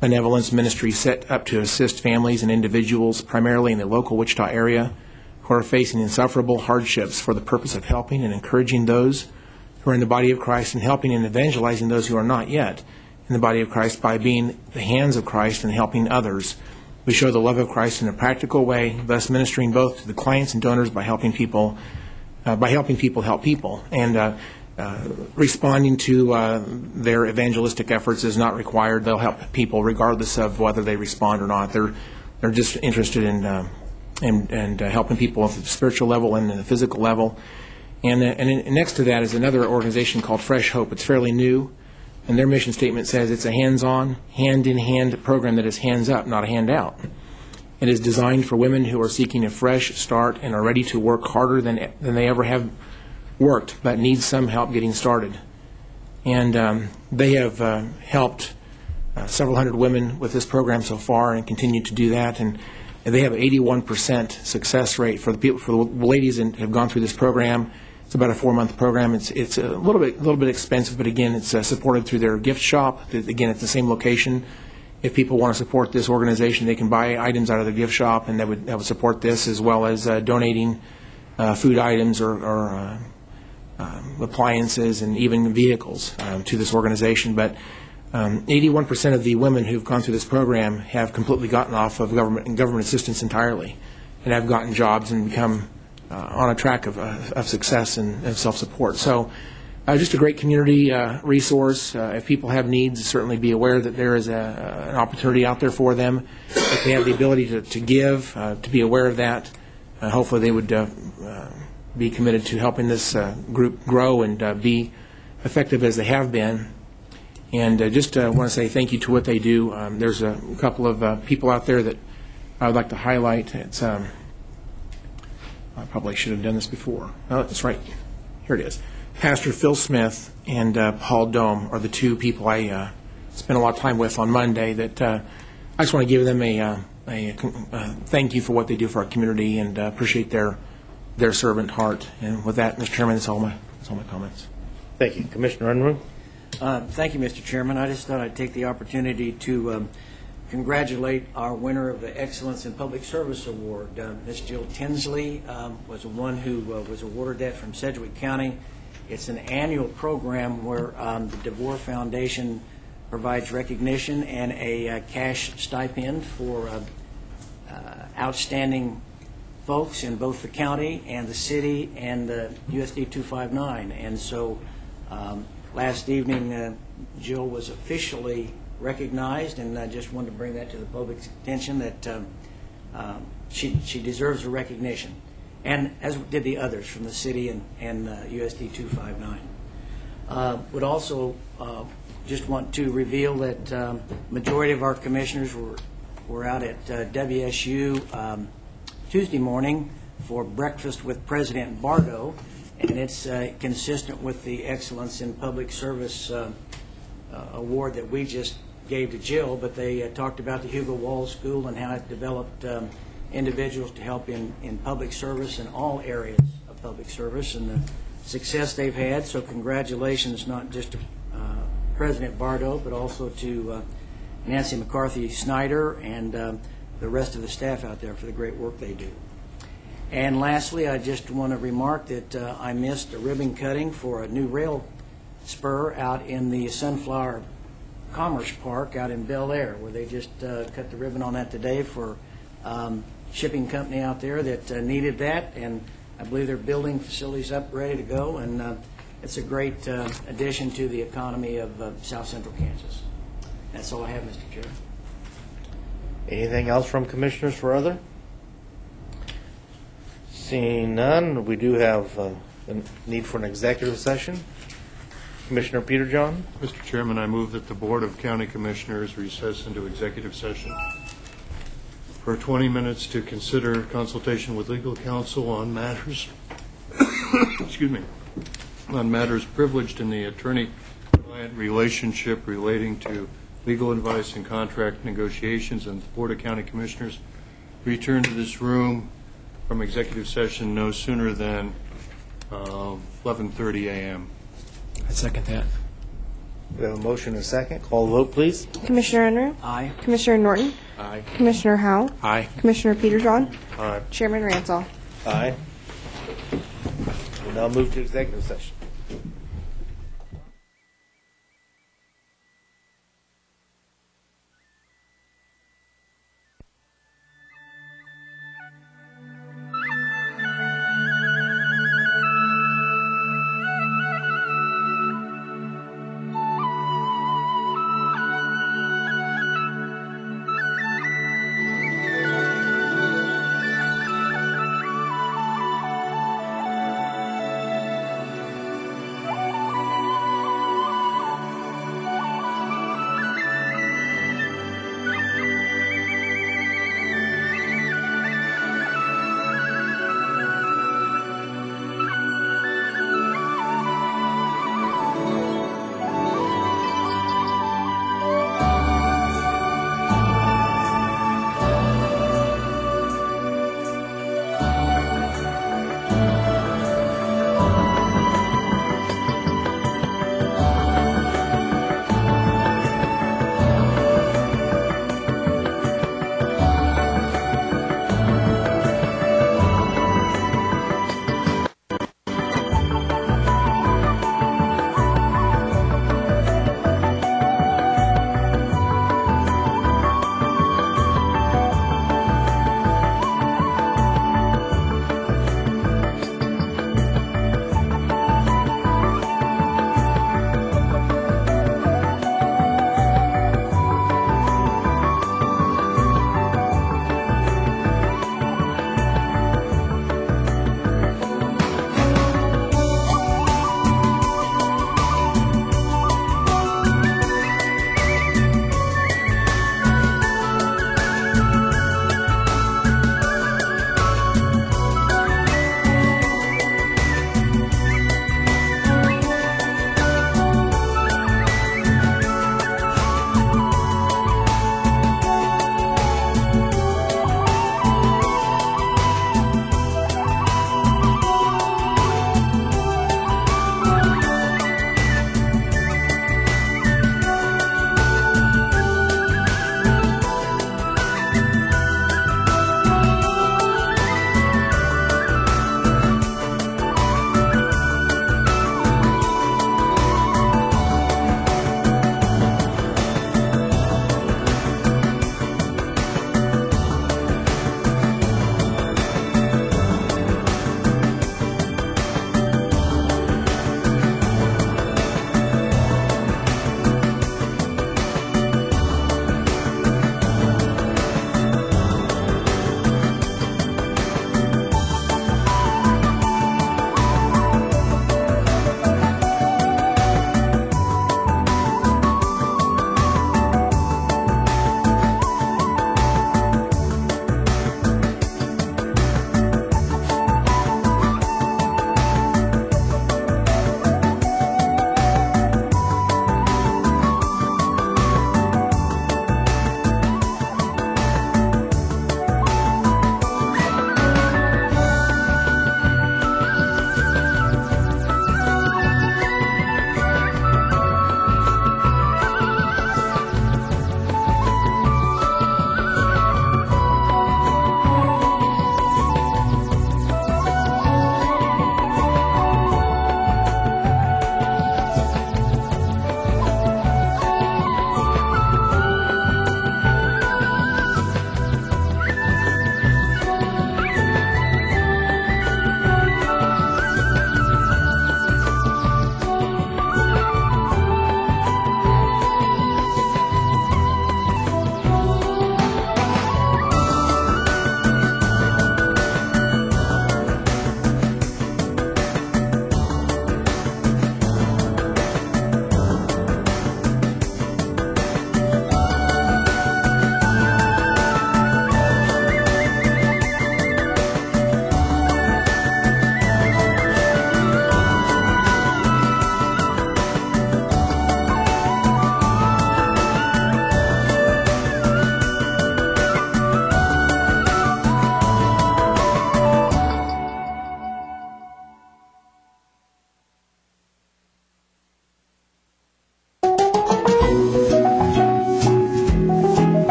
F: benevolence ministry set up to assist families and individuals, primarily in the local Wichita area, who are facing insufferable hardships for the purpose of helping and encouraging those who are in the body of Christ and helping and evangelizing those who are not yet in the body of Christ by being the hands of Christ and helping others. We show the love of Christ in a practical way, thus ministering both to the clients and donors by helping people help people. And responding to their evangelistic efforts is not required. They'll help people regardless of whether they respond or not. They're just interested in helping people at the spiritual level and the physical level. And next to that is another organization called Fresh Hope. It's fairly new, and their mission statement says it's a hands-on, hand-in-hand program that is hands up, not a handout. It is designed for women who are seeking a fresh start and are ready to work harder than they ever have worked, but need some help getting started. And they have helped several hundred women with this program so far and continue to do that. And they have an 81% success rate for the people, for the ladies that have gone through this program. It's about a 4-month program. It's a little bit expensive, but again, it's supported through their gift shop. Again, it's the same location. If people want to support this organization, they can buy items out of the gift shop, and that would support this, as well as donating food items or appliances and even vehicles to this organization. But 81% of the women who've gone through this program have completely gotten off of government assistance entirely, and have gotten jobs and become on a track of success and self-support. So just a great community resource. If people have needs, certainly be aware that there is an opportunity out there for them. If they have the ability to give, to be aware of that, hopefully they would be committed to helping this group grow and be effective as they have been. And just want to say thank you to what they do. There's a couple of people out there that I would like to highlight. It's I probably should have done this before. Oh, that's right. Here it is. Pastor Phil Smith and Paul Dome are the two people I spent a lot of time with on Monday that I just want to give them a thank you for what they do for our community and appreciate their servant heart. And with that, Mr. Chairman, that's all my comments.
G: Thank you. Commissioner Unruh.
C: Thank you, Mr. Chairman. I just thought I'd take the opportunity to congratulate our winner of the Excellence in Public Service Award. Ms. Jill Tinsley was the one who was awarded that from Sedgwick County. It's an annual program where the DeVore Foundation provides recognition and a cash stipend for outstanding folks in both the county and the city and the USD 259. And so last evening, Jill was officially recognized, and I just wanted to bring that to the public's attention that she deserves a recognition, and as did the others from the city and USD 259. Would also just want to reveal that majority of our commissioners were out at WSU Tuesday morning for breakfast with President Bardo, and it's consistent with the Excellence in Public Service award that we just gave to Jill, but they talked about the Hugo Walls School and how it developed individuals to help in public service in all areas of public service and the success they've had. So congratulations not just to President Bardo, but also to Nancy McCarthy Snyder and the rest of the staff out there for the great work they do. And lastly, I just want to remark that I missed a ribbon cutting for a new rail spur out in the Sunflower Commerce Park out in Bel Air, where they just cut the ribbon on that today for shipping company out there that needed that, and I believe their building facilities up, ready to go, and it's a great addition to the economy of South Central Kansas. That's all I have, Mr. Chair.
G: Anything else from commissioners for other? Seeing none, we do have a need for an executive session. Commissioner Peterjohn.
E: Mr. Chairman, I move that the Board of County Commissioners recess into executive session for 20 minutes to consider consultation with legal counsel on matters excuse me, on matters privileged in the attorney-client relationship relating to legal advice and contract negotiations, and the Board of County Commissioners return to this room from executive session no sooner than 11:30 a.m.
F: I second that.
G: We have a motion and a second. Call the vote, please.
H: Commissioner Unruh.
C: Aye.
H: Commissioner Norton.
C: Aye.
H: Commissioner Howell.
F: Aye.
H: Commissioner Peterjohn.
G: Aye.
H: Chairman Ransall.
G: Aye. We'll now move to executive session.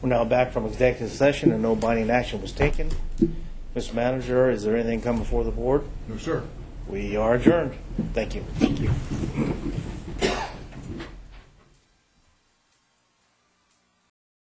G: We're now back from executive session and no binding action was taken. Mr. Manager, is there anything come before the board?
U: No, sir.
G: We are adjourned. Thank you.
C: Thank you.